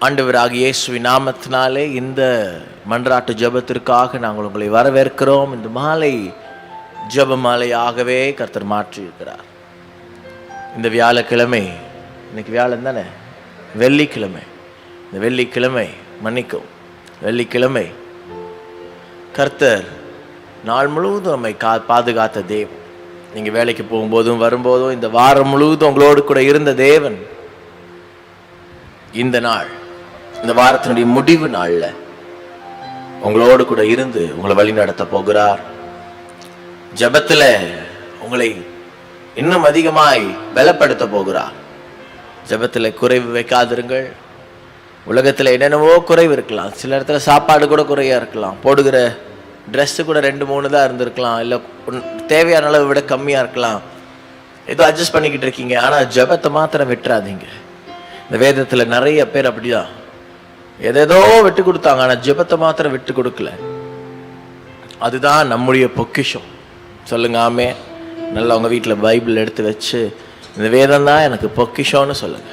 ஆண்டவராகிய இயேசுவின் நாமத்தினாலே இந்த மன்றாட்டு ஜெபத்திற்காக நாங்கள் உங்களை வரவேற்கிறோம். இந்த மாலை ஜெப மாலையாகவே கர்த்தர் மாற்றியிருக்கிறார். இந்த வியாழக்கிழமை, இன்னைக்கு வியாழன் தானே, வெள்ளிக்கிழமை, இந்த வெள்ளிக்கிழமை வெள்ளிக்கிழமை கர்த்தர் நாள் முழுவதும் நம்மை பாதுகாத்த தேவன். நீங்கள் வேலைக்கு போகும்போதும் வரும்போதும் இந்த வாரம் முழுவதும் உங்களோடு கூட இருந்த தேவன் இந்த நாள், இந்த வாரத்தினுடைய முடிவு நாள்ல உங்களோடு கூட இருந்து உங்களை வழி நடத்த போகிறார். ஜெபத்துல உங்களை இன்னும் அதிகமாய் பலப்படுத்த போகிறார். ஜெபத்துல குறைவு வைக்காதிருங்கள். உலகத்துல என்னென்னவோ குறைவு இருக்கலாம். சில இடத்துல சாப்பாடு கூட குறையா இருக்கலாம், போடுகிற ட்ரெஸ்ஸு கூட 2-3 தான் இருந்திருக்கலாம், இல்லை தேவையான அளவு விட கம்மியா இருக்கலாம். ஏதோ அட்ஜஸ்ட் பண்ணிக்கிட்டு இருக்கீங்க. ஆனா ஜெபத்தை மாத்திரம் விட்டுறாதீங்க. இந்த வேதத்துல நிறைய பேர் அப்படிதான் எதேதோ விட்டு கொடுத்தாங்க, ஆனா ஜெபத்தை மாத்திரம் விட்டு கொடுக்கல. அதுதான் நம்முடைய பொக்கிஷம். சொல்லுங்க ஆமே. நல்லா உங்க வீட்டில் பைபிள் எடுத்து வச்சு இந்த வேதம் தான் எனக்கு பொக்கிஷம்னு சொல்லுங்க.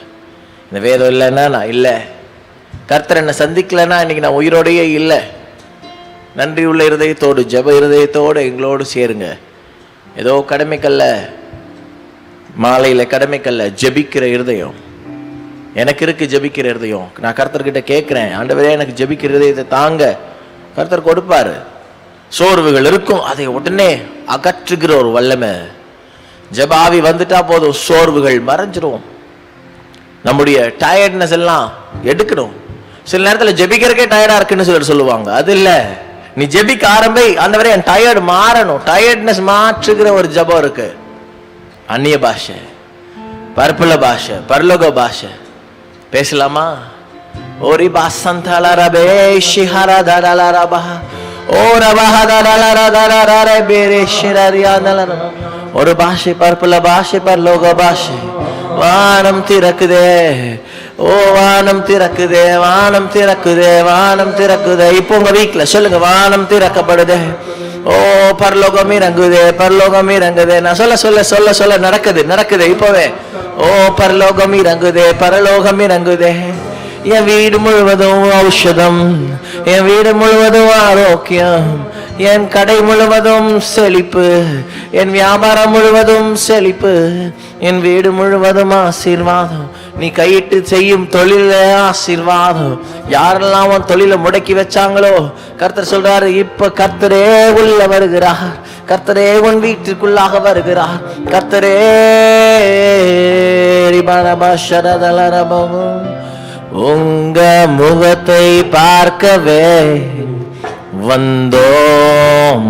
இந்த வேதம் இல்லைன்னா நான் இல்லை, கர்த்தர் என்னை சந்திக்கலைன்னா இன்னைக்கு நான் உயிரோடையே இல்லை. நன்றி உள்ள இருதயத்தோடு, ஜெப இருதயத்தோடு எங்களோடு சேருங்க. ஏதோ கடமைக்கல்ல, மாலையில் கடமைக்கல்ல, ஜெபிக்கிற இருதயம் எனக்கு இருக்கு. ஜெபிக்கிற இருதயம் நான் கர்த்தர்கிட்ட கேட்கிறேன், ஆண்டவரே எனக்கு ஜெபிக்கிற இருதயத்தை தாங்க. கர்த்தர் கொடுப்பாரு. சோர்வுகள் இருக்கும், அதை உடனே அகற்றுகிற ஒரு வல்லமை. ஜெபாவி வந்துட்டா போதும், சோர்வுகள் மறைஞ்சிரும். நம்முடைய டயர்ட்னஸ் எல்லாம் எடுக்கணும். சில நேரத்தில் ஜெபிக்கிறக்கே டயர்டா இருக்குன்னு சிலர் சொல்லுவாங்க. அது இல்ல, நீ ஜெபிக்க ஆரம்பி, ஆண்டவரே என் டயர்டு மாறணும். டயர்ட்னஸ் மாற்றுகிற ஒரு ஜெபம் இருக்கு. அந்நிய பாஷை, பற்பல பாஷை, பரலோக பாஷை பேசலாமா? ஓரி பாசந்தால ரபே ஷிஹரா தரல ரபா ஓ ரபா தரல ரதரர பேரே ஷிரரியானல. ஒரு பாஷை, பற்பல பாஷை, பரலோக பாஷை. வானம் திறக்குதே, ஓ வானம் திறக்குதே, வானம் திறக்குதே, வானம் திறக்குதே. இப்போ உங்க வீட்டுல சொல்லுங்க, வானம் திறக்கப்படுதே, ஓ பரலோகம் இறங்குதே, பரலோகம் இறங்குதே. நான் சொல்ல சொல்ல சொல்ல சொல்ல நடக்குது இப்பவே. ஓ பரலோகம் இறங்குதே, பரலோகம் இறங்குதே. என் வீடு முழுவதும் ஔஷதம், என் வீடு முழுவதும் ஆரோக்கியம், என் கடை முழுவதும் செழிப்பு, என் வியாபாரம் முழுவதும் செழிப்பு, என் வீடு முழுவதும் ஆசீர்வாதம். நீ கையிட்டு செய்யும் தொழில ஆசீர்வாதம். யாரெல்லாம் உன் தொழிலை முடக்கி வச்சாங்களோ கர்த்தர் சொல்றாரு, இப்ப கர்த்தரே உள்ள வருகிறார். கர்த்தரே உன் வீட்டிற்குள்ளாக வருகிறார். கர்த்தரே உங்க முகத்தை பார்க்கவே வந்தோம்,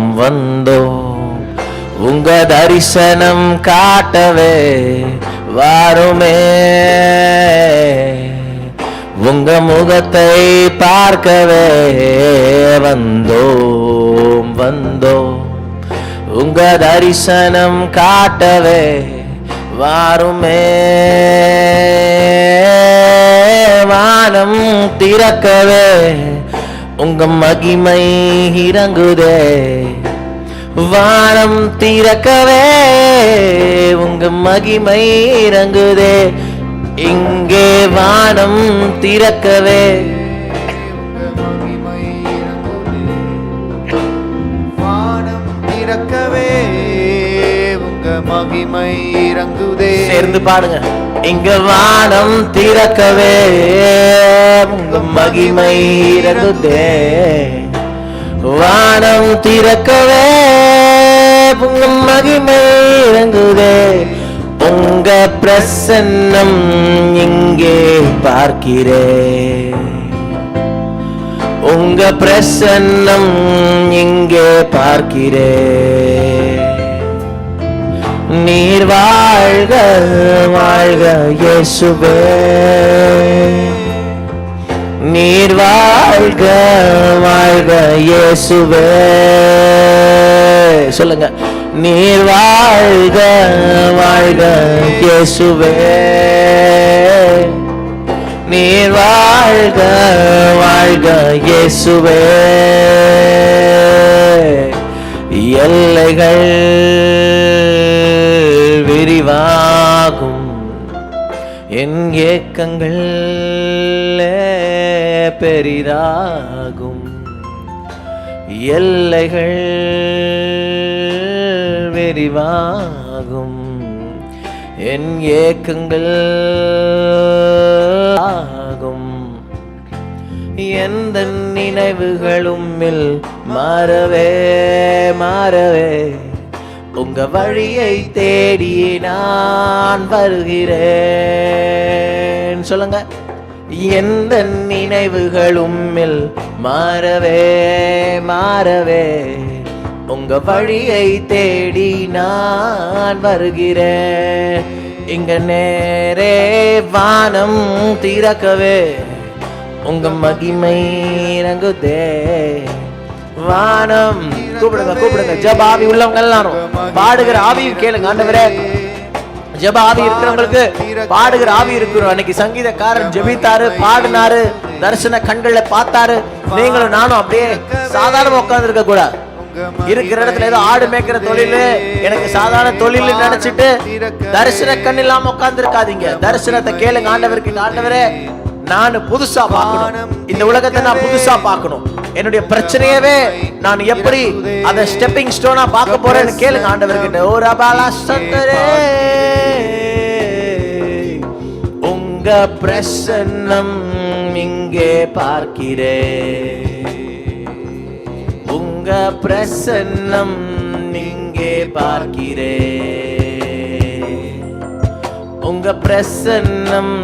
உங்க தரிசனம் காட்டவே வாருமே. உங்க முகத்தை பார்க்கவே வந்தோம், உங்க தரிசனம் காட்டவே வாருமே. வானம் திறக்கவே உங்க மகிமை இறங்குதே, வானம் திறக்கவே உங்க மகிமை இறங்குதே. இங்கே வானம் திறக்கவே உங்க மகிமை இறங்குதே. சேர்ந்து பாடுங்க. இங்க வானம் திறக்கவே உங்க மகிமை இறங்குதே, வானம் திறக்கவே உங்க மகிமை இறங்குதே. உங்க பிரசன்னம் இங்கே பார்க்கிறேன், உங்க பிரசன்னம் இங்கே பார்க்கிறேன். நீர் வாழ்க வாழ்க இயேசுவே, நீர் வாழ்க வாழ்க இயேசுவே. சொல்லுங்க, நீர் வாழ்க வாழ்க இயேசுவே, நீர் வாழ்க வாழ்க இயேசுவே. எல்லைகள் விரிவாகும், என் ஏக்கங்கள் பெரிதாகும், எல்லைகள் விரிவாகும், என் ஏக்கங்கள் ஆகும், எந்த நினைவுகளும் மாறவே மாறவே உங்க வழியை தேடி நான் வருகிறேன். சொல்லுங்க, எந்த நினைவுகளும் மாறவே மாறவே உங்க வழியை தேடி நான் வருகிறேன். இங்க நேரே வானம் திறக்கவே உங்க மகிமை இறங்குதே. வானம் கூப்பிடுங்க கூப்பிடுங்க. ஜெப ஆவி உள்ளவங்க எல்லாரும் பாடுகிற ஆவியும் கேளுங்க. ஆண்டவரே, ஜெப ஆவி இருக்கிறவங்களுக்கு பாடுகிற ஆவி இருக்கிறோம். அன்னைக்கு சங்கீதக்காரன் ஜெபித்தாரு, பாடினாரு, தரிசன கண்களை பார்த்தாரு. நீங்களும் நானும் அப்படியே சாதாரண உட்கார்ந்து இருக்க கூடாது. இருக்கிற இடத்துல ஏதோ ஆடு மேய்க்கிற தொழில், எனக்கு சாதாரண தொழில் நினைச்சிட்டு தரிசன கண் இல்லாம உட்கார்ந்து இருக்காதீங்க. தரிசனத்தை கேளுங்க. ஆண்டவருக்கு, ஆண்டவரே நான் புதுசா பார்க்கணும், இந்த உலகத்தை நான் புதுசா பார்க்கணும், என்னுடைய பிரச்சனையவே நான் எப்படி அத ஸ்டெப்பிங் ஸ்டோனா பார்க்க போறேன்னு கேளுங்க ஆண்டவர்கிட்ட. ஓ ரபாலா சந்தரே, உங்க பிரசன்னம் இங்கே பார்க்கிறேன், உங்க பிரசன்னம் இங்கே பார்க்கிறேன், உங்க பிரசன்னம்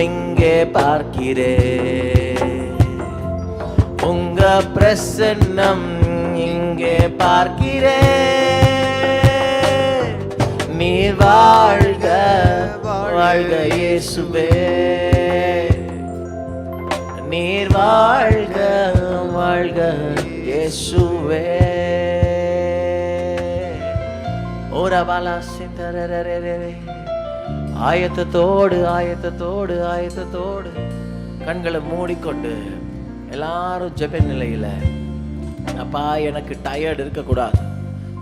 இங்கே பார்க்கிறேன், உங்க பிரசன்னம் இங்கே பார்க்கிறேன். நீர் வாழ்க வாழ்க இயேசுவே, நீர் வாழ்க வாழ்க இயேசுவே. ஓரபாலா சிந்தரரரரே. ஆயத்தத்தோடு ஆயத்தத்தோடு ஆயத்தத்தோடு கண்களை மூடிக்கொண்டு எல்லாரும் ஜெப நிலையில, அப்பா எனக்கு டயர்டு இருக்கக்கூடாது.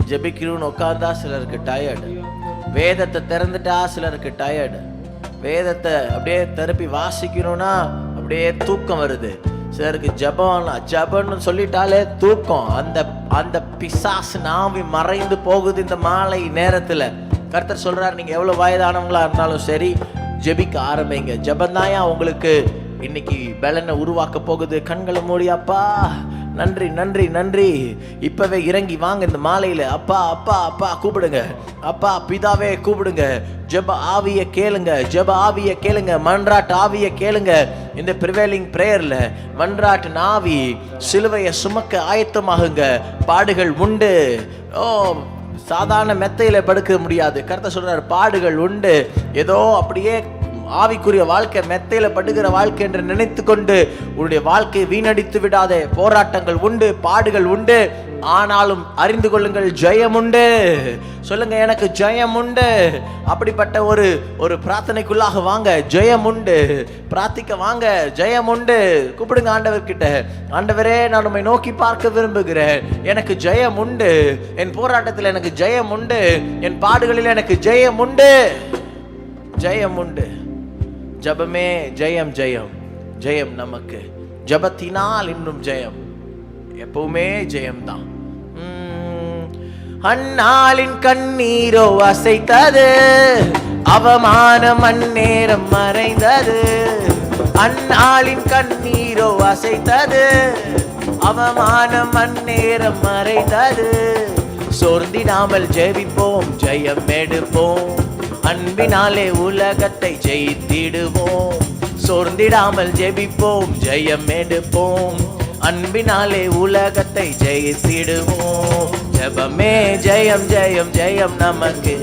ஜெபிக்கணும்னு உட்கார்ந்தா சிலருக்கு டயர்டு, வேதத்தை திறந்துட்டா சிலருக்கு டயர்டு, வேதத்தை அப்படியே திருப்பி வாசிக்கணும்னா அப்படியே தூக்கம் வருது. சிலருக்கு ஜபம்னு சொல்லிட்டாலே தூக்கம். அந்த அந்த பிசாசு நாவி மறைந்து போகுது இந்த மாலை நேரத்துல. கர்த்தர் சொல்றாரு, நீங்க எவ்வளவு வயதானவங்களா இருந்தாலும் சரி ஜெபிக்க ஆரம்பிங்க. ஜபந்தாயா உங்களுக்கு இன்னைக்கு பலனை உருவாக்க போகுது. கண்களை மூடி, அப்பா நன்றி நன்றி நன்றி. இப்பவே இறங்கி வாங்க இந்த மாலையில. அப்பா அப்பா அப்பா கூப்பிடுங்க. அப்பா பிதாவே கூப்பிடுங்க. ஜெப ஆவிய கேளுங்க, ஜெப ஆவிய கேளுங்க, மன்றாட்டு ஆவிய கேளுங்க. இந்த ப்ரிவேலிங் பிரேயர்ல மன்றாட்டு ஆவி சிலுவையை சுமக்க ஆயத்தமாகுங்க. பாடுகள் உண்டு. ஓ, சாதாரண மெத்தையில படுக்க முடியாது. கர்த்தர் சொல்றாரு, பாடுகள் உண்டு. ஏதோ அப்படியே ஆவிக்குரிய வாழ்க்கை மெத்தையில படுகிற வாழ்க்கை என்று நினைத்து கொண்டு உன்னுடைய வாழ்க்கையை வீணடித்து விடாதே. போராட்டங்கள் உண்டு, பாடுகள் உண்டு, ஆனாலும் அறிந்து கொள்ளுங்கள், ஜெயம் உண்டு. சொல்லுங்க, எனக்கு ஜெயம் உண்டு. அப்படிப்பட்ட ஒரு பிரார்த்தனைக்குள்ளாக வாங்க. ஜெயம் உண்டு. பிரார்த்திக்க வாங்க. ஜெயம் உண்டு. கூப்பிடுங்க ஆண்டவர்கிட்ட. ஆண்டவரே, நான் உம்மை நோக்கி பார்க்க விரும்புகிறேன். எனக்கு ஜெயம் உண்டு. என் போராட்டத்தில் எனக்கு ஜெயம் உண்டு. என் பாடுகளில் எனக்கு ஜெயம் உண்டு. ஜெயம் உண்டு. ஜபமே ஜெயம் ஜெயம் ஜெயம். நமக்கு ஜபத்தினால் இன்னும் ஜெயம். எப்பவுமே ஜெயம்தான். அந்நாளின் கண்ணீரோ அசைத்தது, அவமானம் அந்நேரம் மறைந்தது. அந்நாளின் கண்ணீரோ அசைத்தது, அவமானம் அந்நேரம் மறைந்தது. சோர்ந்திடாமல் ஜெபிப்போம், ஜெயம் எடுப்போம். அன்பினாலே உலகத்தை ஜெயித்திடுவோம். சோர்ந்திடாமல் ஜெபிப்போம், ஜெயம் எடுப்போம். அன்பினாலே உலகத்தை ஜெயித்திடுவோம். ஜெபமே ஜெயம் ஜெயம் ஜெயம் நமக்கு.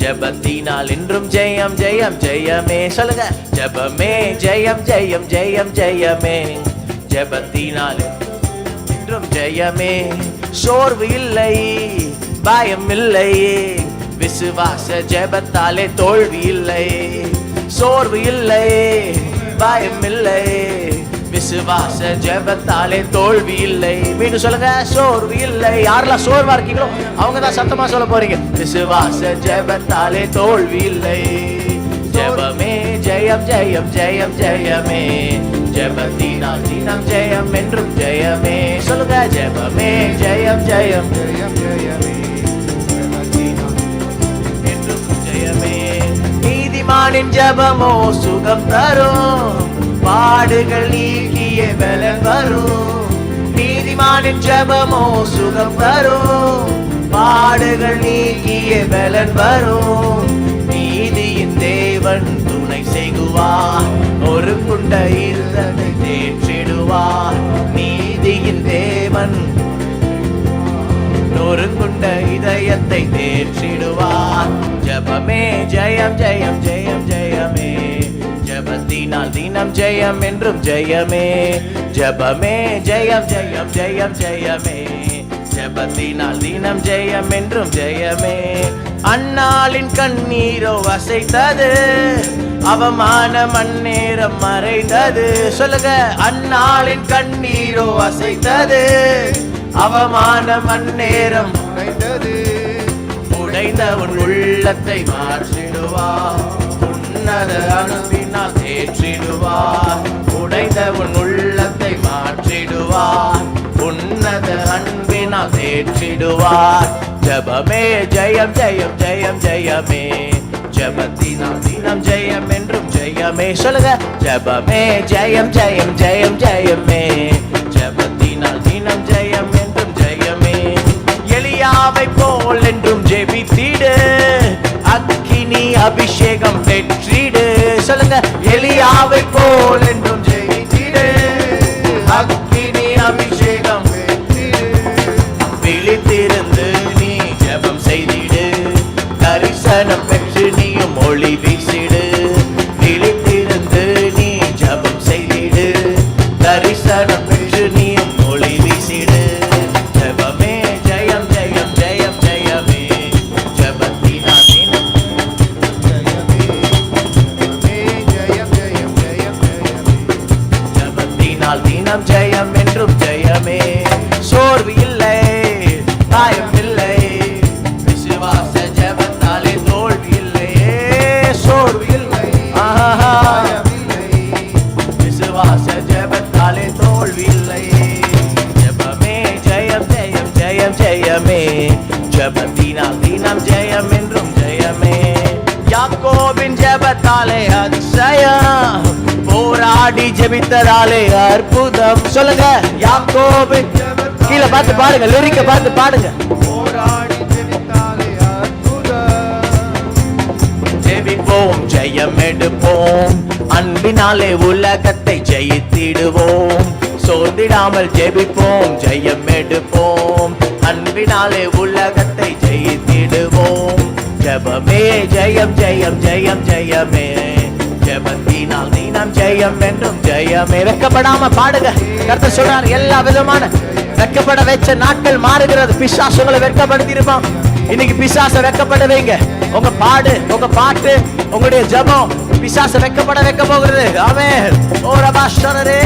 ஜெபத்தினால் இன்றும் ஜெயம் ஜெயம் ஜெயமே. சொல்லுங்க, ஜெபமே ஜெயம் ஜெயம் ஜெயம் ஜெயமே. ஜெபத்தினால் இன்றும் ஜெயமே. சோர்வு இல்லை, பயம் இல்லை, விசுவாச ஜெபத்தாலே தோல்வி இல்லை. சோர்வு இல்லை, பயம் இல்லை, விசுவாச ஜெபத்தாலே தோல்வி இல்லை. மீண்டும் சொல்லுங்க, சோர்வு இல்லை. யாரெல்லாம் சோர்வா இருக்கீங்களோ அவங்க தான் சத்தமா சொல்ல போறீங்க. விசுவாச ஜெபத்தாலே தோல்வி இல்லை. ஜெபமே ஜெயம் ஜெயம் ஜெயம் ஜெயமே. ஜெபத்தினால் தினம் ஜெயம் என்றும் ஜெயமே. சொல்லுங்க, ஜெபமே ஜெயம் ஜெயம் ஜெயம் ஜெயமே, என்றும் ஜெயமே. நீதிமானின் ஜெபமோ சுகம் தரும், பாடுகள் நீக்கிய பலன் வரும். நீதிமானின் ஜெபமோ சுகம் தரும், பாடுகள் நீக்கிய பலன் வரும். நீதியின் தேவன் துணை செய்குவார், ஒரு குண்ட இருதலை தேற்றிடுவார். நீதியின் தேவன் நொறுங்குண்ட இதயத்தை தேற்றிடுவார். ஜெபமே ஜெயம் ஜெயம் ஜெயம் ஜெயமே, ஜெபத்தினால் தினம் ஜெயம் என்றும் ஜெயமே. ஜெபமே ஜெயம் ஜெயம் ஜெயம் ஜெயமே, ஜெபத்தினால் தினம் ஜெயம் என்றும் ஜெயமே. அன்னாளின் கண்ணீரோ அசைத்தது, அவமானம் அந்நேரம் மறைந்தது. சொல்லுங்க, அன்னாளின் கண்ணீரோ அசைத்தது, அவமானம் அந்நேரம் உடைந்தது. உடைந்த உன் உள்ளத்தை மாற்றிடுவார், உன்னத அன்பினால் தேற்றிடுவார். உடைந்த உன் உள்ளத்தை மாற்றிடுவார், உன்னத அன்பினால் தேற்றிடுவார். ஜெபமே ஜெயம் ஜெயம் ஜெயம் ஜெயமே, ஜெபத்தினால் தினம் ஜெயம் என்றும் ஜெயமே. சொல்லுங்க, ஜெபமே ஜெயம் ஜெயம் ஜெயம் ஜெயமே, ஜெபத்தினால் தினம் ஜெயம் என்றும் ஜெயமே. எலியாவை போல் என்றும் ஜெபித்திடு, அக்கினி அபிஷேகம் பெற்றிடு. சொல்லுங்க, எலியாவை போல் என்றும் ஜெபித்திடு, அக்கினி அபிஷேகம் பெற்றிடு. விழித்திருந்து நீ ஜெபம் செய்திடு, தரிசனம் பெற்று நீயும் ஒளி வீசிடு. விழித்திருந்து நீ ஜெபம் செய்திடு, தரிசனம் பெற்று நீயும் ஒளி வீசிடு. ஜெபமே ஜெயம் ஜெயம் ஜெயம் ஜெயமே, ஜெபத்தினால் தினம் ஜெயமே. ஜெயம் ஜெயம் ஜெயம் ஜெயமே, ஜெபத்தினால் தினம் ஜெயம் என்றும் ஜெயமே. சோர்வு இல்லை, காயம் இல்லை, விசுவாச ஜெபத்தாலே தோல்வி இல்லையே. சோர்வு இல்லை, காயம் இல்லை, விசுவாச ஜெபத்தாலே தோல்வி இல்லையே. ஜெபமே ஜெயம் ஜெயம் ஜெயம் ஜெயமே, ஜெபத்தினால் தினம் ஜெயம் என்றும் ஜெயமே. யாக்கோபின் ஜெபத்தாலே அதிசயம், போராடி ஜெபித்ததாலே அற்புதம். சொல்லுங்க, யாக்கோபின் கீழே பார்த்து பாடுங்க, லிரிக்க பார்த்து பாடுங்க. போராடி ஜெபித்தாலே அற்புதம். ஜெபிப்போம் ஜெயம் எடுப்போம், அன்பினாலே உலகத்தை ஜெயித்திடுவோம். சோர்ந்திடாமல் ஜெபிப்போம் ஜெயம் எடுப்போம், அன்பினாலே உலகத்தை ஜெயித்திடுவோம். ஜெபமே ஜெயம் ஜெயம் ஜெயம் ஜெயமே, ஜெபத்தினால் தினம் ஜெயம் என்றும் ஜெயமே. வெட்கப்படாம பாடுங்க. கர்த்தர் சொல்றார், எல்லா விதமான வெட்கப்பட வச்ச நாட்கள் மாறுகிறது. பிசாசுகளை வெட்கப்படுத்தி இருப்பான், இன்னைக்கு பிசாச வெட்கப்பட வைங்க. உங்க பாடு, உங்க பாட்டு, உங்களுடைய ஜெபம் பிசாச வெட்கப்பட வைக்க போகிறது. ஆமென். ஓ ரபாஷரரே,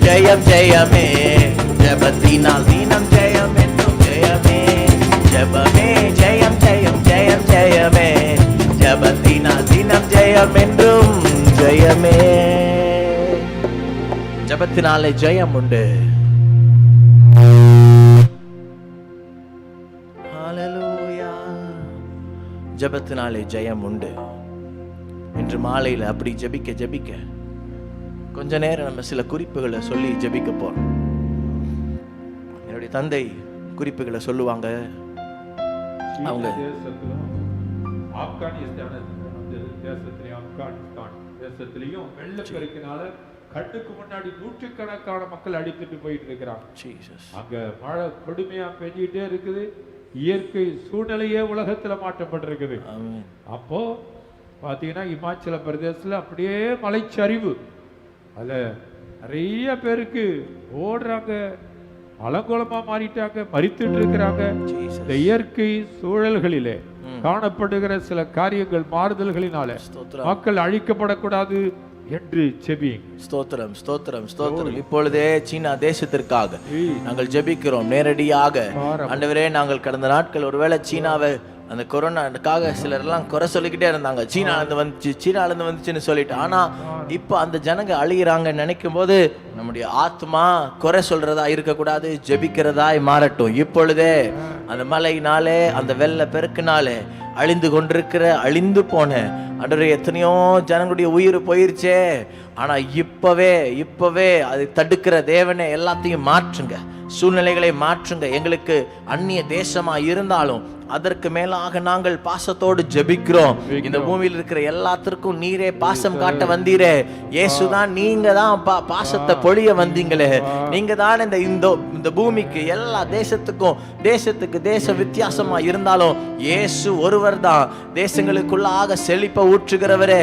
ஜெயம் ஜெயமே, ஜெபத்தினால் தினம் ஜெயம் என்றும் ஜெயமே. ஜெபமே ஜெயம் ஜெயம் ஜெயம் ஜெயமே, ஜெபத்தினால் தினம் ஜெயம் என்றும் ஜெயமே. ஜெபத்தினாலே ஜெயம் உண்டு. ஹல்லேலூயா. ஜெபத்தினாலே ஜெயம் உண்டு. இன்று மாலையில் அப்படி ஜெபிக்க ஜெபிக்க கொஞ்ச நேரம் நம்ம சில குறிப்புகளை சொல்லி ஜெபிக்க போறோம். என்னுடைய தந்தை குறிப்புகளை சொல்லுவாங்க. அவங்க ஆப்கானிஸ்தான் தேசத்திலையும் வெள்ளப்பெருக்கினால கண்ணுக்கு முன்னாடி நூற்றுக்கணக்கான மக்கள் அடித்துட்டு போயிட்டு இருக்கிறாங்க. அங்க மழை கொடுமையா பெஞ்சிட்டே இருக்குது. இயற்கை சூழ்நிலையே உலகத்துல மாற்றப்பட்டிருக்குது. அப்போ பாத்தீங்கன்னா இமாச்சல பிரதேசத்துல அப்படியே மலைச்சரிவு, அதுல நிறைய பேருக்கு ஓடுறாங்க, அலங்கோலமா மாறிட்டாங்க, மரித்துட்டு இருக்கிறாங்க. இந்த இயற்கை சூழல்களிலே காணப்படுகிற சில காரியங்கள் மாறுதல்களினால மக்கள் அழிக்கப்படக்கூடாது என்று ஜெபிங்க. ஸ்தோத்திரம் ஸ்தோத்திரம் ஸ்தோத்திரம். இப்பொழுதே சீனா தேசத்திற்காக நாங்கள் ஜெபிக்கிறோம் நேரடியாக. ஆண்டவரே, நாங்கள் கடந்த நாட்கள் ஒருவேளை சீனாவை அந்த கொரோனாக்காக சிலர்லாம் குறை சொல்லிக்கிட்டே இருந்தாங்க, சீனாலேருந்து வந்துச்சு, சீனாலேருந்து வந்துச்சுன்னு சொல்லிட்டு. ஆனால் இப்போ அந்த ஜனங்க அழிகிறாங்க நினைக்கும் போது நம்முடைய ஆத்மா குறை சொல்றதா இருக்கக்கூடாது, ஜெபிக்கிறதாய் மாறட்டும். இப்பொழுதே அந்த மழையினாலே, அந்த வெள்ள பெருக்கினாலே அழிந்து போன ஆண்டவரே, எத்தனையோ ஜனங்களுடைய உயிர் போயிருச்சே. ஆனா இப்பவே அதை தடுக்கிற தேவனே எல்லாத்தையும் மாற்றுங்க, சூழ்நிலைகளை மாற்றுங்க. எங்களுக்கு அந்நிய தேசமா இருந்தாலும் அதற்கு மேலாக நாங்கள் பாசத்தோடு ஜெபிக்கிறோம். இந்த பூமியில் இருக்கிற எல்லாத்திற்கும் நீரே பாசம் காட்ட வந்தீரே. இயேசுதான், நீங்க தான் பாசத்தை பொழிய வந்தீங்களே. நீங்க தான் இந்த பூமிக்கு எல்லா தேசத்துக்கு தேச வித்தியாசமா இருந்தாலும் இயேசு ஒருவர் தான் தேசங்களுக்குள்ளாக செழிப்பை ஊற்றுகிறவரே.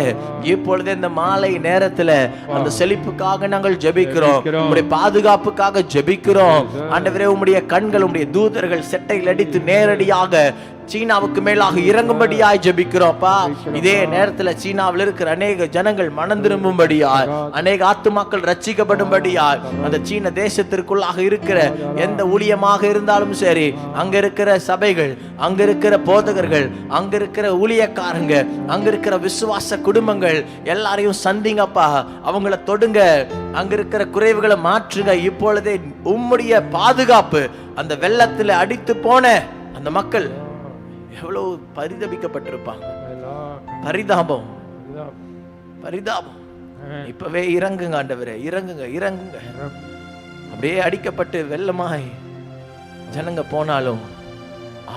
இப்பொழுது இந்த மாலை நேரத்துல அந்த செழிப்புக்காக நாங்கள் ஜெபிக்கிறோம், உங்களுடைய பாதுகாப்புக்காக ஜெபிக்கிறோம். ஆண்டவரே, உம்முடைய கண்கள், உம்முடைய தூதர்கள் செட்டையில் அடித்து நேரடியாக சீனாவுக்கு மேலாக இறங்கும்படியாய் ஜெபிக்கிறோம்ப்பா. இதே நேரத்துல சீனாவில் இருக்கிற அநேக ஜனங்கள் மனம் திரும்பும்படியாய், அநேக ஆத்துமாக்கள் ரட்சிக்கப்படும்படியாய், அந்த சீன தேசத்திற்குள்ளாக இருக்கிற எந்த ஊழியமாக இருந்தாலும் சரி, அங்க இருக்கிற சபைகள், அங்க இருக்கிற போதகர்கள், அங்க இருக்கிற ஊழியக்காரங்க, அங்க இருக்கிற விசுவாச குடும்பங்கள் எல்லாரையும் சந்திங்கப்பா. அவங்கள தொடுங்க, அங்க இருக்கிற குறைவுகளை மாற்றுங்க. இப்பொழுதே உம்முடைய பாதுகாப்பு, அந்த வெள்ளத்துல அடித்து போன அந்த மக்கள் எவ்வளவு பரிதபிக்கப்பட்டிருப்பாங்க. பரிதாபம் இப்பவே இறங்குங்க ஆண்டவரே, இறங்குங்க. அப்படியே அடிக்கப்பட்டு வெள்ளமாய் ஜனங்க போனாலும்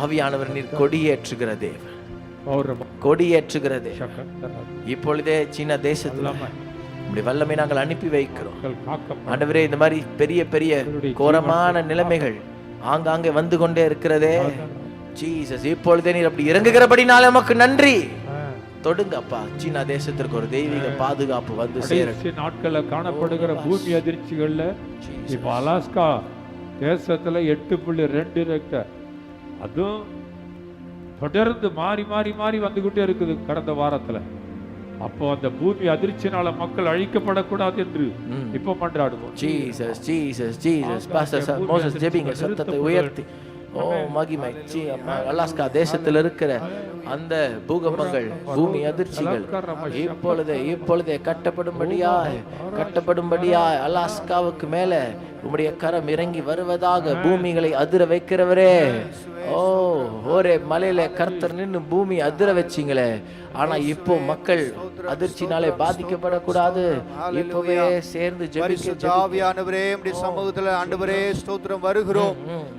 ஆவியானவர் நீர் கொடியேற்றுகிற தேவன், கொடியேற்றுகிற தேவன். இப்பொழுதே சீன தேசத்துல இப்படி வல்லமை நாங்கள் அனுப்பி வைக்கிறோம் ஆண்டவரே. இந்த மாதிரி பெரிய பெரிய கோரமான நிலைமைகள் ஆங்காங்கே வந்து கொண்டே இருக்கிறதே ஜீசஸ். இப்பொழுதே நீர் அப்படி இறங்குகிறபடினாலே நமக்கு நன்றி. தொடுங்க அப்பா, சீனா தேசத்திற்கு ஒரு தெய்வீக பாதுகாப்பு வந்து சேரும். நாட்கள்ல காணப்படுகிற பூமி அதிர்ச்சிகள்ல இப்ப அலாஸ்கா தேசத்துல 8.2 ரெக்டர், அதுவும் தொடர்ந்து மாறி மாறி மாறி வந்துகிட்டே இருக்குது கடந்த வாரத்துல. அப்போ அந்த பூமி அதிர்ச்சினால மக்கள் அழிக்கப்படக்கூடாது என்று இப்ப மன்றாடுவோம். Jesus Jesus Jesus. Pastor Moses ஜெபிங்க, சத்தத்தை உயர்த்தி. ஓ மகிமை. அலாஸ்கா தேசத்தில் இருக்கிற அந்த பூகம்பங்கள், பூமி அதிர்ச்சிகள் இப்பொழுதே கட்டப்படும்படியாய் அலாஸ்காவுக்கு மேல உம்முடைய கரம் இறங்கி வருவதாக பூமிகளை அதிர வைக்கிறவரே. ஓ ஒரே மலையில கர்த்தர் நின்று பூமி அதிர வச்சிங்களே. ஆனா இப்போ மக்கள் அதிர்ச்சினாலே பாதிக்கப்படக்கூடாது. இப்பவே சேர்ந்து ஆவியானவரே, உம்முடைய சமூகத்துல ஆண்டவரே ஸ்தோத்திரம் வருகிறோம்.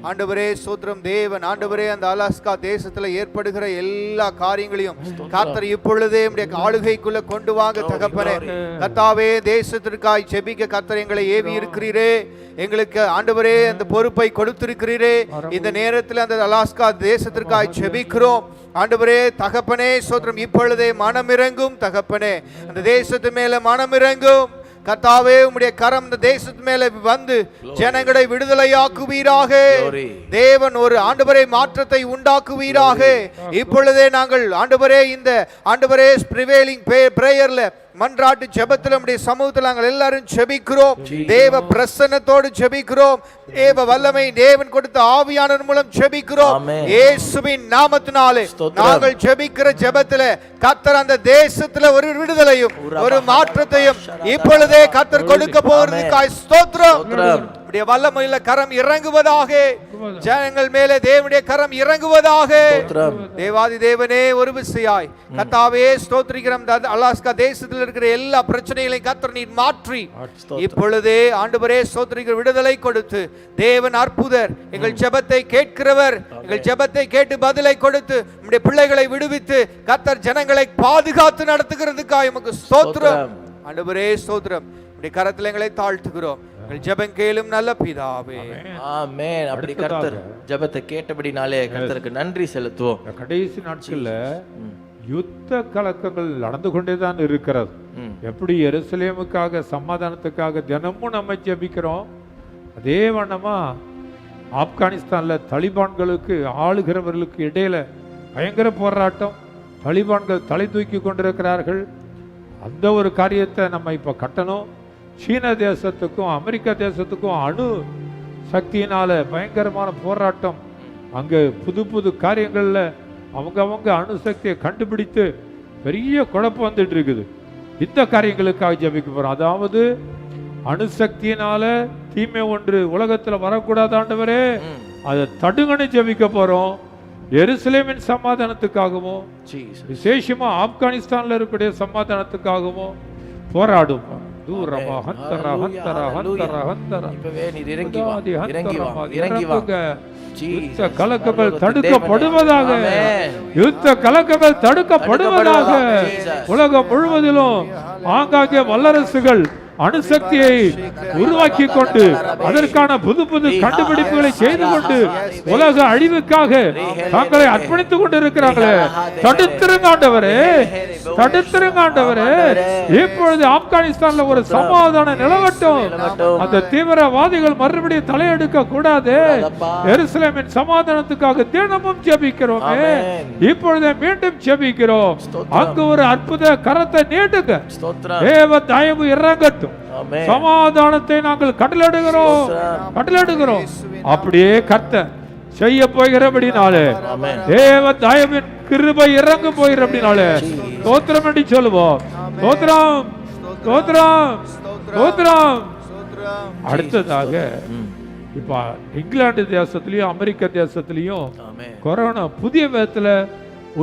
ஆண்டவரே ஸ்தோத்திரம் தேவன். ஆண்டவரே, அந்த அலாஸ்கா தேசத்துல ஏற்படுகிற எல்லா காரியங்களையும் கர்த்தர் இப்பொழுதே உம்முடைய ஆளுகைக்குள்ள கொண்டு வாங்க தகப்பனே. கர்த்தாவே, தேசத்திற்காய் ஜெபிக்க கர்த்தர் எங்களை ஏவி இருக்கிறீரே. எங்களுக்கு ஆண்டவரே அந்த பொறுப்பை கொடுத்திருக்கிறீரே. இந்த நேரத்தில் அந்த அலாஸ்கா தேசத்திற்காய் ஜெபிக்கிறோம் ஆண்டவரே. தகப்பனே ஸ்தோத்திரம், இப்பொழுதே மனமிறங்கும் தகப்பனே, அந்த தேசத்து மேல மனமிறங்கும் கர்த்தாவே. உம்முடைய கரம் இந்த தேசத்து மேல வந்து ஜனங்களை விடுதலையாக்குவீராக. தேவன் ஒரு ஆண்டவரே மாற்றத்தை உண்டாக்குவீராக. இப்பொழுதே நாங்கள் ஆண்டவரே இந்த ஆண்டவரே பிரிவேலிங் பிரேயர்ல மன்றாட்டு ஜெபத்தில் நம்முடைய சமூகத்தில் நாங்கள் எல்லாரும் ஜெபிக்கிறோம். தேவ பிரசன்னத்தோடு ஜெபிக்கிறோம். தேவ வல்லமை தேவன் கொடுத்த ஆவியானவர் மூலம் ஜெபிக்கிறோம். இயேசுவின் நாமத்தினாலே நாங்கள் ஜெபிக்கிற ஜெபத்தில் கர்த்தர் அந்த தேசத்துல ஒரு விடுதலையும் ஒரு மாற்றத்தையும் இப்பொழுதே கர்த்தர் கொடுக்க போவதற்காய் ஸ்தோத்திரம். வல்லமையுள்ள கரம் இறங்குவதாக, ஜனங்கள் மேலே தேவனுடைய கரம் இறங்குவதாக. தேவாதி தேவனே, ஒரு விசையாய் கர்த்தாவே ஸ்தோத்திரிக்கிறோம். அலாஸ்கா தேசத்தில் இருக்கிற எல்லா பிரச்சனைகளையும் கர்த்தர் நீர் மாற்றி இப்பொழுதே ஆண்டவரே ஸ்தோத்திரிக்கிற விடுதலை கொடுத்து, தேவன் அற்புதர், எங்கள் ஜெபத்தை கேட்கிறவர், எங்கள் ஜெபத்தை கேட்டு பதிலை கொடுத்து நம்முடைய பிள்ளைகளை விடுவித்து கர்த்தர் ஜனங்களை பாதுகாத்து நடத்துகிறதுக்காக உமக்கு ஸ்தோத்திரம் ஆண்டவரே. ஸ்தோத்திரம். நம்முடைய கரத்தில் எங்களை தாழ்த்துகிறோம். ஜெபம் கேளும் நல்ல பிதாவே. ஆமென். அப்படி கர்த்தர் ஜெபத்தை கேட்டபடினாலே கர்த்தருக்கு நன்றி செலுத்துவோம். கடைசி நாட்கள்ல யுத்த கலக்கங்கள் நடந்து கொண்டேதான் இருக்கிறது. எப்படி எருசலேமுக்காக சமாதானத்துக்காக தினமும் நம்ம ஜெபிக்கிறோம், அதே வண்ணமா ஆப்கானிஸ்தான்ல தலிபான்களுக்கு ஆளுகிறவர்களுக்கு இடையில பயங்கர போராட்டம். தலிபான்கள் தலை தூக்கி கொண்டிருக்கிறார்கள். அந்த ஒரு காரியத்தை நம்ம இப்ப கட்டணும். சீன தேசத்துக்கும் அமெரிக்க தேசத்துக்கும் அணு சக்தியினால பயங்கரமான போராட்டம். அங்கே புது புது காரியங்கள்ல அவங்க அணுசக்தியை கண்டுபிடித்து பெரிய குழப்பம் வந்துட்டு இருக்குது. இந்த காரியங்களுக்காக ஜெபிக்க போறோம். அதாவது அணுசக்தியினால தீமை ஒன்று உலகத்துல வரக்கூடாது ஆண்டவரே, அதை தடுங்கன்னு ஜெபிக்க போறோம். எருசலேமின் சமாதானத்துக்காகவும் விசேஷமா ஆப்கானிஸ்தான்ல இருக்கக்கூடிய சமாதானத்துக்காகவும் போராடும். தூரமா ஹந்தரா ஹந்தரா ஹந்தரா ஹந்தரா இப்பவே நீர் இறங்கி வா, இறங்கி வா, இறங்கி வா. யுத்த கலக்கங்கள் தடுக்கப்படுவதாக, யுத்த கலக்கங்கள் தடுக்கப்படுவதாக. உலகம் முழுவதிலும் ஆங்காங்கே வல்லரசுகள் அணுசக்தியை உருவாக்கி கொண்டு அதற்கான புது புது கண்டுபிடிப்புகளை செய்து கொண்டு உலக அழிவுக்காக தங்களை அர்ப்பணித்துக் கொண்டு இருக்கிறாங்களே. தடுத்திருங்க ஆண்டவரே, தடுத்திருங்க ஆண்டவரே. இப்பொழுது ஆப்கானிஸ்தான்ல ஒரு சமாதானம் நிலவட்டும். அந்த தீவிரவாதிகள் மறுபடியும் தலையெடுக்க கூடாது. எருசலேமின் சமாதானத்துக்காக தினமும் ஜெபிக்கிறோமே, இப்பொழுது மீண்டும் ஜெபிக்கிறோம். அங்கு ஒரு அற்புத கரத்தை நீட்டுங்க. தேவ தயவு இறங்கட்டும். சமாதானத்தை நாங்கள் கடலிடுகிறோம், கடலிடுகிறோம். அப்படியே கர்த்தர் செய்ய போகிறபடினாலே, தேவ தயவின் கிருபை இறங்க போகிறபடினாலே ஸ்தோத்திரம் என்று சொல்லுவோம். ஸ்தோத்திரம், ஸ்தோத்திரம், ஸ்தோத்திரம். அடுத்ததாக இப்ப இங்கிலாந்து தேசத்திலையும் அமெரிக்க தேசத்திலையும் கொரோனா புதிய விதத்துல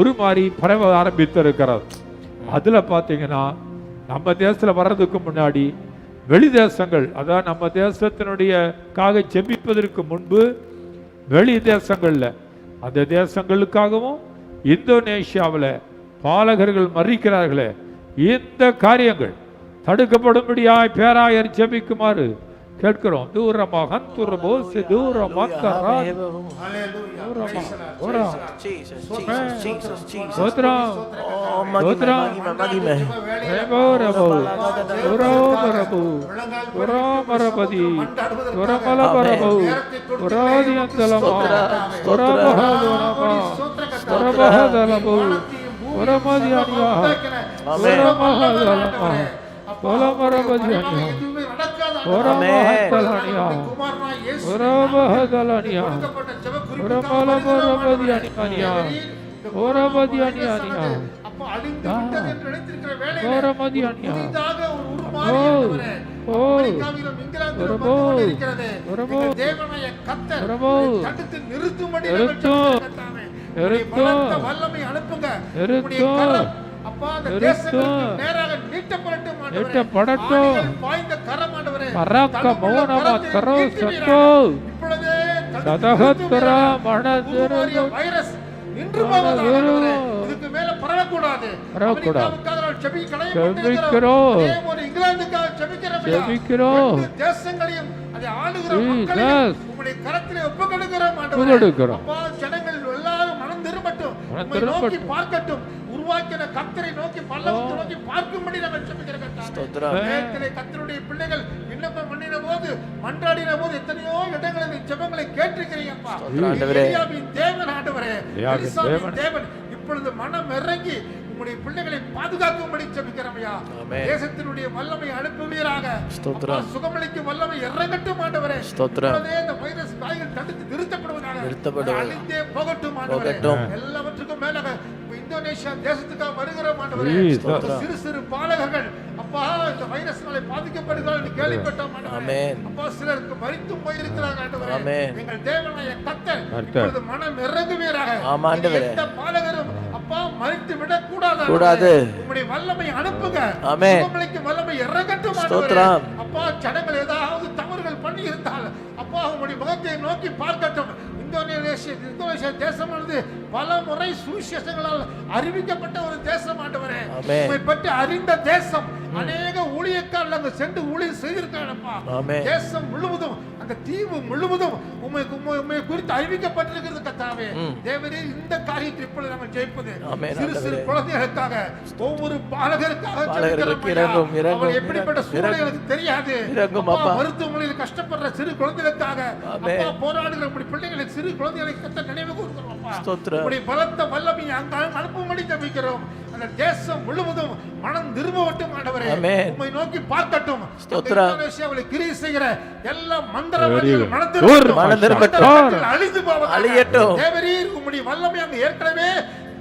உருமாறி பரவ ஆரம்பித்திருக்கிறது. அதுல பாத்தீங்கன்னா நம்ம தேசத்துல வர்றதுக்கு முன்னாடி வெளி தேசங்கள், அதாவது நம்ம தேசத்தினுடைய காக செபிப்பதற்கு முன்பு வெளி தேசங்கள்ல, அந்த தேசங்களுக்காகவும் இந்தோனேஷியாவில் பாலகர்கள் மறிக்கிறார்களே, இந்த காரியங்கள் தடுக்கப்படும்படியாய் பேராயர் ஜெபிக்குமாறு கேட்கிறோம். தூரமாக தூரமோ தூரமாக உருவாக்கின கர்த்தரை நோக்கி பல்லவத்தை நோக்கி பார்க்கும்படி நாங்கள் ஜெபிக்கிறோம். கர்த்தருடைய பிள்ளைகள் விண்ணப்பம் பண்ணின போது, மன்றாடின போது எத்தனையோ இடங்களில் ஜெபங்களை கேட்டிருக்கிறீங்கப்பா. தேவன் ஆண்டவரே, தேவன் இப்பொழுது மனம் இறங்கி உம்முடைய பிள்ளைகளை பாதுகாக்கும்படி ஜெபிக்கிறோம். தேசத்தினுடைய வல்லமை அனுப்புவீராக. சுகமளிக்கும் வல்லமை இறங்கட்டும் ஆண்டவரே. இந்த வைரஸ் காய்கள் தடுத்து நிறுத்தப்படுவதாக, அழிந்தே போகட்டும் ஆண்டவரே. எல்லாவற்றுக்கும் மேலாக இந்தோனேஷியா தேசத்துக்காக வருகிறோம் ஆண்டவரே. சிறு சிறு பாலகர்கள் அப்பா இந்த வைரஸ்னாலே பாதிக்கப்படுகிறார்கள் என்று கேள்விப்பட்டோம் ஆண்டவரே. அப்பா சிலருக்கு மரித்தும் போயிருக்கிறார்கள் ஆண்டவரே. எங்கள் தேவனாய கர்த்தர் இப்பொழுது மனம் இறங்குவீராக. எந்த பாலகரும் அப்பா மரித்து விடக் கூடாது. உம்முடைய வல்லமை அனுப்புங்க. சுகமளிக்கும் வல்லமை இறங்கட்டும் ஆண்டவரே. அப்பா ஜனங்கள் ஏதாவது தவறுகள் பண்ணி இருந்தால் அப்பா உம்முடைய முகத்தை நோக்கி பார்க்கட்டும். இந்தோனேஷியா தேசமானது பல முறை சுவிசேஷங்களால் அறிவிக்கப்பட்ட ஒரு தேசம் ஆண்டவரே. உம்மை பற்றி அறிந்த தேசம். அநேக ஊழியக்காரர்கள் அங்கு சென்று ஊழியம் செய்திருக்காங்கப்பா. தேசம் முழுவதும், அந்த தீவு முழுவதும் உம்மை குறித்து அறிவிக்கப்பட்டிருக்கிறது கர்த்தாவே. தேவரே, இந்த காரியத்தை இப்பொழுது நாங்கள் ஜெயிப்பது சிறு சிறு குழந்தைகளுக்காக, ஒவ்வொரு பாலகருக்காக எப்படிப்பட்ட சூழ்நிலைகளுக்கு தெரியாது. மருத்துவமனையில் கஷ்டப்படுற சிறு குழந்தைகளுக்காக அப்பா போராடுகிற பிள்ளைகளை, சிறு குழந்தைகளை கத்த நினைவு கூறுகிறோம். பலத்த வல்லமை அனுப்பும்படி ஜெபிக்கிறோம். அந்த தேசம் முழுவதும் மனம் திரும்பவட்டும் ஆண்டவரே. ஆமென். உம்மை நோக்கி பார்க்கட்டும். ஸ்தோத்திரம். இந்தோனேசியாவில் கிரியை செய்கிற எல்லா Very மந்திரவாதிகள் good. மனம் திரும்பட்டும். மனம் திரும்பட்டும். மந்திரவாதிகள் அழிந்து போவதாக. அழியட்டும். தேவரீர் உம்முடைய வல்லமை அங்கு ஏற்கனவே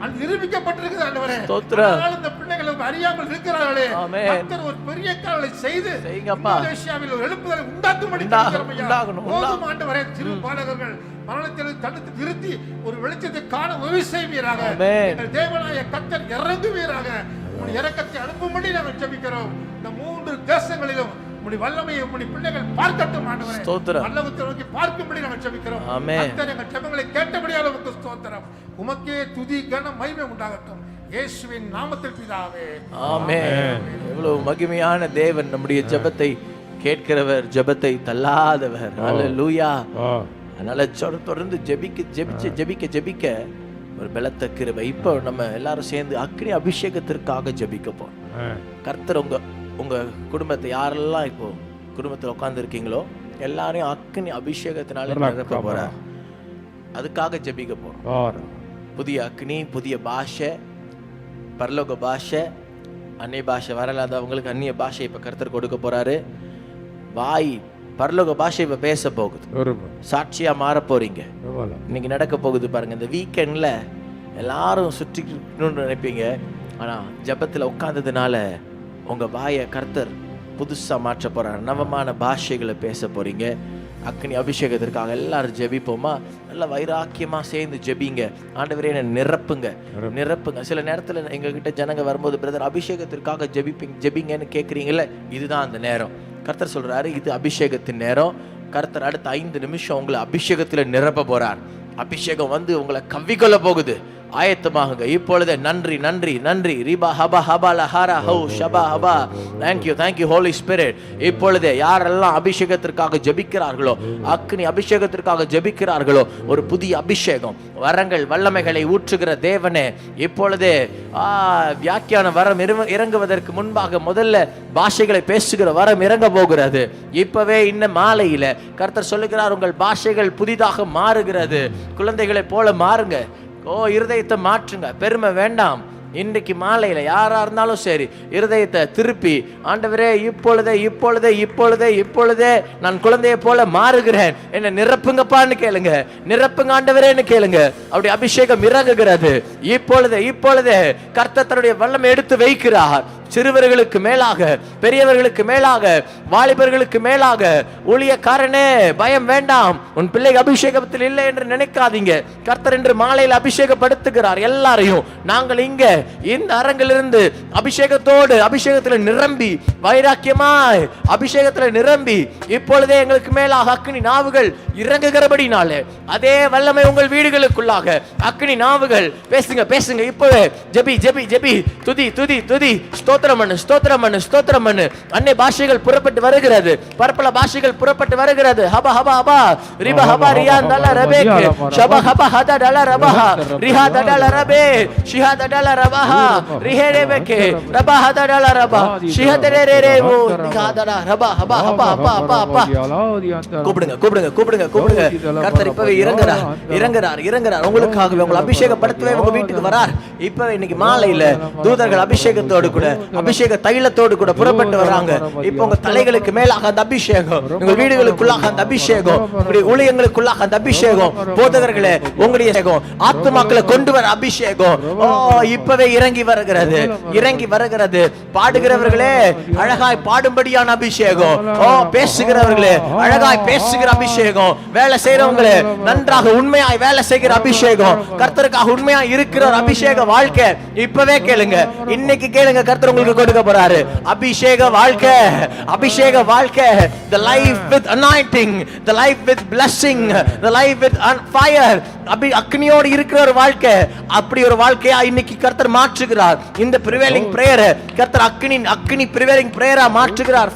அது நிரூபிக்கப்பட்டிருக்குது ஆண்டவரே. ஸ்தோத்திரம். ஆனால் இந்த பிள்ளைகள் அறியாமல் இருக்கிறார்களே, ஆமென். கர்த்தர் ஒரு பெரிய காரியங்களை செய்து செய்யுங்கப்பா. இந்தோனேசியாவில் ஒரு எழுப்புதலை உண்டாக்கும்படி உண்டாகணும், ஜெபிக்கிறோம் ஐயா. உண்டாகணும், போதும் ஆண்டவரே, சிறு பாலகர்கள் மரணத்தில் தடுத்து நிறுத்தி ஒரு வெளிச்சத்தை காண உதவி செய்வீராக. ஆமென். எங்கள் தேவனாய கர்த்தர் இறங்குவீராக. உம்முடைய இரக்கத்தை அனுப்பும்படி நாங்கள் ஜெபிக்கிறோம். இந்த 3 தேசங்களிலும் உம்முடைய வல்லமையை உம்முடைய பிள்ளைகள் பார்க்கட்டும் ஆண்டவரே. ஸ்தோத்திரம். பரலோகத்தை நோக்கி பார்க்கும்படி நாங்கள் ஜெபிக்கிறோம். ஆமென். கர்த்தர் எங்கள் ஜெபங்களை கேட்டபடியால் உமக்கு ஸ்தோத்திரம். உமக்கே துதி கன மகிமை உண்டாகட்டும். இயேசுவின் நாமத்தில் பிதாவே. ஆமென். எவ்வளவு மகிமையான தேவன், நம்முடைய ஜெபத்தை கேட்கிறவர், ஜெபத்தை தள்ளாதவர். அல்லேலூயா. அதனால தொடர்ந்து ஜெபிக்க ஒரு பலத்த கிருபை. இப்போ நம்ம எல்லாரும் சேர்ந்து அக்னி அபிஷேகத்திற்காக ஜெபிக்க போறோம். கர்த்தர் உங்க குடும்பத்தை, யாரெல்லாம் இப்போ குடும்பத்தில் உட்கார்ந்து இருக்கீங்களோ எல்லாரையும் அக்னி அபிஷேகத்தினால நிரப்ப போறார். அதுக்காக ஜெபிக்க போறோம். புதிய அக்னி, புதிய பாஷை, பரலோக பாஷை, அந்நிய பாஷை வரலாதவங்களுக்கு அந்நிய பாஷை இப்ப கர்த்தர் கொடுக்க போறாரு. வாய் பரலோக பாஷை இப்ப பேச போகுது. சாட்சியா மாற போறீங்க. இன்னைக்கு நடக்க போகுது பாருங்க. இந்த வீக்கெண்ட்ல எல்லாரும் சுற்றிக்கணும்னு நினைப்பீங்க. ஆனா ஜெபத்துல உட்கார்ந்ததுனால உங்க வாயை கர்த்தர் புதுசா மாற்ற போறார். நவமான பாஷைகளை பேச போறீங்க. அக்னி அபிஷேகத்திற்காக எல்லாரும் ஜெபிப்போமா? நல்ல வைராக்கியமா சேர்ந்து ஜெபிங்க. ஆண்டவரே என்னை நிரப்புங்க. சில நேரத்துல எங்ககிட்ட ஜனங்க வரும்போது, பிரதர் அபிஷேகத்திற்காக ஜெபிங்கன்னு கேட்குறீங்கல்ல, இதுதான் அந்த நேரம். கர்த்தர் சொல்றாரு, இது அபிஷேகத்தின் நேரம். கர்த்தர் அடுத்த 5 நிமிஷம் உங்களை அபிஷேகத்துல நிரப்ப போறார். அபிஷேகம் வந்து உங்களை கவ்விக்கொள்ள போகுது. ஆயத்தமாகுங்க இப்பொழுதே. நன்றி நன்றி நன்றி. ரிபா ஹபா ஹபா லஹாரா ஹௌ ஷபா ஹபா. Thank you Holi spirit. இப்பொழுதே யாரெல்லாம் அபிஷேகத்திற்காக ஜெபிக்கிறார்களோ, அக்னி அபிஷேகத்திற்காக ஜெபிக்கிறார்களோ, ஒரு புதிய அபிஷேகம், வரங்கள் வல்லமைகளை ஊற்றுகிற தேவனே, இப்பொழுதே வியாக்கியான வரம் இறங்குவதற்கு முன்பாக முதல்ல பாஷைகளை பேசுகிற வரம் இறங்க போகிறது. இப்பவே இன்னும் மாலையில கர்த்தர் சொல்லுகிறார், உங்கள் பாஷைகள் புதிதாக மாறுகிறது. குழந்தைகளை போல மாறுங்க. இருதயத்தை மாற்றுங்க. பெருமை வேண்டாம். இன்றைக்கு மாலையில யாரா இருந்தாலும் சரி, இருதயத்தை திருப்பி, ஆண்டவரே இப்பொழுதே நான் குழந்தையை போல மாறுகிறேன், என்ன நிரப்புங்கப்பான்னு கேளுங்க. நிரப்புங்க ஆண்டவரேன்னு கேளுங்க. அப்படி அபிஷேகம் இறங்குகிறது. இப்பொழுதே கர்த்தர் தன்னுடைய வல்லமை எடுத்து வைக்கிறார். சிறுவர்களுக்கு மேலாக, பெரியவர்களுக்கு மேலாக, வாலிபர்களுக்கு மேலாக. ஊழியக்காரனே பயம் வேண்டாம். உன் பிள்ளை அபிஷேகத்தில் இல்லை என்று நினைக்காதீங்க. கர்த்தர் என்று மாலையில் அபிஷேகப்படுத்துகிறார் எல்லாரையும். நாங்கள் இங்க இந்த அரங்கிலிருந்து அபிஷேகத்தில் நிரம்பி, வைராக்கியமாய் அபிஷேகத்தில் நிரம்பி, இப்பொழுதே எங்களுக்கு மேலாக அக்னி நாவுகள் இறங்குகிறபடினாலே அதே வல்லமை உங்கள் வீடுகளுக்குள்ளாக அக்னி நாவுகள். பேசுங்க இப்பவே. ஜெபி துதி ஸ்தோத்திரம் பண்ணு. அன்னை பாஷைகள் புறப்பட்டு வருகிறது. பரப்பல பாஷைகள் புறப்பட்டு வருகிறது. ஹபா ஹபா ஹபா ரிபா ஹபா ரியான் தல ரபேக் ஷபா ஹபா ஹதா டல ரபஹ ரிஹா தடல ரபே ஷிஹா தடல ரபஹ ரிஹே ரபேக் ரபா ஹதா டல ரபா ஷிஹா தரே ரே ஓ ரிஹா தடல ரபா ஹபா ஹபா ஹபா ஹபா. கூப்பிடுங்க. கர்த்தர் இப்பவே இறங்குறார். உங்களுக்காகவே உங்களை அபிஷேகப்படுத்தவே உங்க வீட்டுக்கு வரார். இப்பவே இன்னைக்கு மாலையில தூதர்கள் அபிஷேகத்தோடு கூட, அபிஷேக தைலத்தோடு கூட புறப்பட்டு வர்றாங்க. இப்போ உங்க தலைகளுக்கு மேலாக அந்த அபிஷேகம், உங்க வீடுகளுக்குள்ளாக அந்த அபிஷேகம், உங்களுடைய ஊழியங்களுக்குள்ளாக அந்த அபிஷேகம், போதகர்களே உங்களுடைய ஆத்துமாக்களை கொண்டு வர அபிஷேகம் இப்பவே இறங்கி வருகிறது. பாடுகிறவர்களே அழகாய் பாடும்படியான அபிஷேகம். பேசுகிறவர்களே அழகாய் பேசுகிற அபிஷேகம். வேலை செய்யறவங்களே நன்றாக உண்மையாய் வேலை செய்கிற அபிஷேகம். கர்த்தருக்காக உண்மையாய் இருக்கிற ஒரு அபிஷேக வாழ்க்கை இப்பவே கேளுங்க. இன்னைக்கு கேளுங்க, கர்த்தர் உங்களுக்கு கொடுக்க போறாரு அபிஷேக வாழ்க்கை. The life with anointing, the life with blessing, the life with fire. அக்னியோடு இருக்கிற ஒரு வாழ்க்கை. அப்படி ஒரு வாழ்க்கையா இன்னைக்கு கர்த்தர் மாற்றுகிறார். இந்த prevailing prayer கர்த்தர் அக்னி prevailing prayer மாற்றுகிறார்.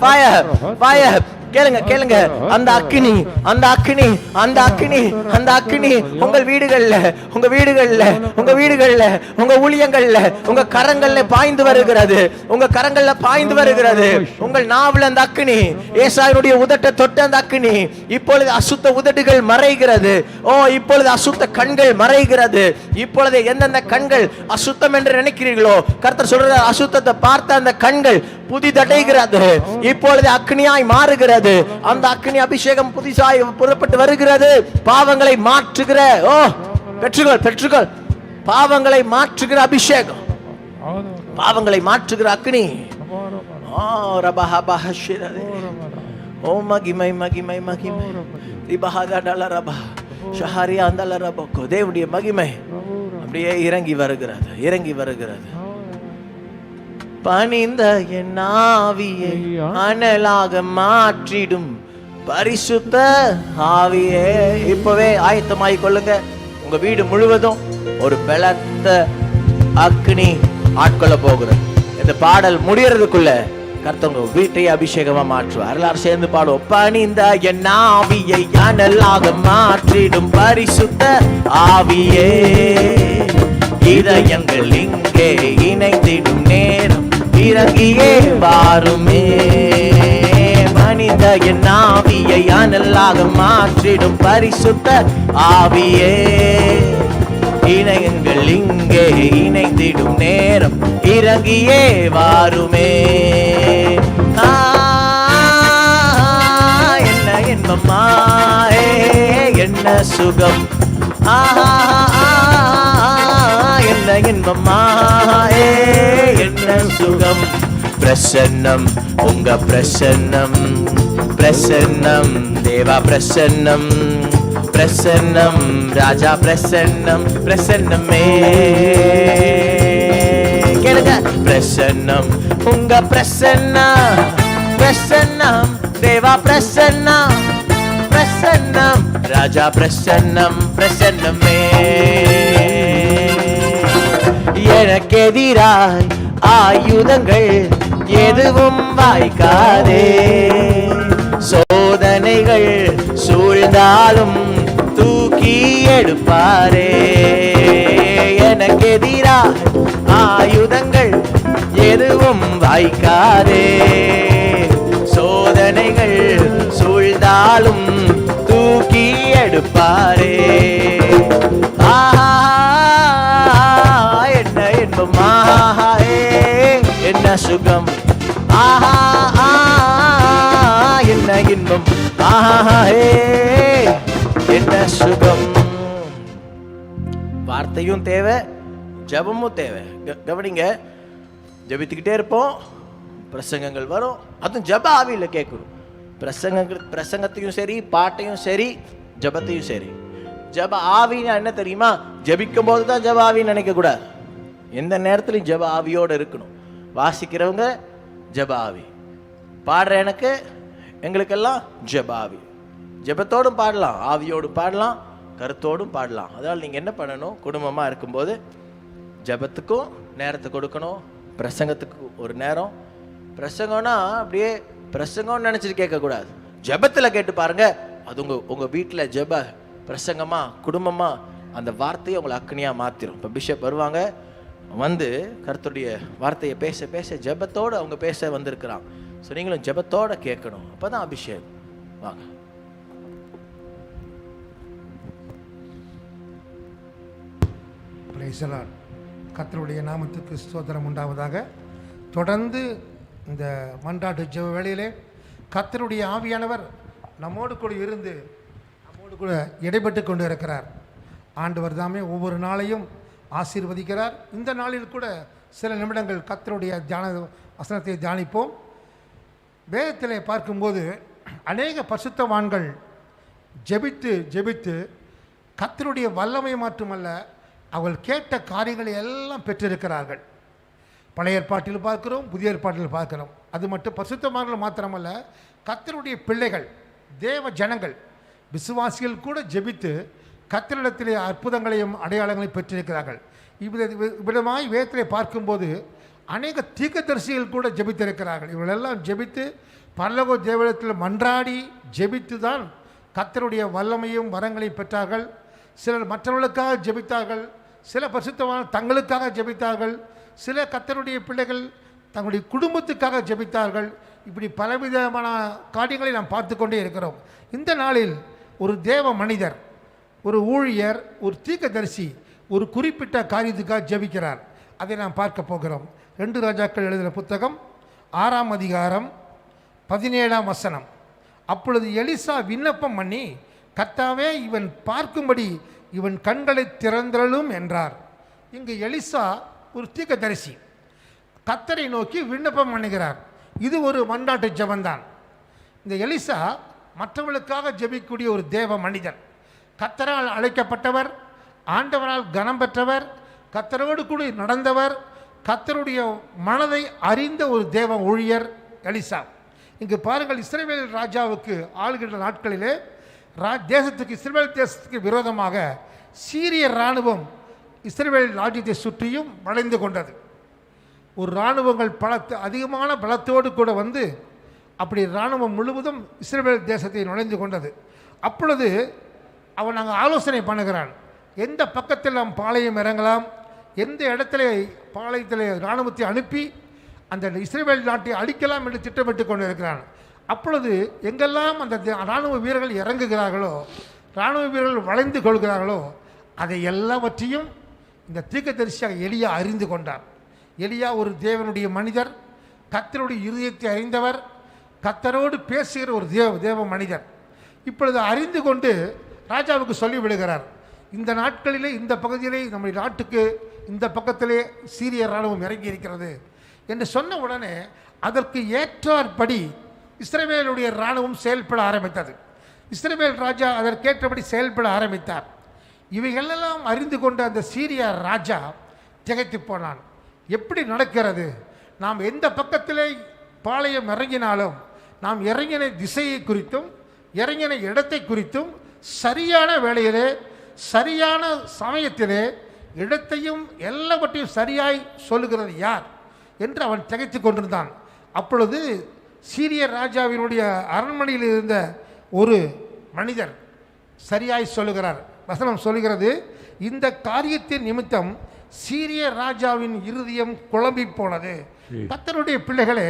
fire கேளுங்க கேளுங்க. அந்த அக்கினி, அந்த அக்கினி, அந்த அக்கினி, அந்த அக்கினி உங்கள் வீடுகள்ல, உங்க வீடுகள்ல, உங்க வீடுகள்ல, உங்க ஊழியங்கள்ல, உங்க கரங்கள்ல பாய்ந்து வருகிறது. உங்க கரங்கள்ல பாய்ந்து வருகிறது. உங்கள் நாவல அந்த அக்கினி, ஏசாயனுடைய உதட்டை தொட்ட அந்த அக்கினி இப்பொழுது அசுத்த உதடுகள் மறைகிறது. ஓ, இப்பொழுது அசுத்த கண்கள் மறைகிறது. இப்பொழுது எந்தெந்த கண்கள் அசுத்தம் என்று நினைக்கிறீர்களோ, கர்த்தர் சொல்ற அசுத்தத்தை பார்த்த அந்த கண்கள் புதிதடைகிறது. இப்பொழுது அக்னியாய் மாறுகிறது. அந்த அக்னி அபிஷேகம் புதிசாய் புறப்பட்டு வருகிறது. பாவங்களை மாற்றுகிற, ஓ பெற்றுகள் பெற்றுகள், பாவங்களை மாற்றுகிற அபிஷேகம், பாவங்களை மாற்றுகிற அக்னி. ஓ ரபஹபஹ ஷிரதே. ஓ மகிமை மகிமை மகிமை. திபஹதல ரப ஷஹரியா அந்தல ரபகோ. தேவனுடைய மகிமை அப்படியே இறங்கி வருகிறது, இறங்கி வருகிறது. பணிந்த என் ஆவியை அனலாக மாற்றிடும் பரிசுத்த ஆவியே. இப்பவே ஆயத்தமாய் கொள்ளுங்க. உங்க வீடு முழுவதும் ஒரு பலத்த அக்னி ஆட்கொள்ள போகிறது. இந்த பாடல் முடியறதுக்குள்ள கர்த்தர் உங்க வீட்டை அபிஷேகமா மாற்றுவார். எல்லாரும் சேர்ந்து பாடுவோம். பணிந்த என் ஆவியை அனலாக மாற்றிடும் பரிசுத்த ஆவியே, இதயங்கள் இங்கே இணைந்திடும் நேரம் இறங்கியே வாருமே. மனித என் ஆவியை அனலாக மாற்றிடும் பரிசுத்த ஆவியே, இணையங்கள் இங்கே இணைந்திடும் நேரம் இறங்கியே வாருமே. என்ன இன்பமா, என்ன சுகம், என்ன இன்பமா, என்ன சுகம். பிரசன்னம், உங்க பிரசன்னம், பிரசன்னம் தேவா, பிரசன்னம், பிரசன்னம் ராஜா, பிரசன்னம், பிரசன்னமே. கேளுங்க. பிரசன்னம், உங்க பிரசன்னம், பிரசன்னம் தேவா, பிரசன்னம், பிரசன்னம் ராஜா, பிரசன்னம், பிரசன்னமே. எனக்கு எதிராய் ஆயுதங்கள் எதுவும் வாய்க்காதே. சோதனைகள் சூழ்ந்தாலும் தூக்கி எடுப்பாரே. எனக்கு எதிராய் ஆயுதங்கள் எதுவும் வாய்க்காதே. சோதனைகள் சூழ்ந்தாலும் தூக்கி எடுப்பாரே. என்ன இன்பமா, என்ன சுகம், என்ன இன்பம், என்ன சுகம். வார்த்தையும் தேவை, ஜபமும் தேவை. கவனிங்க. ஜபித்துக்கிட்டே இருப்போம், பிரசங்கங்கள் வரும், அதுவும் ஜப ஆவியில் கேட்கணும். பிரசங்கத்தையும் சரி, பாட்டையும் சரி, ஜபத்தையும் சரி. ஜப ஆவின்னா என்ன தெரியுமா? ஜபிக்கும் போது தான் ஜப ஆவின்னு நினைக்க கூடாது. எந்த நேரத்திலும் ஜப ஆவியோடு இருக்கணும். வாசிக்கிறவங்க ஜப ஆவி, பாடுற எங்களுக்கெல்லாம் ஜப ஆவி. ஜபத்தோடும் பாடலாம், ஆவியோடும் பாடலாம், கருத்தோடும் பாடலாம். அதனால் நீங்கள் என்ன பண்ணணும்? குடும்பமாக இருக்கும்போது ஜபத்துக்கும் நேரத்தை கொடுக்கணும், பிரசங்கத்துக்கு ஒரு நேரம். பிரசங்கம்னா அப்படியே பிரசங்கம்னு நினச்சிட்டு கேட்கக்கூடாது. ஜபத்தில் கேட்டு பாருங்க. அது உங்கள் வீட்டில் ஜப பிரசங்கமாக குடும்பமாக அந்த வார்த்தையை உங்களை அக்னியாக மாற்றிடும். இப்போ பிஷப் வருவாங்க, வந்து கர்த்தருடைய வார்த்தையை பேச பேச ஜபத்தோடு அவங்க பேச வந்திருக்கிறாங்க. ஸோ நீங்களும் ஜபத்தோடு கேட்கணும். அப்போ தான் அபிஷேகம். வாங்க. கர்த்தருடைய நாமத்துக்கு ஸ்தோத்திரம் உண்டாவதாக. தொடர்ந்து இந்த மன்றாட்டு ஜெப வேளையிலே கர்த்தருடைய ஆவியானவர் நம்மோடு கூட இருந்து நம்மோடு கூட இடைப்பட்டு கொண்டு இருக்கிறார். ஆண்டவர் தாமே ஒவ்வொரு நாளையும் ஆசீர்வதிக்கிறார். இந்த நாளில் கூட சில நிமிடங்கள் கர்த்தருடைய தியான வசனத்தை தியானிப்போம். வேதத்திலே பார்க்கும்போது அநேக பரிசுத்தவான்கள் ஜெபித்து ஜெபித்து கர்த்தருடைய வல்லமை மட்டுமல்ல, அவர்கள் கேட்ட காரியங்களை எல்லாம் பெற்றிருக்கிறார்கள். பழைய ஏற்பாட்டில் பார்க்கிறோம், புதிய ஏற்பாட்டில் பார்க்கிறோம். அது மட்டும் பரிசுத்தவான்கள் மாத்திரமல்ல, கர்த்தருடைய பிள்ளைகள், தேவ ஜனங்கள், விசுவாசிகள் கூட ஜெபித்து கர்த்தரிடத்திலே அற்புதங்களையும் அடையாளங்களையும் பெற்றிருக்கிறார்கள். இவ்விதமாய் வேதத்திலே பார்க்கும்போது அநேக தீர்க்கதரிசிகள் கூட ஜெபித்திருக்கிறார்கள். இவர்களெல்லாம் ஜெபித்து பரலோக தேவனிடத்தில் மன்றாடி ஜெபித்து தான் கர்த்தருடைய வல்லமையும் வரங்களையும் பெற்றார்கள். சிலர் மற்றவர்களுக்காக ஜெபித்தார்கள், சில பரிசுத்தவான்கள் தங்களுக்காக ஜெபித்தார்கள், சில கர்த்தருடைய பிள்ளைகள் தங்களுடைய குடும்பத்துக்காக ஜெபித்தார்கள். இப்படி பலவிதமான காரியங்களை நாம் பார்த்து கொண்டே இருக்கிறோம். இந்த நாளில் ஒரு தேவ மனிதர், ஒரு ஊழியர், ஒரு தீர்க்கதரிசி ஒரு குறிப்பிட்ட காரியத்துக்காக ஜெபிக்கிறார். அதை நாம் பார்க்க போகிறோம். 2 ராஜாக்கள் எழுதின புத்தகம் 6ஆம் அதிகாரம் 17ஆம் வசனம். அப்பொழுது எலிசா விண்ணப்பம் பண்ணி, கர்த்தாவே, இவன் பார்க்கும்படி இவன் கண்களை திறந்தருளும் என்றார். இங்கு எலிசா ஒரு தீர்க்கதரிசி கர்த்தரை நோக்கி விண்ணப்பம் பண்ணுகிறார். இது ஒரு மன்றாட்டு ஜெபந்தான். இந்த எலிசா மற்றவர்களுக்காக ஜெபிக்கக்கூடிய ஒரு தேவ மனிதன், கர்த்தரால் அழைக்கப்பட்டவர், ஆண்டவரால் கனம் பெற்றவர், கர்த்தரோடு கூட நடந்தவர், கர்த்தருடைய மனதை அறிந்த ஒரு தேவ ஊழியர் எலிசா. இங்கு பாருங்கள், இஸ்ரவேல் ராஜாவுக்கு ஆளுகின்ற நாட்களிலே தேசத்துக்கு, இஸ்ரவேல் தேசத்துக்கு விரோதமாக சீரிய இராணுவம் இஸ்ரவேல் ராஜ்யத்தை சுற்றியும் வளைந்து கொண்டது. ஒரு இராணுவங்கள் அதிகமான பலத்தோடு கூட வந்து அப்படி இராணுவம் முழுவதும் இஸ்ரவேல் தேசத்தை நுழைந்து கொண்டது. அப்பொழுது அவன் அங்கே ஆலோசனை பண்ணுகிறான், எந்த பக்கத்தில் நாம் பாளையம் இறங்கலாம், எந்த இடத்துல பாளையத்தில் இராணுவத்தை அனுப்பி அந்த இஸ்ரவேல் நாட்டை அழிக்கலாம் என்று திட்டமிட்டு கொண்டு இருக்கிறான். அப்பொழுது எங்கெல்லாம் அந்த இராணுவ வீரர்கள் இறங்குகிறார்களோ, இராணுவ வீரர்கள் வளைந்து கொள்கிறார்களோ, அதை எல்லாவற்றையும் இந்த தீர்க்கதரிசியாக எலியா அறிந்து கொண்டார். எலியா ஒரு தேவனுடைய மனிதர், கர்த்தருடைய இருதயத்தை அறிந்தவர், கர்த்தரோடு பேசுகிற ஒரு தேவ மனிதர். இப்பொழுது அறிந்து கொண்டு ராஜாவுக்கு சொல்லிவிடுகிறார், இந்த நாட்களிலே இந்த பகுதியிலே நம்முடைய நாட்டுக்கு இந்த பக்கத்திலே சீரிய இராணுவம் இறங்கி இருக்கிறது என்று சொன்ன உடனே அதற்கு ஏற்றாற்படி இஸ்ரவேலுடைய இராணுவம் செயல்பட ஆரம்பித்தது. இஸ்ரவேல் ராஜா அதற்கேற்றபடி செயல்பட ஆரம்பித்தார். இவைகளெல்லாம் அறிந்து கொண்ட அந்த சீரிய ராஜா திகைத்து போனான். எப்படி நடக்கிறது? நாம் எந்த பக்கத்திலே பாளையம் இறங்கினாலும் நாம் இறங்கின திசையை குறித்தும் இறங்கின இடத்தை குறித்தும் சரியான வேளையிலே, சரியான சமயத்திலே இடத்தையும் எல்லாவற்றையும் சரியாய் சொல்லுகிறது யார் என்று அவன் திகைத்து கொண்டிருந்தான். அப்பொழுது சீரிய ராஜாவினுடைய அரண்மனையில் இருந்த ஒரு மனிதர் சரியாய் சொல்லுகிறார். வசனம் சொல்லுகிறது, இந்த காரியத்தின் நிமித்தம் சீரிய ராஜாவின் இருதயம் குழம்பி போனது. கர்த்தருடைய பிள்ளைகளே,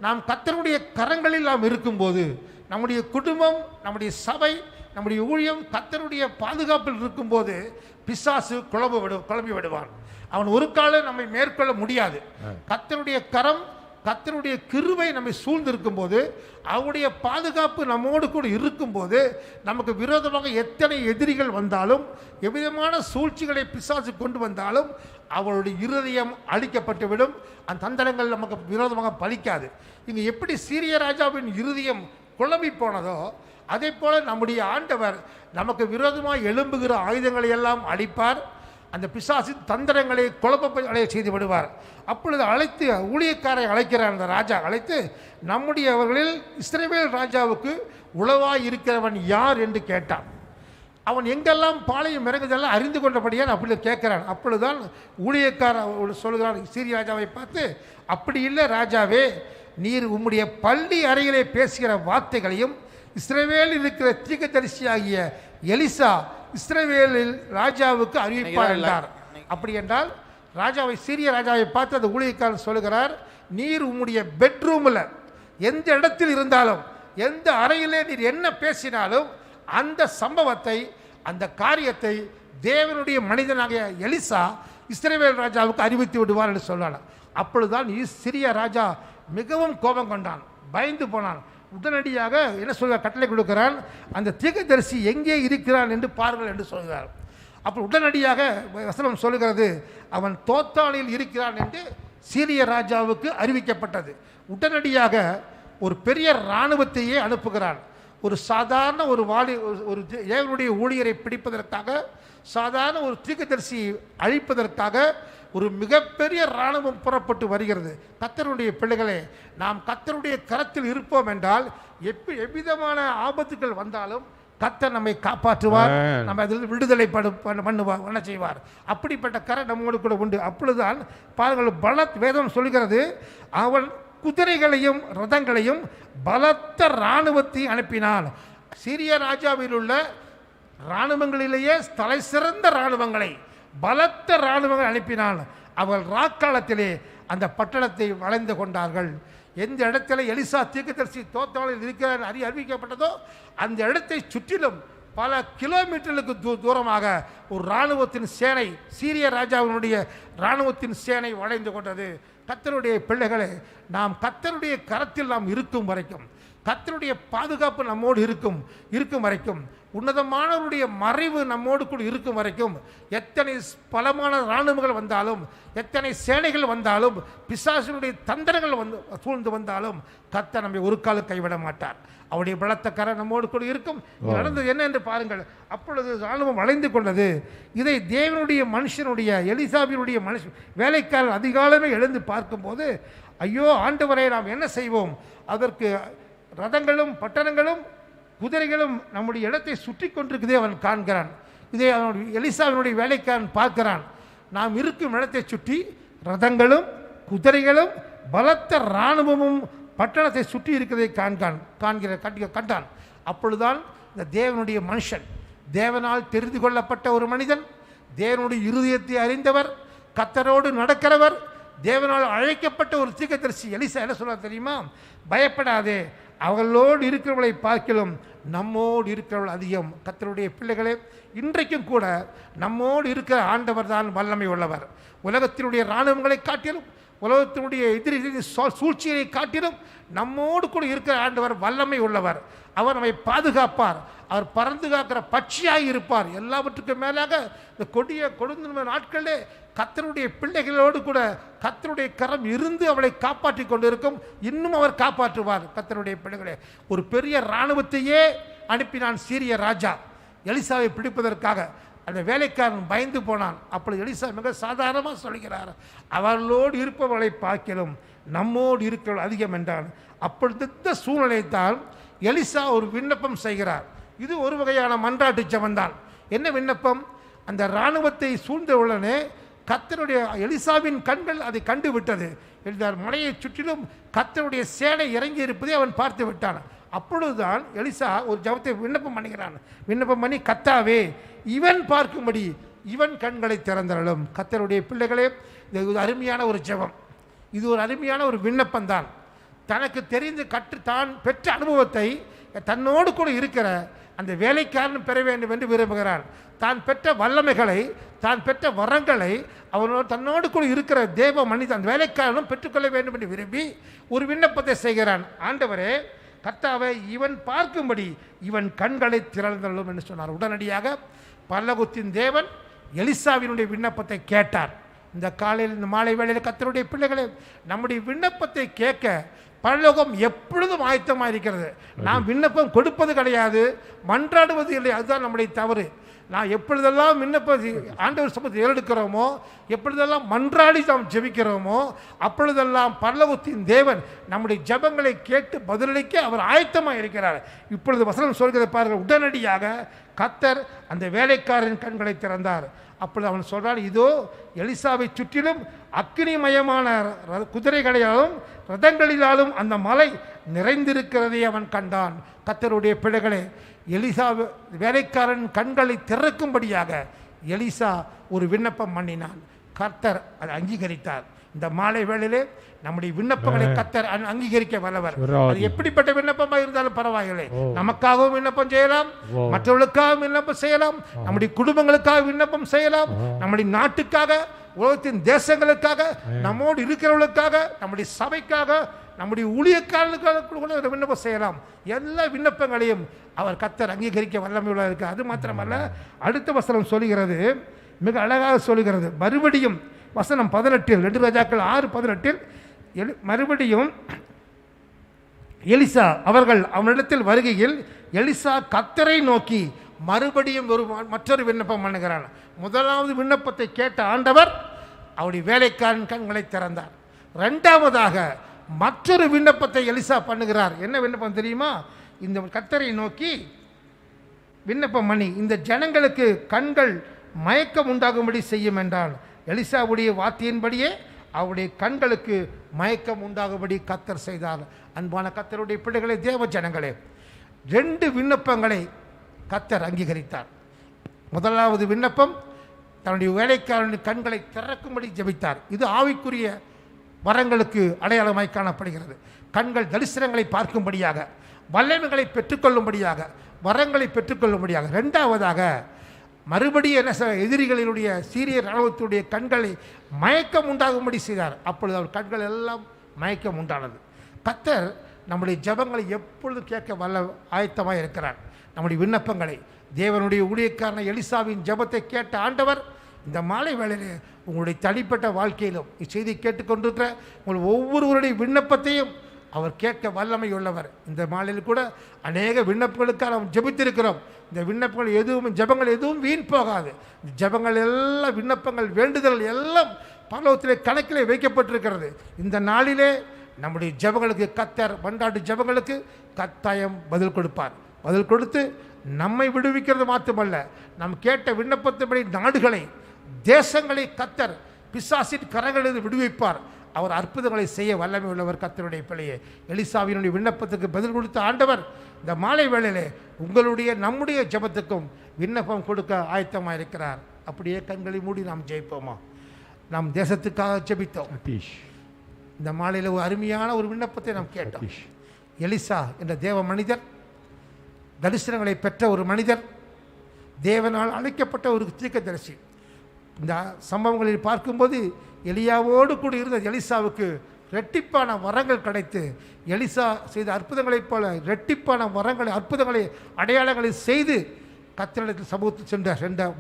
நாம் கர்த்தருடைய கரங்களில் நாம் இருக்கும்போது, நம்முடைய குடும்பம், நம்முடைய சபை, நம்முடைய ஊழியம் கர்த்தருடைய பாதுகாப்பில் இருக்கும்போது பிசாசு குழம்பி விடுவான். அவன் ஒரு காலம் நம்மை மேற்கொள்ள முடியாது. கர்த்தருடைய கரம், கர்த்தருடைய கிருபை நம்மை சூழ்ந்திருக்கும் போது, அவருடைய பாதுகாப்பு நம்மோடு கூட இருக்கும்போது, நமக்கு விரோதமாக எத்தனை எதிரிகள் வந்தாலும், எவ்விதமான சூழ்ச்சிகளை பிசாசு கொண்டு வந்தாலும் அவருடைய இருதயம் அழிக்கப்பட்டுவிடும். அந்த தந்திரங்கள் நமக்கு விரோதமாக பலிக்காது. இங்கே எப்படி சீரிய ராஜாவின் இருதயம் குழம்பி போனதோ, அதே போல நம்முடைய ஆண்டவர் நமக்கு விரோதமாக எழும்புகிற ஆயுதங்களை எல்லாம் அழிப்பார். அந்த பிசாசின் தந்திரங்களை குழப்பங்களை செய்து விடுவார். அப்பொழுது அழைத்து ஊழியக்காரை அழைக்கிறார். அந்த ராஜா அழைத்து, நம்முடையவர்களில் இஸ்ரவேல் ராஜாவுக்கு உளவாய் இருக்கிறவன் யார் என்று கேட்டான். அவன் எங்கெல்லாம் பாளையம் இறங்குதெல்லாம் அறிந்து கொண்டபடியால் அப்படி கேட்கிறான். அப்பொழுதுதான் ஊழியக்காரர் சொல்கிறான் சீரிய ராஜாவை பார்த்து, அப்படி இல்லை ராஜாவே, நீர் உம்முடைய பள்ளி அறையிலே பேசுகிற வார்த்தைகளையும் இஸ்ரவேலில் இருக்கிற தீர்க்கதரிசியாகிய எலிசா இஸ்ரவேலில் ராஜாவுக்கு அறிவிப்பார் என்றார். அப்படி என்றால் ராஜாவை, சீரிய ராஜாவை பார்த்து அந்த ஊழியக்காரன் சொல்லுகிறார், நீர் உம்முடைய பெட்ரூமில் எந்த இடத்தில் இருந்தாலும், எந்த அறையிலே நீர் என்ன பேசினாலும் அந்த சம்பவத்தை, அந்த காரியத்தை தேவனுடைய மனிதனாகிய எலிசா இஸ்ரவேல் ராஜாவுக்கு அறிவித்து விடுவார் என்று சொன்னார். அப்பொழுதுதான் சிறிய ராஜா மிகவும் கோபம் கொண்டான், பயந்து போனான். உடனடியாக என்ன சொல்கிறார், கட்டளை கொடுக்கிறான், அந்த தீர்க்கதரிசி எங்கே இருக்கிறான் என்று பாருங்கள் என்று சொல்கிறார். அப்போ உடனடியாக வசனம் சொல்லுகிறது, அவன் தோத்தானில் இருக்கிறான் என்று சீரிய ராஜாவுக்கு அறிவிக்கப்பட்டது. உடனடியாக ஒரு பெரிய இராணுவத்தையே அனுப்புகிறான். ஒரு சாதாரண ஒரு தேவனுடைய ஊழியரை பிடிப்பதற்காக, சாதாரண ஒரு தீர்க்கதரிசி அழிப்பதற்காக ஒரு மிகப்பெரிய இராணுவம் புறப்பட்டு வருகிறது. கர்த்தருடைய பிள்ளைகளே, நாம் கர்த்தருடைய கரத்தில் இருப்போம் என்றால் எவ்விதமான ஆபத்துகள் வந்தாலும் கர்த்தர் நம்மை காப்பாற்றுவார், நம்ம அதில் விடுதலை பண்ணுவார், என்ன செய்வார். அப்படிப்பட்ட கரை நம்மோடு கூட உண்டு. அப்பொழுதுதான் பாருங்கள், பலத் வேதம் சொல்கிறது, அவன் குதிரைகளையும் ரதங்களையும் பலத்த இராணுவத்தை அனுப்பினான். சீரிய ராஜாவில் உள்ள இராணுவங்களிலேயே தலை சிறந்த இராணுவங்களை, பலத்த இராணுவங்களை அனுப்பினான். அவள் ராக்காலத்திலே அந்த பட்டணத்தை வளைந்து கொண்டார்கள். எந்த இடத்துல எலிசா தீர்க்கதரிசி தோத்தாளில் இருக்கிறார் அறிவிக்கப்பட்டதோ அந்த இடத்தை சுற்றிலும் பல கிலோமீட்டர்களுக்கு தூரமாக ஒரு இராணுவத்தின் சேனை, சீரிய ராஜாவினுடைய இராணுவத்தின் சேனை வளைந்து கொண்டது. கர்த்தருடைய பிள்ளைகளே, நாம் கர்த்தருடைய கரத்தில் நாம் இருக்கும் வரைக்கும், கர்த்தருடைய பாதுகாப்பு நம்மோடு இருக்கும் வரைக்கும், உன்னதமானவருடைய மறைவு நம்மோடு கூட இருக்கும் வரைக்கும், எத்தனை பலமான இராணுவங்கள் வந்தாலும், எத்தனை சேனைகள் வந்தாலும், பிசாசினுடைய தந்திரங்கள் சூழ்ந்து வந்தாலும் கர்த்தர் நம்மை ஒரு காலம் கைவிட மாட்டார். அவருடைய பலத்த கரம் நம்மோடு கூட இருக்கும். நடந்தது என்ன என்று பாருங்கள். அப்பொழுது இராணுவம் வளைந்து கொண்டது. இதை தேவனுடைய மனுஷனுடைய எலிசாவினுடைய வேலைக்காரர் அதிகாலமே எழுந்து பார்க்கும்போது, ஐயோ ஆண்டவரே, நாம் என்ன செய்வோம்? அதற்கு ரதங்களும் பட்டணங்களும் குதிரைகளும் நம்முடைய இடத்தை சுற்றி கொண்டிருக்குதே அவன் காண்கிறான். இதை அவனுடைய எலிசாவினுடைய வேலைக்காரன் பார்க்கிறான். நாம் இருக்கும் இடத்தை சுற்றி ரதங்களும் குதிரைகளும் பலத்த இராணுவமும் பட்டணத்தை சுற்றி இருக்கிறதை கண்டான். அப்பொழுதுதான் இந்த தேவனுடைய மனுஷன், தேவனால் தெரிந்து கொள்ளப்பட்ட ஒரு மனிதன், தேவனுடைய இருதயத்தை அறிந்தவர், கர்த்தரோடு நடக்கிறவர், தேவனால் அழைக்கப்பட்ட ஒரு தீர்க்கதரிசி எலிசா என்ன சொல்ல தெரியுமா? பயப்படாதே, அவர்களோடு இருக்கிறவர்களை பார்க்கலாம் நம்மோடு இருக்கிறவர்கள் அதிகம். கர்த்தருடைய பிள்ளைகளே, இன்றைக்கும் கூட நம்மோடு இருக்கிற ஆண்டவர் தான் வல்லமை உள்ளவர். உலகத்தினுடைய இராணுவங்களை காட்டிலும், உலகத்தினுடைய எதிரி சூழ்ச்சியை காட்டிலும் நம்மோடு கூட இருக்கிற ஆண்டவர் வல்லமை உள்ளவர். அவர் நம்மை பாதுகாப்பார். அவர் பறந்து காக்கிற பட்சியாய் இருப்பார். எல்லாவற்றுக்கும் மேலாக இந்த கொடுந்த நாட்களிலே கர்த்தருடைய பிள்ளைகளோடு கூட கர்த்தருடைய கரம் இருந்து அவளை காப்பாற்றி கொண்டு இருக்கும். இன்னும் அவர் காப்பாற்றுவார். கர்த்தருடைய பிள்ளைகளே, ஒரு பெரிய இராணுவத்தையே அனுப்பினான் சீரிய ராஜா எலிசாவை பிடிப்பதற்காக. அந்த வேலைக்காரன் பயந்து போனான். அப்பொழுது எலிசா மிக சாதாரணமாக சொல்கிறார், அவர்களோடு இருப்பவர்களை பார்க்கலும் நம்மோடு இருக்கிறவர்கள் அதிகம் என்றான். அப்பொழுது இந்த சூழ்நிலைத்தான் எலிசா ஒரு விண்ணப்பம் செய்கிறார். இது ஒரு வகையான மன்றாட்டு ஜெபம்தான். என்ன விண்ணப்பம்? அந்த இராணுவத்தை சூழ்ந்த உடனே கர்த்தருடைய எலிசாவின் கண்கள் அதை கண்டு விட்டது. மலையை சுற்றிலும் கர்த்தருடைய சேனை இறங்கி இருப்பதை அவன் பார்த்து விட்டான். அப்பொழுதுதான் எலிசா ஒரு ஜெபத்தை விண்ணப்பம் பண்ணுகிறான். விண்ணப்பம் பண்ணி, கர்த்தாவே, இவன் பார்க்கும்படி இவன் கண்களை திறந்தரலும். கர்த்தருடைய பிள்ளைகளே, இது அருமையான ஒரு ஜெபம். இது ஒரு அருமையான ஒரு விண்ணப்பம்தான். தனக்கு தெரிந்து தான் பெற்ற அனுபவத்தை தன்னோடு கூட இருக்கிற அந்த வேலைக்காரன் பெற வேண்டும் என்று விரும்புகிறான். தான் பெற்ற வல்லமைகளை, தான் பெற்ற வரங்களை அவனோடு தன்னோடு கூட இருக்கிற தேவ மனிதன் அந்த வேலைக்காரனும் பெற்றுக்கொள்ள வேண்டும் என்று விரும்பி ஒரு விண்ணப்பத்தை செய்கிறான். ஆண்டவரே, கர்த்தாவை, இவன் பார்க்கும்படி இவன் கண்களை திறந்தள்ளும் என்று சொன்னார். உடனடியாக பரலோகத்தின் தேவன் எலிசாவினுடைய விண்ணப்பத்தை கேட்டார். இந்த காலையில், இந்த மாலை வேளையில் கர்த்தருடைய பிள்ளைகளை, நம்முடைய விண்ணப்பத்தை கேட்க பரலோகம் எப்பொழுதும் ஆயத்தமாக இருக்கிறது. நாம் விண்ணப்பம் கொடுப்பது கிடையாது, மன்றாடுவது இல்லை. அதுதான் நம்முடைய தவறு. நான் எப்பொழுதெல்லாம் விண்ணப்பம் ஆண்டவர் சமூகத்தில் ஏறெடுக்கிறோமோ, எப்பொழுதெல்லாம் மன்றாடி நாம் ஜெபிக்கிறோமோ, அப்பொழுதெல்லாம் பரலோகத்தின் தேவன் நம்முடைய ஜெபங்களை கேட்டு பதிலளிக்க அவர் ஆயத்தமாக இருக்கிறார். இப்பொழுது வசனம் சொல்கிறதை பாருங்கள். உடனடியாக கர்த்தர் அந்த வேலைக்காரரின் கண்களை திறந்தார். அப்பொழுது அவன் சொல்றான், இதோ எலிசாவை சுற்றிலும் அக்கினிமயமான குதிரைகளாலும் ரதங்களிலாலும் அந்த மலை நிறைந்திருக்கிறதை அவன் கண்டான். கர்த்தருடைய பிள்ளைகளே, எலிசா வேலைக்காரன் கண்களை திறக்கும்படியாக எலிசா ஒரு விண்ணப்பம் பண்ணினான். கர்த்தர் அதை அங்கீகரித்தார். இந்த மாலை வேளையிலே நம்முடைய விண்ணப்பங்களை கர்த்தர் அங்கீகரிக்க வல்லவர். அது எப்படிப்பட்ட விண்ணப்பமாக இருந்தாலும் பரவாயில்லை. நமக்காகவும் விண்ணப்பம் செய்யலாம், மற்றவர்களுக்காகவும் விண்ணப்பம் செய்யலாம், நம்முடைய குடும்பங்களுக்காக விண்ணப்பம் செய்யலாம், நம்முடைய நாட்டுக்காக, உலகத்தின் தேசங்களுக்காக, நம்மோடு இருக்கிறவர்களுக்காக, நம்முடைய சபைக்காக, நம்முடைய ஊழியக்காரர்களுக்காக கூட விண்ணப்பம் செய்யலாம். எல்லா விண்ணப்பங்களையும் அவர் கர்த்தர் அங்கீகரிக்க வல்லமையுள்ள இருக்கு. அது மாத்திரமல்ல, அடுத்த வசனம் சொல்லுகிறது, மிக அழகாக சொல்லுகிறது. மறுபடியும் வசனம் 18, 2 ராஜாக்கள் 6:18, மறுபடியும் எலிசா அவர்கள் அவனிடத்தில் வருகையில் எலிசா கர்த்தரை நோக்கி மறுபடியும் மற்றொரு விண்ணப்பம் பண்ணுகிறான். முதலாவது விண்ணப்பத்தை கேட்ட ஆண்டவர் அவருடைய வேலைக்காரன் கண்களை திறந்தார். இரண்டாவதாக மற்றொரு விண்ணப்பத்தை எலிசா பண்ணுகிறார். என்ன விண்ணப்பம் தெரியுமா? இந்த கர்த்தரை நோக்கி விண்ணப்பம் பண்ணி இந்த ஜனங்களுக்கு கண்கள் மயக்கம் உண்டாகும்படி செய்யும் என்றான். எலிசாவுடைய வார்த்தையின்படியே அவருடைய கண்களுக்கு மயக்கம் உண்டாகும்படி கர்த்தர் செய்தார். அன்பான கர்த்தருடைய பிள்ளைகளே, தேவ ஜனங்களே, 2 விண்ணப்பங்களை கர்த்தர் அங்கீகரித்தார். முதலாவது விண்ணப்பம், தன்னுடைய வேலைக்காரனின் கண்களை திறக்கும்படி ஜெபித்தார். இது ஆவிக்குரிய வரங்களுக்கு அடையாளமாய் காணப்படுகிறது. கண்கள் தரிசனங்களை பார்க்கும்படியாக, வல்லமைகளை பெற்றுக்கொள்ளும்படியாக, வரங்களை பெற்றுக்கொள்ளும்படியாக. 2வதாக மறுபடியும் என்ன எதிரிகளினுடைய சீரிய இராணுவத்துடைய கண்களை மயக்கம் உண்டாகும்படி செய்தார். அப்பொழுது அவர் கண்கள் எல்லாம் மயக்கம் உண்டானது. கர்த்தர் நம்முடைய ஜெபங்களை எப்பொழுதும் கேட்க வல்ல ஆயத்தமாக இருக்கிறார். நம்முடைய விண்ணப்பங்களை, தேவனுடைய ஊழியக்காரன எலிசாவின் ஜெபத்தை கேட்ட ஆண்டவர் இந்த மாலை வேளையிலே உங்களுடைய தனிப்பட்ட வாழ்க்கையிலும் இச்செய்தி கேட்டுக்கொண்டிருக்கிற உங்கள் ஒவ்வொருவருடைய விண்ணப்பத்தையும் அவர் கேட்க வல்லமை உள்ளவர். இந்த மாலையில் கூட அநேக விண்ணப்பங்களுக்காக நாம் ஜெபித்திருக்கிறோம். இந்த விண்ணப்பங்கள் எதுவும், ஜெபங்கள் எதுவும் வீண் போகாது. இந்த ஜெபங்கள் எல்லாம், விண்ணப்பங்கள், வேண்டுதல்கள் எல்லாம் பரலோகத்திலே கணக்கிலே வைக்கப்பட்டிருக்கிறது. இந்த நாளிலே நம்முடைய ஜெபங்களுக்கு கர்த்தர், மன்றாட்டு ஜெபங்களுக்கு கட்டாயம் பதில் கொடுப்பார். பதில் கொடுத்து நம்மை விடுவிக்கிறது மாத்திரமல்ல, நாம் கேட்ட விண்ணப்பத்தின்படி நாடுகளை, தேசங்களை கர்த்தர் பிசாசின் கரங்களிலிருந்து விடுவிப்பார். அவர் அற்புதங்களை செய்ய வல்லமை உள்ளவர். கர்த்தருடைய பிள்ளையே, எலிசாவினுடைய விண்ணப்பத்துக்கு பதில் கொடுத்த ஆண்டவர் இந்த மாலை வேளையிலே உங்களுடைய, நம்முடைய ஜெபத்துக்கும் விண்ணப்பம் கொடுக்க ஆயத்தமாக இருக்கிறார். அப்படியே கண்களை மூடி நாம் ஜெயிப்போமா? நாம் தேசத்துக்காக ஜெபித்தோம். இந்த மாலையில் ஒரு அருமையான ஒரு விண்ணப்பத்தை நாம் கேட்டோம். எலிசா என்ற தேவ மனிதர், தரிசனங்களை பெற்ற ஒரு மனிதர், தேவனால் அழைக்கப்பட்ட ஒரு தீர்க்கதரிசி. இந்த சம்பவங்களில் பார்க்கும்போது எலியாவோடு கூட இருந்த எலிசாவுக்கு இரட்டிப்பான வரங்கள் கிடைத்து, எலிசா செய்த அற்புதங்களைப் போல இரட்டிப்பான வரங்களை, அற்புதங்களை, அடையாளங்களை செய்து கர்த்தரிடத்தில் சமூகத்தில் சென்ற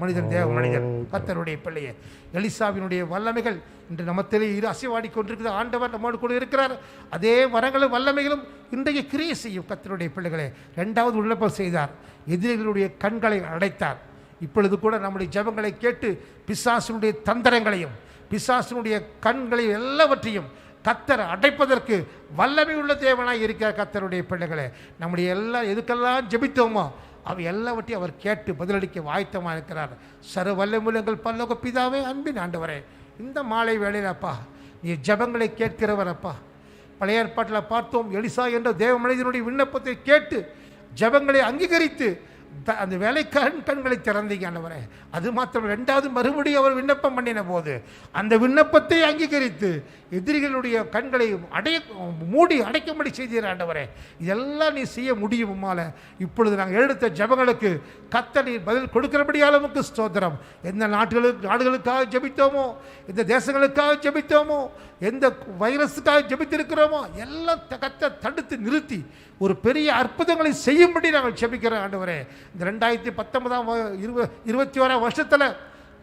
மனிதன், தேவ மனிதன், கர்த்தருடைய பிள்ளையே. எலிசாவினுடைய வல்லமைகள் இன்று நம்மத்திலே அசைவாடி கொண்டிருக்கிறது. ஆண்டவர் நம்மோடு கூட இருக்கிறார். அதே வரங்களும் வல்லமைகளும் இன்றைக்கு கிரியை செய்யும். கர்த்தருடைய பிள்ளைகளே, 2வது விண்ணப்பம் செய்தார். எதிரிகளுடைய கண்களை அடைத்தார். இப்பொழுது கூட நம்முடைய ஜெபங்களை கேட்டு பிசாசினுடைய தந்திரங்களையும், பிசாசினுடைய கண்களையும் எல்லாவற்றையும் கர்த்தர் அடைப்பதற்கு வல்லமை உள்ள தேவனாய் இருக்கிற கர்த்தருடைய பிள்ளைகளே, நம்முடைய எதுக்கெல்லாம் ஜெபித்தோமோ அவை எல்லாவற்றையும் அவர் கேட்டு பதிலளிக்க ஆயத்தமாக இருக்கிறார். சர்வ வல்லமையுள்ள பரலோக பிதாவே, அன்பின் ஆண்டவரே, இந்த மாலை வேளையில் அப்பா, நீ ஜெபங்களை கேட்கிறவர் அப்பா. பழைய ஏற்பாட்டில் பார்த்தோம், எலிசா என்ற தேவ மனிதனுடைய விண்ணப்பத்தை கேட்டு ஜெபங்களை அங்கீகரித்து அந்த வேலைக்காரன் கண்களை திறந்தீங்க ஆண்டவரே. அது மாத்திரம் 2வது மறுபடியும் அவர் விண்ணப்பம் பண்ணின போது அந்த விண்ணப்பத்தை அங்கீகரித்து எதிரிகளுடைய கண்களை மூடி அடைக்கும்படி செய்தீர் ஆண்டவரே. இதெல்லாம் நீ செய்ய முடியும் உம்மால. இப்பொழுது நாங்கள் எடுத்த ஜெபங்களுக்கு கர்த்தர் நீர் பதில் கொடுக்கிறபடியால் உமக்கு ஸ்தோத்திரம். எந்த நாடுகளுக்காக ஜெபித்தோமோ, எந்த தேசங்களுக்காக ஜெபித்தோமோ, எந்த வைரஸுக்காக ஜெபித்திருக்கிறோமோ எல்லாம் கர்த்தர் தடுத்து நிறுத்தி ஒரு பெரிய அற்புதங்களை செய்யும்படி நாங்கள் ஜெபிக்கிறோம் ஆண்டவரே. இந்த 2021 வருஷத்தில்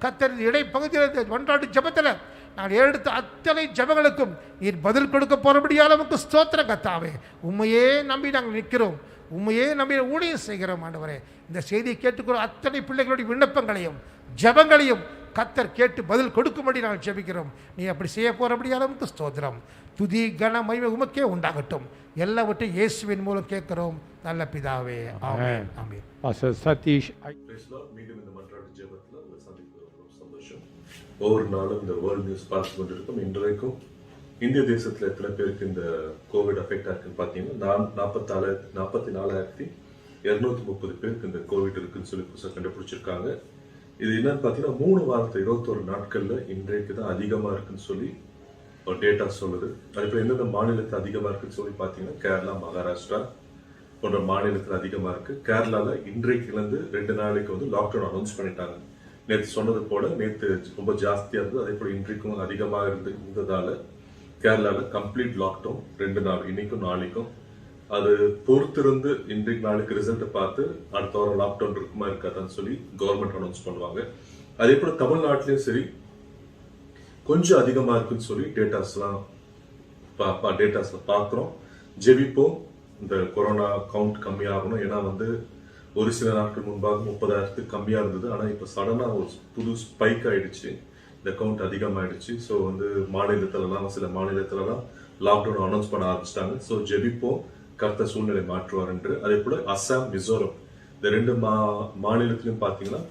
கர்த்தர் இடைப்பகுதியில் ஒன்றாண்டு ஜெபத்தில் நாங்கள் எடுத்த அத்தனை ஜெபங்களுக்கும் நீர் பதில் கொடுக்க போறபடியால் நமக்கு ஸ்தோத்திரம் கர்த்தாவே. உண்மையே நம்பி நாங்கள் நிற்கிறோம், உண்மையே நம்பி ஊழியம் செய்கிறோம் ஆண்டவரே. இந்த செய்தியை கேட்டுக்கிறோம் அத்தனை பிள்ளைகளுடைய விண்ணப்பங்களையும் ஜெபங்களையும் கர்த்தர் கேட்டு பதில் கொடுக்கும்படி நாங்கள் ஜெபிக்கிறோம். நீ அப்படி செய்ய போறபடியால் நமக்கு ஸ்தோத்திரம். துதி கன மகிமை உமக்கே உண்டாகட்டும். எல்லாவற்றையும் இயேசுவின் மூலம் கேட்கிறோம் நல்ல பிதாவே, ஆமென். ஆமென். சதீஷ், மீண்டும் இந்த மன்றாட்டு ஜெபத்தில் உங்களை சந்திப்பது சந்தோஷம். ஒவ்வொரு நாளும் இந்த வேர்ல்ட் நியூஸ் பார்த்து கொண்டிருக்கும். இன்றைக்கும் இந்திய தேசத்தில் எத்தனை பேருக்கு இந்த கோவிட் அஃபெக்ட் இருக்குன்னு பார்த்தீங்கன்னா 44,230 பேருக்கு இந்த கோவிட் இருக்குன்னு சொல்லி புதுசாக கண்டுபிடிச்சிருக்காங்க. இது என்னன்னு பார்த்தீங்கன்னா 3 வாரத்தில் 21 நாட்களில் இன்றைக்கு தான் அதிகமாக இருக்குன்னு சொல்லி ஒரு டேட்டா சொல்லுது. அதுபோல் எந்தெந்த மாநிலத்தில் அதிகமாக இருக்குன்னு சொல்லி பார்த்தீங்கன்னா கேரளா, மகாராஷ்டிரா போன்ற மாநிலத்தில் அதிகமாக இருக்கு. கேரளாவில் இன்றைக்குலேருந்து 2 நாளைக்கு வந்து லாக்டவுன் அனௌன்ஸ் பண்ணிட்டாங்க. நேற்று சொன்னது போல நேற்று ரொம்ப ஜாஸ்தியாக இருந்தது, அதே போல் இன்றைக்கும் அதிகமாக இருந்ததால கேரளாவில் கம்ப்ளீட் லாக்டவுன் 2 நாள், இன்னைக்கும் நாளைக்கும். அது பொறுத்திருந்து இன்றைக்கு நாளைக்கு ரிசல்ட்டை பார்த்து அடுத்த வாரம் லாக்டவுன் இருக்குமா இருக்காதான்னு சொல்லி கவர்மெண்ட் அனௌன்ஸ் பண்ணுவாங்க. அதே போல தமிழ்நாட்டிலையும் சரி கொஞ்சம் அதிகமா இருக்குன்னு சொல்லி டேட்டாஸ்ல பார்க்குறோம். ஜெபிப்போம், இந்த கொரோனா கவுண்ட் கம்மியாகணும். ஏன்னா வந்து ஒரு சில நாட்கள் முன்பாக 30,000 கம்மியா இருந்தது. ஆனா இப்ப சடனா ஒரு புது ஸ்பைக் ஆயிடுச்சு, இந்த கவுண்ட் அதிகமாயிடுச்சு. ஸோ வந்து சில மாநிலத்திலலாம் லாக்டவுன் அனௌன்ஸ் பண்ண ஆரம்பிச்சிட்டாங்க. ஸோ ஜெபிப்போம், கர்த்தர் சூழ்நிலை மாற்றுவார் என்று. அதே போல அசாம், மிசோரம் இந்த 2 மாநிலத்திலும் பாத்தீங்கன்னா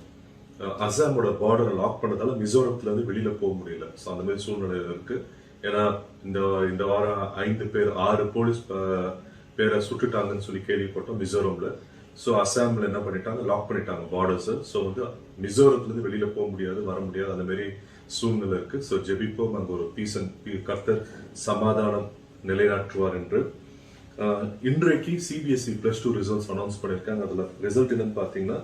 அசாமோட பார்டரை லாக் பண்ணதால மிசோரத்துல இருந்து வெளியில போக முடியல. ஸோ அந்த மாதிரி சூழ்நிலை இருக்கு. ஏன்னா இந்த வாரம் 6 போலீஸ் பேரை சுட்டுட்டாங்கன்னு சொல்லி கேள்விப்பட்டோம் மிசோரம்ல. ஸோ அசாம்ல என்ன பண்ணிட்டாங்க, லாக் பண்ணிட்டாங்க பார்டர்ஸ். ஸோ வந்து மிசோரத்துல இருந்து வெளியில போக முடியாது, வர முடியாது, அந்த மாதிரி சூழ்நிலை இருக்கு. ஸோ ஜெபிப்போம், அங்க ஒரு பீஸ் அண்ட் கர்த்தர் சமாதானம் நிலைநாட்டுவார் என்று. இன்றைக்கு சிபிஎஸ்இ +2 ரிசல்ட்ஸ் அனௌன்ஸ் பண்ணிருக்காங்க. அதுல ரிசல்ட் என்னன்னு பாத்தீங்கன்னா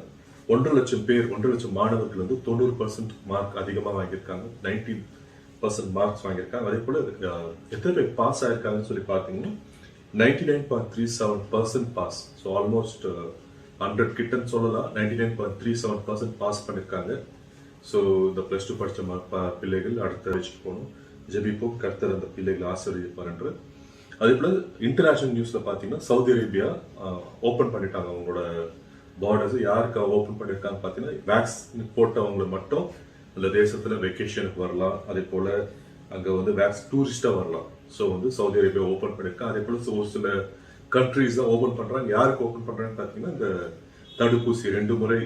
1,00,000 1,00,000 மாணவர்கள் வந்து 90% மார்க் அதிகமா வாங்கியிருக்காங்க, 90% மார்க்ஸ் வாங்கியிருக்காங்க. அதே போல எத்தனை பேர் பாஸ் ஆயிருக்காங்கன்னு சொல்லி பாத்தீங்கன்னா 99.37% பாஸ். ஸோ ஆல்மோஸ்ட் 100 கிட்டன்னு சொல்லலாம். 99.37% பாஸ் பண்ணிருக்காங்க. ஸோ இந்த +2 படிச்ச பிள்ளைகள் அடுத்த வச்சுட்டு போகணும். ஜெபிப்போம், கர்த்தர் அந்த பிள்ளைகளை ஆசீர்வதிப்பார் என்று. அதே போல இன்டர்நேஷனல் நியூஸ்ல பாத்தீங்கன்னா சவுதி அரேபியா ஓபன் பண்ணிட்டாங்க அவங்களோட பார்டர்ஸ். யாருக்கு ஓபன் பண்ணிருக்காங்க பாத்தீங்கன்னா வேக்சின் போட்டவங்களை மட்டும் அந்த தேசத்துல வெக்கேஷனுக்கு வரலாம். அதே போல அங்க வந்து டூரிஸ்டா வரலாம். ஸோ வந்து சவுதி அரேபியா ஓபன் பண்ணிருக்காங்க. அதே போல ஒரு சில கண்ட்ரிஸ் தான் ஓபன் பண்றாங்க. யாருக்கு ஓபன் பண்றாங்கன்னு பாத்தீங்கன்னா இந்த தடுப்பூசி 2 முறை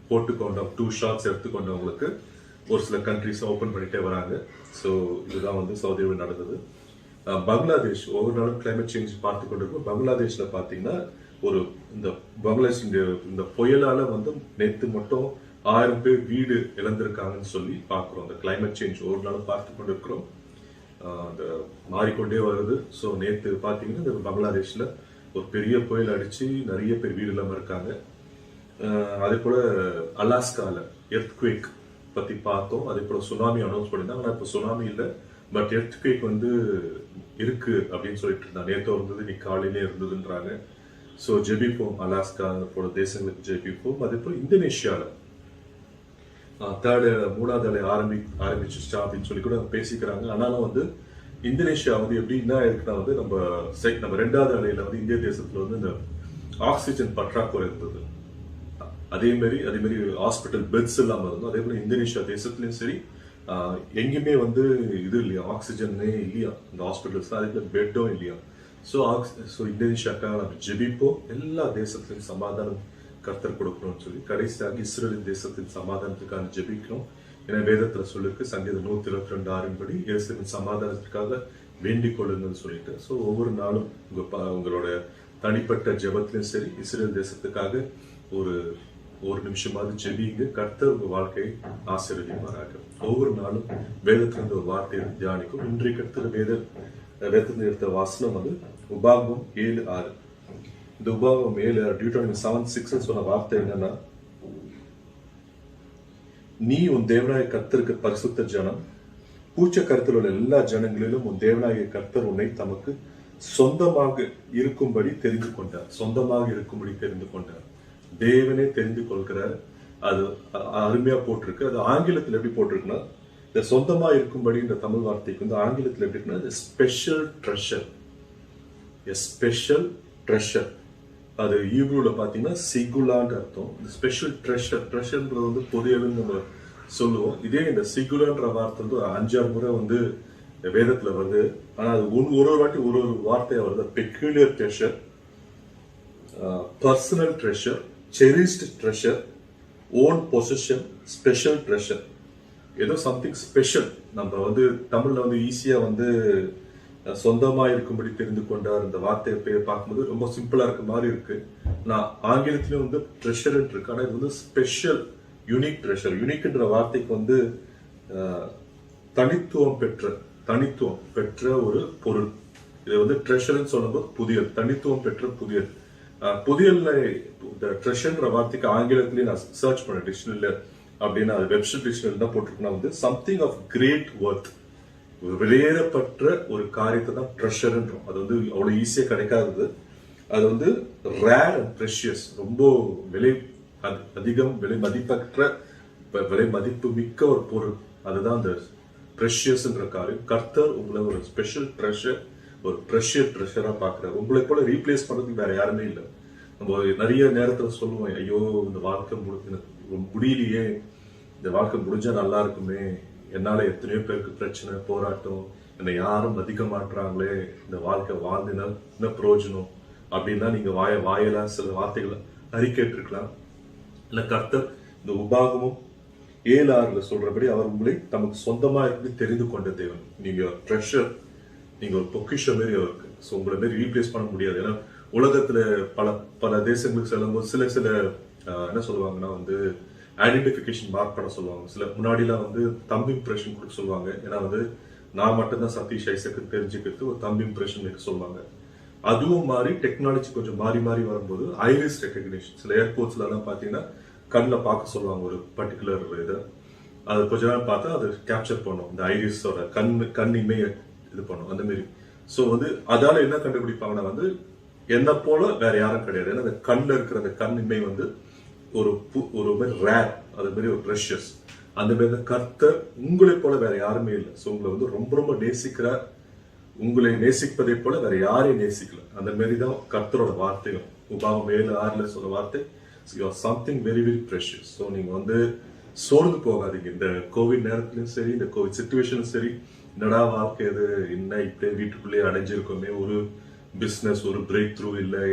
போட்டுக்கொண்ட 2 ஷாட்ஸ் எடுத்துக்கொண்டவங்களுக்கு ஒரு சில கண்ட்ரிஸ் ஓபன் பண்ணிட்டே வராங்க. ஸோ இதுதான் வந்து சவுதி அரேபியா நடந்தது. பங்களாதேஷ் ஒவ்வொரு நாளும் கிளைமேட் சேஞ்ச் பார்த்து கொண்டிருக்கும். பங்களாதேஷ்ல பாத்தீங்கன்னா இந்த பங்களாதேஷ் இந்த புயலால வந்து நேற்று மட்டும் 1000 பேர் வீடு இழந்திருக்காங்கன்னு சொல்லி பாக்குறோம். அந்த கிளைமேட் சேஞ்ச் ஒவ்வொரு நாளும் பார்த்து கொண்டிருக்கிறோம், அந்த மாறிக்கொண்டே வருது. ஸோ நேற்று பாத்தீங்கன்னா இந்த பங்களாதேஷ்ல ஒரு பெரிய புயல் அடிச்சு நிறைய பேர் வீடு இல்லாம இருக்காங்க. அதே போல அலாஸ்கால எர்த்குவேக் பத்தி பார்த்தோம். அதே போல சுனாமி அனௌன்ஸ் பண்ணியிருந்தாங்க. ஆனா இப்ப சுனாமி இல்லை, பட் எர்த்குவேக் வந்து இருக்கு அப்படின்னு சொல்லிட்டு இருந்தாங்க. நேற்று இருந்தது, இன்னைக்கு காலையிலே இருந்ததுன்றாங்க. ஸோ ஜெபிப்போம், அலாஸ்கா போல தேசங்களுக்கு ஜெபிப்போம். அதே போல இந்தோனேஷியால 3வது அலை ஆரம்பிச்சிருச்சா அப்படின்னு சொல்லி கூட பேசிக்கிறாங்க. ஆனாலும் வந்து இந்தோனேஷியா வந்து எப்படி என்ன இருக்குன்னா வந்து நம்ம 2வது அலையில வந்து இந்திய தேசத்துல வந்து இந்த ஆக்சிஜன் பற்றாக்குறை இருந்தது. அதே மாதிரி ஹாஸ்பிட்டல் பெட்ஸ் இல்லாம இருந்தோம். அதே போல இந்தோனேஷியா தேசத்துலயும் சரி எங்கேயுமே வந்து இது இல்லையா, ஆக்சிஜனே இல்லையா இந்த ஹாஸ்பிட்டல்ஸ், அதே போல பெட்டும் இல்லையா. ஸோ இந்தோனேஷியாக்காக நம்ம ஜெபிப்போம். எல்லா தேசத்திலும் சமாதானம் கர்த்தர் கொடுக்கணும்னு சொல்லி கடைசியாக இஸ்ரேல் தேசத்தின் சமாதானத்துக்காக ஜெபிக்கணும். ஏன்னா வேதத்துல சொல்லிருக்கு, சங்கீதம் 122:6 படி இயேசுவின் சமாதானத்துக்காக வேண்டிக் கொள்ளுங்கன்னு சொல்லிட்டு. ஸோ ஒவ்வொரு நாளும் உங்களோட தனிப்பட்ட ஜெபத்திலும் சரி இஸ்ரேல் தேசத்துக்காக ஒரு நிமிஷமாவது ஜெபிங்க. கர்த்தர் உங்க வாழ்க்கையை ஆசீர்வதிப்பாராக. ஒவ்வொரு நாளும் வேதத்திலிருந்து ஒரு வார்த்தையை தியானிக்கும். இன்றைக்கு கர்த்தர் வேதத்திலிருந்து எடுத்த வாசனம் வந்து உபாகமம் 7:6. இந்த உபாகமம் 7:6 டியூட்டோனமி 7:6 சொன்ன வார்த்தை என்னன்னா, நீ உன் தேவனாய கர்த்தருக்கு பரிசுத்த ஜனம், பூச்ச கருத்தில் உள்ள எல்லா ஜனங்களிலும் உன் தேவனாய கர்த்தர் உன்னை தமக்கு சொந்தமாக இருக்கும்படி தெரிந்து கொண்டார். தேவனே தெரிந்து கொள்கிறார். அது அருமையா போட்டிருக்கு. அது ஆங்கிலத்தில் எப்படி போட்டிருக்குன்னா, இந்த சொந்தமா இருக்கும்படி இந்த தமிழ் வார்த்தைக்கு வந்து ஆங்கிலத்தில் எப்படி இருக்குன்னா ஸ்பெஷல் ட்ரெஷர். அது ஈப்ரூல பாத்தீங்கன்னா சிகுலான்னு அர்த்தம். இந்த ஸ்பெஷல் ட்ரெஷர்ன்றது வந்து பொதுவாக நம்ம சொல்லுவோம். இதே இந்த சிகுலான்ற வார்த்தை வந்து 5-6 முறை வந்து வேதத்துல வருது. ஆனா அது ஒரு வாட்டி ஒரு வார்த்தையா வருது. Peculiar treasure, personal treasure, cherished treasure, own possession, special treasure. ஏதோ சம்திங் ஸ்பெஷல். நம்ம வந்து தமிழ்ல வந்து ஈஸியா வந்து சொந்தமா இருக்கும்படி தெரிந்து கொண்டார் இந்த வார்த்தையை பேர் பார்க்கும்போது ரொம்ப சிம்பிளா இருக்க மாதிரி இருக்கு. நான் ஆங்கிலத்திலும் வந்து ட்ரெஷர் இருக்கு. ஆனா இது வந்து ஸ்பெஷல் யூனிக் ட்ரெஷர். யூனிக்ன்ற வார்த்தைக்கு வந்து தனித்துவம் பெற்ற ஒரு பொருள். இது வந்து ட்ரெஷர்னு சொல்லும்போது புதியல், தனித்துவம் பெற்ற புதியல். புதியல்ல இந்த ட்ரெஷர்ன்ற வார்த்தைக்கு ஆங்கிலத்திலேயே நான் சர்ச் பண்ண டிக்ஷனரியில அப்படின்னு அது வெப்சைட் டிக்ஷனரி தான் போட்டிருக்கேன். வந்து சம்திங் ஆஃப் கிரேட் ஒர்த், வெளியேறப்பட்ட ஒரு காரியத்தை தான் ட்ரெஷர்ன்றோம். அது வந்து அவ்வளவு ஈஸியா கிடைக்காதது. அது வந்து ரேர் அண்ட் ப்ரெஷியஸ், ரொம்ப அதிகம் விலை மதிப்பு மிக்க ஒரு பொருள். அதுதான் அந்த ப்ரெஷியஸ்ன்ற காரியம். கர்த்தர் உங்களை ஒரு ஸ்பெஷல் ட்ரெஷர், ஒரு ட்ரெஷரா பாக்குறாரு. உங்களை போல ரீப்ளேஸ் பண்றதுக்கு வேற யாருமே இல்லை. நம்ம நிறைய நேரத்துல சொல்லுவோம், ஐயோ இந்த வாழ்க்கை முடியலையே, இந்த வாழ்க்கை முடிஞ்சா நல்லா இருக்குமே, என்னால எத்தனையோ பேருக்கு பிரச்சனை போராட்டம், என்னை யாரும் மதிக்க மாட்டாங்களே, இந்த வாழ்க்கை வாழ்ந்தினா என்ன பிரயோஜனம் அப்படின்னா நீங்க வாயெல்லாம் சில வார்த்தைகளை அறிக்கேட்டு இருக்கலாம். இல்ல கர்த்தர் இந்த உபாகமும் 7:6 சொல்றபடி அவர் உங்களை தமக்கு சொந்தமா இருந்து தெரிந்து கொண்ட தேவன். நீங்க ட்ரெஷர், நீங்க ஒரு பொக்கிஷம் மாரி அவருக்கு. ஸோ உங்களை மாரி ரீப்ளேஸ் பண்ண முடியாது. ஏன்னா உலகத்துல பல பல தேசங்களுக்கு செல்லும்போது சில என்ன சொல்லுவாங்கன்னா வந்து ஐடென்டிபிகேஷன் மார்க் பண்ண சொல்லுவாங்க. சில முன்னாடிலாம் வந்து தம்பி இம்ப்ரெஷன் கொடுக்க சொல்லுவாங்க. ஏன்னா வந்து நான் மட்டும்தான் சதீஷ் ஐசக்கு தெரிஞ்சுக்கிறது ஒரு தம்பி இம்ப்ரெஷன் வைக்க சொல்லுவாங்க. அதுவும் மாறி டெக்னாலஜி கொஞ்சம் மாறி மாறி வரும்போது ஐரிஸ் ரெகக்னிஷன், சில ஏர்போர்ட்ஸ்ல எல்லாம் பாத்தீங்கன்னா கண்ணில் பார்க்க சொல்லுவாங்க ஒரு பர்டிகுலர் இதை. அது கொஞ்ச நேரம் பார்த்தா அதை கேப்சர் பண்ணும், இந்த ஐரிஸோட கண் இமையை இது பண்ணும் அந்த மாதிரி. ஸோ வந்து அதால என்ன கண்டுபிடிப்பாங்கன்னா வந்து என்ன போல வேற யாரும் கிடையாது. ஏன்னா அந்த கண்ணில் இருக்கிற அந்த கண் இமை வந்து ஒரு மாதிரி ரேர், அது மாதிரி ஒரு ப்ரெஷஸ். அந்த மாதிரி கர்த்தர் உங்களை போல வேற யாருமே இல்லை. ஸோ உங்களை வந்து ரொம்ப ரொம்ப நேசிக்கிறார். உங்களை நேசிப்பதை போல வேற யாரையும் நேசிக்கல. அந்த மாதிரி தான் கர்த்தரோட வார்த்தையும். உபாகம் 7:6 சொல்ற வார்த்தை, you or something very very precious. So நீங்க வந்து சோர்ந்து போகாதீங்க. இந்த கோவிட் நேரத்திலும் சரி, இந்த கோவிட் சிச்சுவேஷனும் சரி, என்னடா வாழ்க்கை இது, என்ன இப்படியே வீட்டுக்குள்ளேயே அடைஞ்சிருக்கோமே, ஒரு பிசினஸ், ஒரு பிரேக் த்ரூ இல்லை,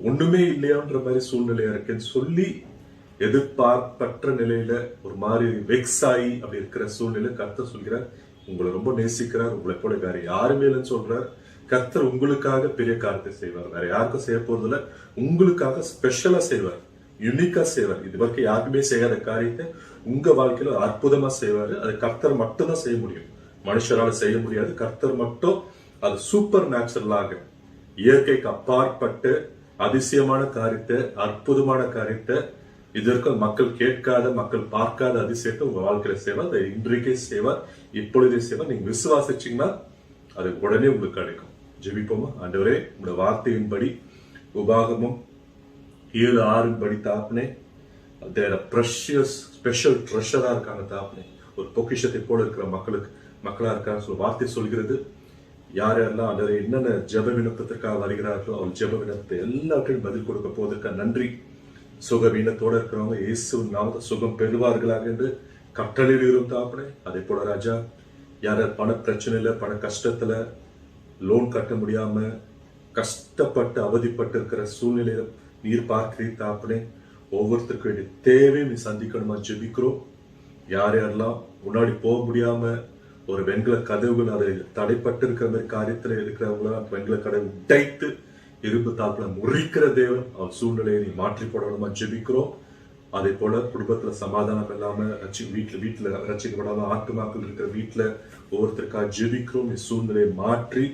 ஒண்ணுமே இல்லையான்ற மாதிரி சூழ்நிலையா இருக்குன்னு சொல்லி எதிர்பார்ப்பற்ற நிலையில ஒரு மாதிரி வெக்ஸ் ஆகி அப்படி இருக்கிற சூழ்நிலை கர்த்தர் சொல்கிறார் உங்களை ரொம்ப நேசிக்கிறார். உங்களை போல வேற யாருமே இல்லைன்னு சொல்றார். கர்த்தர் உங்களுக்காக பெரிய காரியத்தை செய்வார். வேற யாருக்கும் செய்ய போறதில்ல, உங்களுக்காக ஸ்பெஷலா செய்வார், யூனிக்கா செய்வார். இது வரைக்கும் யாருக்குமே செய்யாத காரியத்தை உங்க வாழ்க்கையில அற்புதமா செய்வாரு. அது கர்த்தர் மட்டும் தான் செய்ய முடியும், மனுஷரால செய்ய முடியாது. கர்த்தர் மட்டும் அது சூப்பர் நேச்சுரலாக, இயற்கைக்கு அப்பாற்பட்டு அதிசயமான காரியத்தை, அற்புதமான காரியத்தை, இதற்கு மக்கள் கேட்காத, மக்கள் பார்க்காத அதிசயத்தை உங்க வாழ்க்கையில செய்வார். அதை இன்றைக்கே செய்வார், இப்பொழுதே செய்வார். நீங்க விசுவாசிச்சீங்கன்னா அது உடனே உங்களுக்கு கிடைக்கும். ஜெபிப்போமா? ஆண்டவரே, உங்களோட வார்த்தையின்படி உபாகமும் 7:6 படி தாப்பனே, ப்ரெஷியஸ் ஸ்பெஷல் ட்ரெஷரா இருக்காங்க தாப்பனே. ஒரு பொக்கிஷத்தை போல இருக்கிற மக்களா இருக்காங்க சொல்ல வார்த்தை சொல்கிறது. யாரெல்லாம் அதை என்னென்ன ஜெப விண்ணப்பத்திற்காக வருகிறார்களோ அவள் ஜெப விண்ணப்பத்தை எல்லாருக்கும் பதில் கொடுக்க போவதற்காக நன்றி. சுக வீணத்தோட இருக்கிறவங்க இயேசுவின் நாமத்தை சுகம் பெறுவார்களாக என்று கட்டளையில் இருந்தாப்பனே. அதே போல ராஜா, யார பண பிரச்சனையில, பண கஷ்டத்துல, லோன் கட்ட முடியாம கஷ்டப்பட்டு அவதிப்பட்டு இருக்கிற சூழ்நிலையில நீர் பார்க்கிறீர் தாப்பனே. ஒவ்வொருத்தருக்கு வேண்டிய தேவை நீ சந்திக்கணுமா ஜெபிக்கிறோம். யாரெல்லாம் முன்னாடி போக முடியாம ஒரு வெண்கல கதவுகள் அதை தடைப்பட்டு இருக்கிற மாதிரி காரியத்துல இருக்கிறவங்கள வெண்கல கதவு உடைத்து இரும்பு தாப்புல முறிக்கிற தேவன், அவன் சூழ்நிலையை நீ மாற்றி போடணுமா ஜெபிக்கிறோம். அதே போல குடும்பத்துல சமாதானம் இல்லாம வீட்டுல ரசிக்கப்படாம ஆத்துமாக்கள் இருக்கிற வீட்டுல ஒவ்வொருத்தருக்காக ஜெபிக்கிறோம். நீ சூழ்நிலையை மாற்றி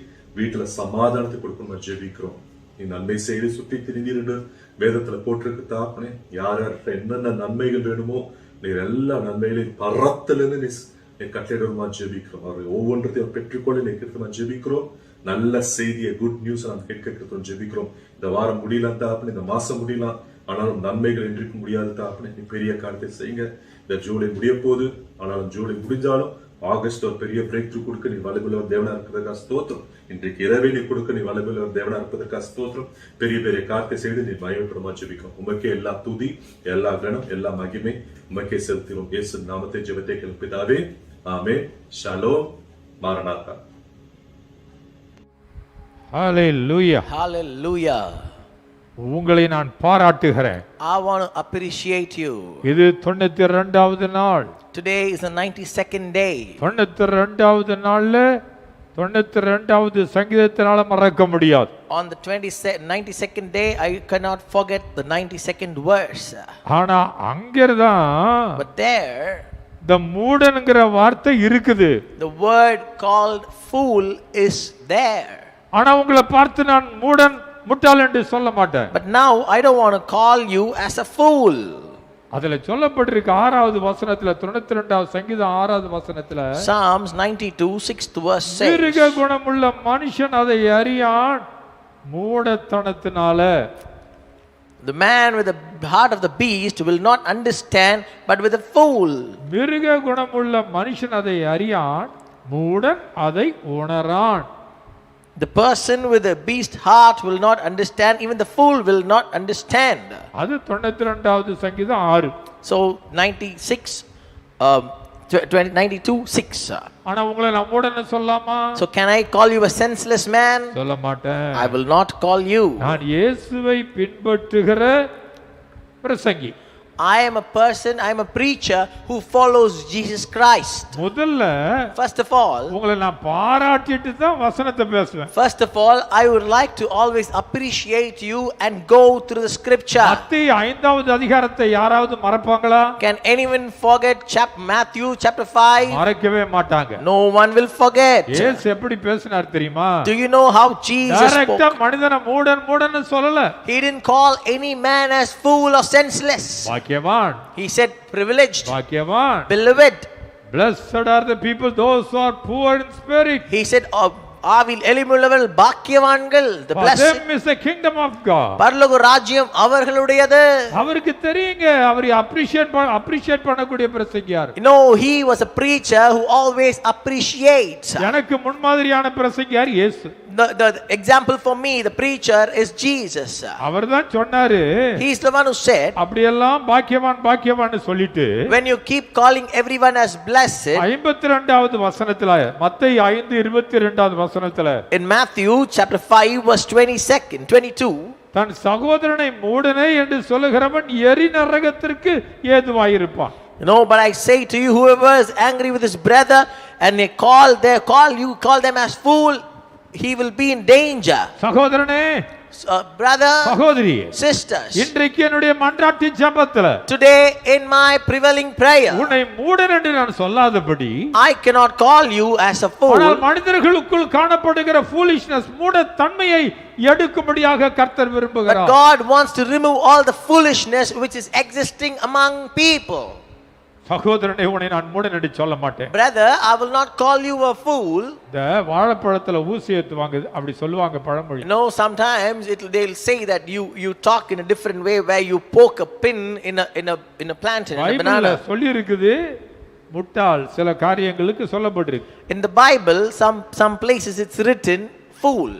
வீட்டுல சமாதானத்தை கொடுக்கணுமா ஜெபிக்கிறோம். நீ நன்மை செய்து சுற்றி திரிந்து வேதத்துல போட்டிருக்கு தாப்பனே. யார் யார்கிட்ட என்னென்ன நன்மைகள் வேணுமோ நீர் எல்லா நன்மைகளையும் பரத்திலிருந்து நீ கட்டளையிடுமா ஜெபிக்கிறோம். அவர்கள் ஒவ்வொன்றத்தையும் பெற்றுக்கொள்ள நீ கிட்டமா ஜெபிக்கிறோம். நல்ல செய்தியை, குட் நியூஸ் நாம் கேட்க ஜெபிக்கிறோம். இந்த வாரம் முடியலாம் தாப்பனே, இந்த மாசம் முடியலாம், ஆனாலும் நன்மைகள் என்றைக்கும் முடியாது தாப்பனே. நீ பெரிய காரியத்தை செய்யுங்க. இந்த ஜூலை முடிய போகுது, ஆனாலும் ஜூலை முடிஞ்சாலும் ஆகஸ்ட் ஒரு பெரிய பிரேக் த்ரூ கொடுக்க நீ வல்லமையுள்ள தேவனா இருப்பதற்காக ஸ்தோத்திரம். இன்றைக்கு இரவே நீ கொடுக்க நீ வல்லமையுள்ள தேவனா இருப்பதற்காக ஸ்தோத்திரம். பெரிய பெரிய காரியத்தை செய்து நீ மகிமைப்படமா ஜெபிக்கிறோம். உமக்கே எல்லா துதி, எல்லா கணம், எல்லா மகிமை உமக்கே செலுத்தினோம். இயேசு நாமத்தை ஜெபத்தை கேள்விதாவே. ஆமென். ஷாலோம். மாரநாதா. ஹல்லேலூயா. Hallelujah. உங்களை நான் பாராட்டுகிறேன். I want to appreciate you. இது 92வது நாள். Today is the 92nd day. 92வது நாள்ல 92வது சங்கீதத்தினால மறக்க முடியாது. On the 92nd day, I cannot forget the 92nd verse. ஆனா அங்கதான் But there, இந்த மூடன்ங்கிற வார்த்தை இருக்குது. the word called fool is there. ஆனா உங்களை பார்த்து நான் மூடன், முட்டாள் என்று சொல்ல மாட்டேன். But now I don't want to call you as a fool. அதுல சொல்லப்பட்டிருக்கு 6வது வசனத்துல, 92வது சங்கீதம் 6வது வசனத்துல, Psalms 92 6th verse மிருக says, குணமுள்ள மனுஷன் அதை அறியான், மூடத்தனத்தினால. the man with the heart of the beast will not understand, but with a fool. மிருக குணமுள்ள மனுஷன் அதை அறியான், மூடன் அதை உணரான். The person with the beast heart will not understand, even the fool will not understand. அது 92வது சங்கீதம் 6. So 92 6. ஆனா உங்களை நான் மூடன்னு சொல்லாமா? So can I call you a senseless man? சொல்ல மாட்டேன். I will not call you. நான் இயேசுவை பின்பற்றுகிற பிரசங்கி. I am a person, I am a preacher who follows Jesus Christ. முதல்ல First of all, உங்களை நான் பாராட்டிட்டு தான் வசனத்தை பேசுவேன். First of all, I would like to always appreciate you and go through the scripture. மத்தேயு 5வது அதிகாரத்தை யாராவது மறப்பாங்களா? Can anyone forget Matthew chapter 5? மறக்கவே மாட்டாங்க. No one will forget. இயேசு எப்படி பேசினார் தெரியுமா? Do you know how Jesus டைரக்டா spoke? மனிதனை மூடன்னு சொல்லல. He didn't call any man as fool or senseless. பாக்கியவான், He said privileged, பாக்கியவான். beloved. Blessed are the people those who are poor in spirit. He said, ஆவில் எளிமுள்ளவர்கள் பாக்கியவான்கள், the For blessed. them is the kingdom of God. பரலோக ராஜ்யம் அவர்களுடையது. அவருக்கு தெரியுங்க, அவரை appreciate பண்ணக்கூடிய பிரசங்கியார். You know, he was a preacher who always appreciates. எனக்கு முன்மாதிரியான பிரசங்கியார் இயேசு. The example for me, the preacher is Jesus. அவர்தான் சொன்னாரு, He is the one who said, அப்படியெல்லாம் பாக்கியவான் சொல்லிட்டு when you keep calling everyone as blessed, 52வது வசனத்துல, மத்தேயு 5:22வது வசனத்துல, in Matthew chapter 5 verse 22, தன் சகோதரனை மூடனே என்று சொல்லுகிறவன் எரி நரகத்திற்கு ஏதுவாயிருப்பான். you know, but I say to you, whoever is angry with his brother and they call them as fool, he will be in danger. சகோதரனே, brother, சகோதரி, sisters, இன்றைக்கு என்னுடைய மன்றாட்டு ஜெபத்துல today in my prevailing prayer, உன்னை மூடன் என்று நான் சொல்லாதபடி, I cannot call you as a fool. ஆனால் மனிதர்களுக்குள் காணப்படுகிற foolishness, மூட தன்மையை எடுக்கும்படியாக கர்த்தர் But விரும்புகிறார். God wants to remove all the foolishness which is existing among people. சகோதரனே, உன்னை நான் மூடன் என்று சொல்ல மாட்டேன். Brother, I will not call you a fool. இந்த வாழைப்பழத்துல ஊசி ஏத்துவாங்க, அப்படி சொல்லுவாங்க பழமொழி. You know, sometimes they'll say that you talk in a different way where you poke a pin in a plant, in a பைபிள்ல banana. சொல்லி இருக்குது, முட்டாள் சில காரியங்களுக்கு சொல்லப்பட்டிருக்கு. In the Bible, some places it's written fool.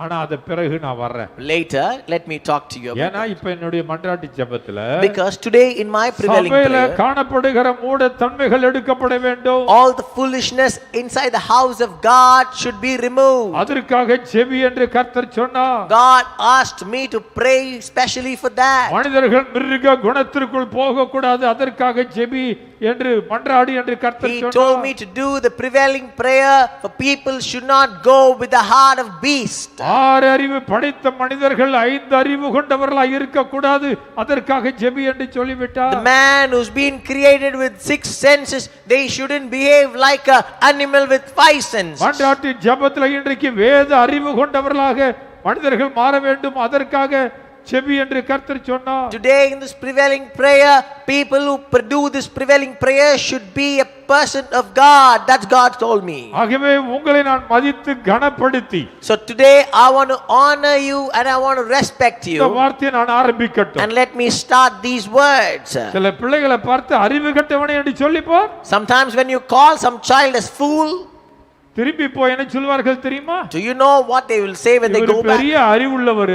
ஆனா அத பிறகு நான் வர்றேன். Later, let me talk to you about ஏன்னா இப்ப என்னுடைய மன்றாட்டு ஜெபத்துல, because today in my prevailing சபையில prayer, காணப்படுகிற மூட தன்மைகள் எடுக்கப்பட வேண்டும். all the foolishness inside the house of God should be removed. அதற்காக ஜெபி என்று கர்த்தர் சொன்னார். God asked me to pray specially for that. மனிதர்கள் மிருக குணத்திற்குள் போக கூடாது, அதற்காக ஜெபி என்று மன்றாடி என்று கர்த்தர் He சொன்னார். told me to do the prevailing prayer for people should not go with the heart of beast. 6 அறிவு படைத்த மனிதர்கள் 5 அறிவு கொண்டவர்களாய் இருக்க கூடாது, அதற்காக ஜெபி என்று சொல்லிவிட்டார். The man who's been created with 6 senses, they shouldn't behave like a animal with 5 senses. மன்றாட்டு ஜெபத்துல இன்றைக்கு வேத அறிவு கொண்டவர்களாக மனிதர்கள் மாற வேண்டும், அதற்காக ஜெபி என்று கர்த்தர் சொன்னார். Today in this prevailing prayer, people who do this prevailing prayer should be a person of God. That's God told me. ஆகவே உங்களை நான் மதித்து கனப்படுத்தி, So today I want to honor you and I want to respect இந்த you. வார்த்தையை நான் ஆரம்பிக்கட்டும். And let me start these words. சில பிள்ளைகளை பார்த்து அறிவு கட்டவனே என்று சொல்லிப்பார். Sometimes when you call some child as fool, திரும்பி போய் என்ன சொல்வார்கள் தெரியுமா? do you know what they will say when they இவர் go back? பெரிய அறிவுள்ளவர்,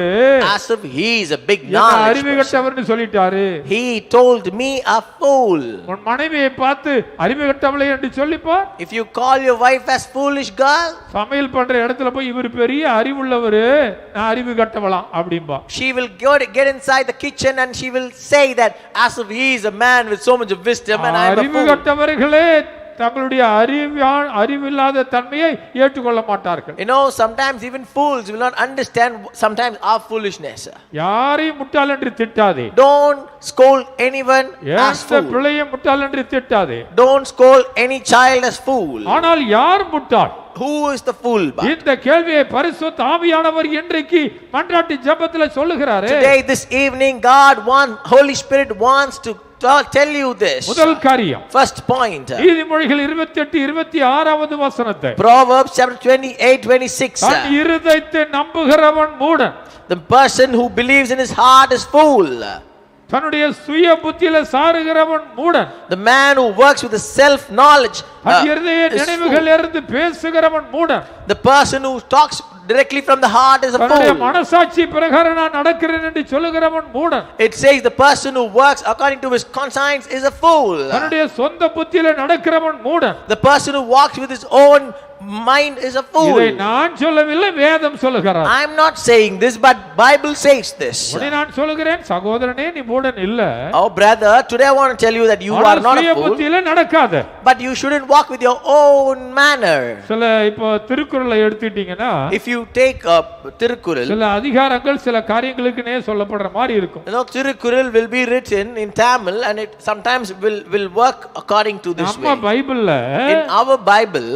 As if he is a big என்ன knowledge அறிவு person. கட்டவர்னு சொல்லிட்டாரு. He told me a fool. உன் மனைவியை பார்த்து அறிவு கட்டவளே என்று சொல்லிப்பார். If you call your wife as foolish girl, சமையல் பண்ற இடத்துல போய் இவர் பெரிய அறிவுள்ளவர், நான் அறிவு கட்டவளாம் அப்படிம்பா. she will get inside the kitchen and she will say that as if he is a man with so much of wisdom and I am a அறிவு fool. கட்டவர்களே தங்களுடைய அறிவில்லாத தன்மையை ஏற்றுக்கொள்ள மாட்டார்கள். You know, sometimes even fools will not understand sometimes our foolishness. யாரையும் முட்டாள் என்று திட்டாதே. Don't scold anyone as எந்த fool. பிள்ளையை முட்டாள் என்று திட்டாதே. Don't scold any child as fool. ஆனால் யார் முட்டாள்? Who is the fool? இந்த கேள்வியை பரிசுத்த ஆவியானவர் இன்றைக்கு மன்றாட்டு ஜெபத்துல சொல்லுகிறாரே. Today, this evening, Holy Spirit wants to tell you this. முதல் காரியம், First point. நீதிமொழிகள் 28:26வது வசனத்தை, Proverbs chapter 28:26. தன் இருதயத்தை நம்புகிறவன் மூடன், The person who believes in his heart is fool. தன்னுடைய சுய புத்தியில சாருகிறவன் மூடன், The man who works with the self knowledge தன் இருதய is fool. நினைவுகளிலிருந்து பேசுகிறவன் மூடன். The person who talks directly from the heart is a தன்னுடைய fool. மனசாட்சி பிரகாரம் நான் நடக்கிறேன் என்று சொல்லுகிறவன் மூடன். It says the person who works according to his conscience is a fool. தன்னுடைய சொந்த புத்தியில நடக்கிறவன் மூடன். The person who walks with his own mind is a fool. இதை நான் சொல்லவில்லை, வேதம் சொல்லுகிறார். I'm not saying this, but Bible says this. உடனே நான் சொல்லுகிறேன், சகோதரனே நீ மூடன் இல்ல. Oh brother, today I want to tell you that you are ஆனால் not சுய a fool, புத்தியில நடக்காத. but you shouldn't walk with your own manner. சில இப்போ திருக்குறளை எடுத்துட்டீங்கன்னா, If you take Tirukkural, சில அதிகாரங்கள் சில காரியங்களுக்குனே சொல்லப்படுற மாதிரி இருக்கும். Tirukkural will be written in Tamil and it sometimes will work according to this நம்ம way. பைபிள்ல In our Bible,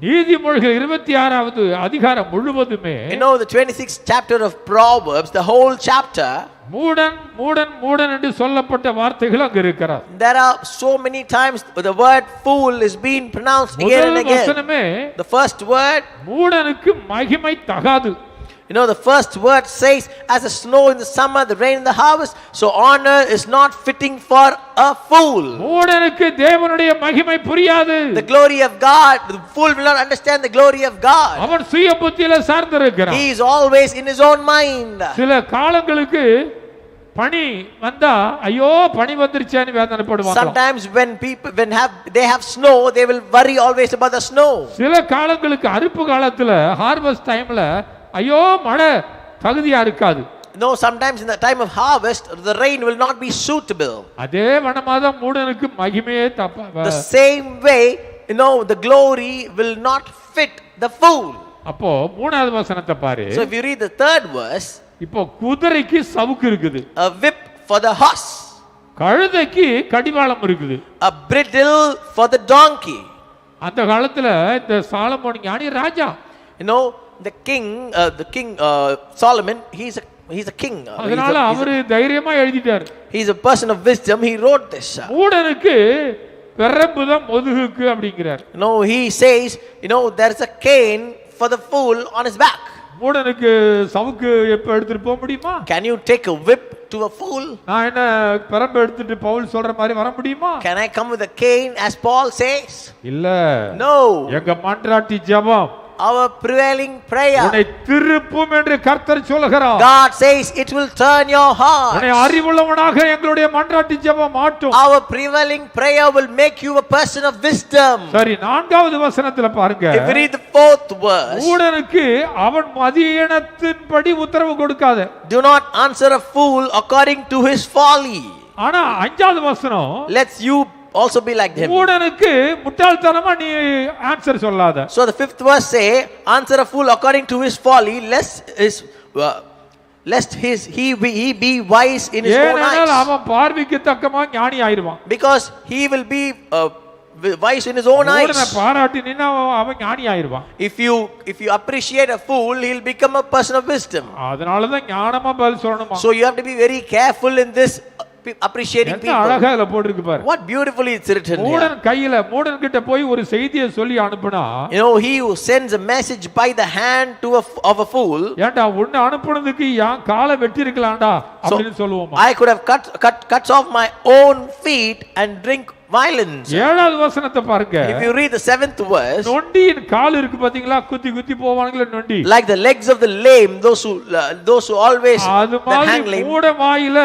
நீதிமொழிகள் 26வது அதிகாரம் முழுவதுமே the 26th chapter of Proverbs, the whole chapter, மூடன் மூடன் மூடன் என்று சொல்லப்பட்ட வார்த்தைகள் அங்க இருக்கிறது. there are so many times the word fool is being pronounced again and முதல் again. வசனமே The first word, மூடனுக்கு மகிமை தகாது. the first word says, as the snow in the summer, the rain in the harvest, so honor is not fitting for a fool. மூடனுக்கு தேவனுடைய மகிமை புரியாது. The glory of God, the fool will not understand the glory of God. அவன் சுய புத்தியில சார்ந்திருக்கிறான். He is always in his own mind. சில காலங்களுக்கு பனி வந்தா ஐயோ பனி வந்துருச்சேன்னு வேதனைப்படுவாங்க. Sometimes when they have snow, they will worry always about the snow. சில காலங்களுக்கு அறுப்பு காலத்துல ஹார்வெஸ்ட் டைம்ல ஐயோ மழை தகுதியா இருக்காது. Sometimes in the time of harvest, the rain will not be suitable. அதே வனமாதான் மூடனுக்கு மகிமையே தப்பா. The same way, the glory will not fit the fool. அப்போ மூணாவது வசனத்தை பாரு. So if you read the third verse, இப்போ குதிரைக்கு சவுக்கு இருக்குது, a whip for the horse, கழுதைக்கு கடிவாளம் இருக்குது, a bridle for the donkey. அந்த காலத்துல இந்த சாலமோன் ஞானி ராஜா. The king Solomon, he's a king. அதனால அவரு தைரியமா எழுதிட்டார். He's a person of wisdom. He wrote this. மூடனுக்கு பெரம்புதான் முதுகுக்கு அப்படிங்கிறார். He says, there's a cane for the fool on his back. மூடனுக்கு சவுக்கு எப்ப எடுத்துட்டு போக முடியுமா? Can you take a whip to a fool? நான் என்ன பெரம்பு எடுத்துட்டு பவுல் சொல்ற மாதிரி வர முடியுமா? Can I come with a cane as Paul says? இல்ல. No. எங்க மன்றாட்டி ஜெபம், our prevailing prayer, உன்னை திருப்பும் என்று கர்த்தர் சொல்கிறார். God says it will turn your heart. உன்னை அறிவுள்ளவனாக எங்களுடைய மன்றாட்டி ஜெபம் மாற்றும். Our prevailing prayer will make you a person of wisdom. சரி, நான்காவது வசனத்துல பாருங்க. If you read the fourth verse, மூடனுக்கு அவன் மதியீனத்தின்படி உத்தரவு கொடுக்காத. do not answer a fool according to his folly. ஆனா அஞ்சாவது வசனம், Let's you also be like him. மூடனுக்கு முட்டாள்தனமா நீ ஆன்சர் சொல்லாத. So the fifth verse say, answer a fool according to his folly, lest he be wise in his own ஏனென்றால் eyes. அவன் பார்வைக்கு தக்கமா ஞானி ஆயிடுவான். Because he will be wise in his own eyes. மூடனை பாராட்டினா அவன் ஞானி ஆயிடுவான். If you appreciate a fool, he'll become a person of wisdom. அதனால தான் ஞானமா பதில் சொல்லணுமா. So you have to be very careful in this appreciating people. அழகா இதுல போட்டுருக்கு பாரு. What beautifully it's written here. மூடன் கிட்ட போய் ஒரு செய்தியை சொல்லி அனுப்புனா, he who sends a message by the hand of a fool, ஏண்டா உன்னை அனுப்புனதுக்கு யான் காலை வெட்டி இருக்கலாம்டா அப்படினு சொல்லுவோமா. I could have cuts off my own feet and drink violence. ஏழாவது வசனத்தை பாருங்க. If you read the seventh verse, நொண்டியின் கால் இருக்கு பாத்தீங்களா, குத்தி குத்தி போவாங்களே நொண்டி. like the legs of the lame, those who always அது மாதிரி மூட வாயில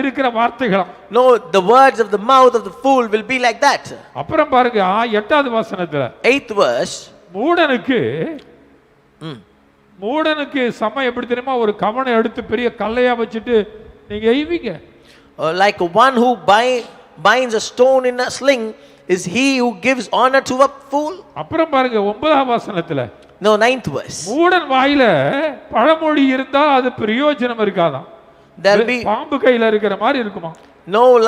இருக்கிற வார்த்தைகள். No, the words of the mouth of the fool will be like that. அப்புறம் பாருங்க எட்டாவது வசனத்துல, eighth verse, மூடனுக்கு சமயம் எப்படி தெரியுமா, ஒரு கவனை எடுத்து பெரிய கல்லையா வச்சுட்டு நீங்க எய்வீங்க. like one who binds a stone in a sling is he who gives honor to a fool. அப்புறம் பாருங்க ஒன்பதாம் வசனத்துல, ninth verse, மூடன் வாயில பழமொழி இருந்தா அது பிரயோஜனம் இருக்காதான். there'll be பாம்பு கையில இருக்கிற மாதிரி இருக்குமா.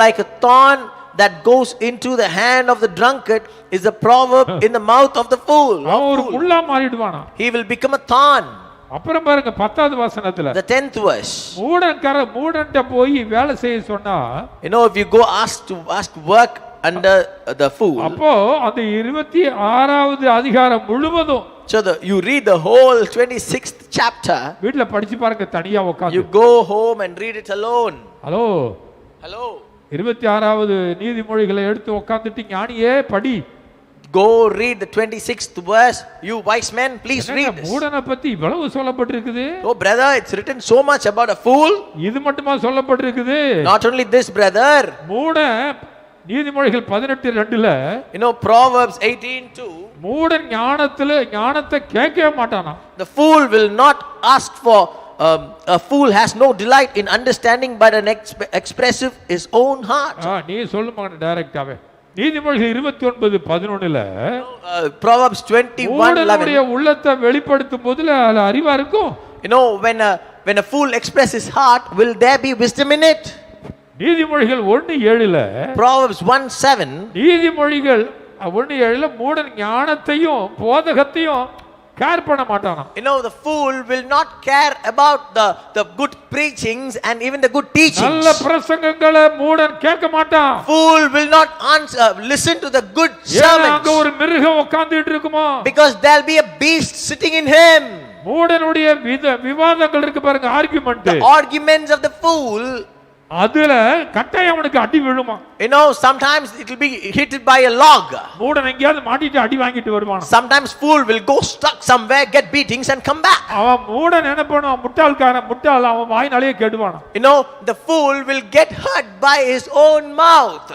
like a thorn that goes into the hand of the drunkard is a proverb in the mouth of the fool. அவன் ஒரு முள்ளா மாறிடுவானா. He will become a thorn. அப்புறம் பாருங்க 10வது வசனத்துல, the 10th verse, மூடன்ட்ட போய் வேலை செய்ய சொன்னா, if you go ask work under the fool, அப்போ அந்த 26வது அதிகாரம் முழுவதும், so you read the whole 26th chapter, வீட்ல படிச்சு பாருங்க தனியா உட்கார்ந்து. you go home and read it alone. Hello 26வது நீதிமொழிகளை எடுத்து உட்கார்ந்துட்டு ஞானியே படி. Go read the 26th verse. You wise men, please read this. மூடனை பத்தி இவ்வளவு சொல்லப்பட்டிருக்குது. Oh brother, it's written so much about a fool. இது மட்டுமா சொல்லப்பட்டிருக்குது. Not only this brother. மூடன் நீதிமொழிகள் 18:2ல, Proverbs 18:2, மூடன் ஞானத்தை கேட்கவே மாட்டானா. The fool will not ask for. A fool has no delight in understanding, but an expressive his own heart. நீ சொல்லுமா டைரக்டாவே. நீதிமொழிகள் 29:11 Proverbs 21:11. உள்ளத்தை வெளிப்படுத்தும் போதுல அதுல அறிவா இருக்கும். You know, when a fool expresses his heart, will there be wisdom in it? நீதிமொழிகள் 1:7 Proverbs 1:7. நீதிமொழிகள் 1:7 மூடன் ஞானத்தையும் போதகத்தையும் கேர் பண்ண மாட்டானா. You know, the fool will not care about the good preachings and even the good teachings. நல்ல பிரசங்கங்களை மூடன் கேட்க மாட்டான். Fool will not listen to the good sermons. அங்க ஒரு மிருகம் உட்கார்ந்துட்டு இருக்குமா. Because there'll be a beast sitting in him. மூடனுடைய விவாதங்கள் இருக்கு பாருங்க, argument. The arguments of the fool, அதுல கட்டாயம் அவனுக்கு அடி விழுமா. You know, sometimes it will be hit by a log. மூடன் எங்கயாவது மாட்டிட்டு அடி வாங்கிட்டு வருவான். Sometimes fool will go stuck somewhere, get beatings and come back. அவன் மூடன் என்ன பண்ணுவான், முட்டாள் அவன் வாயினாலே கெடுவானா. You know, the fool will get hurt by his own mouth.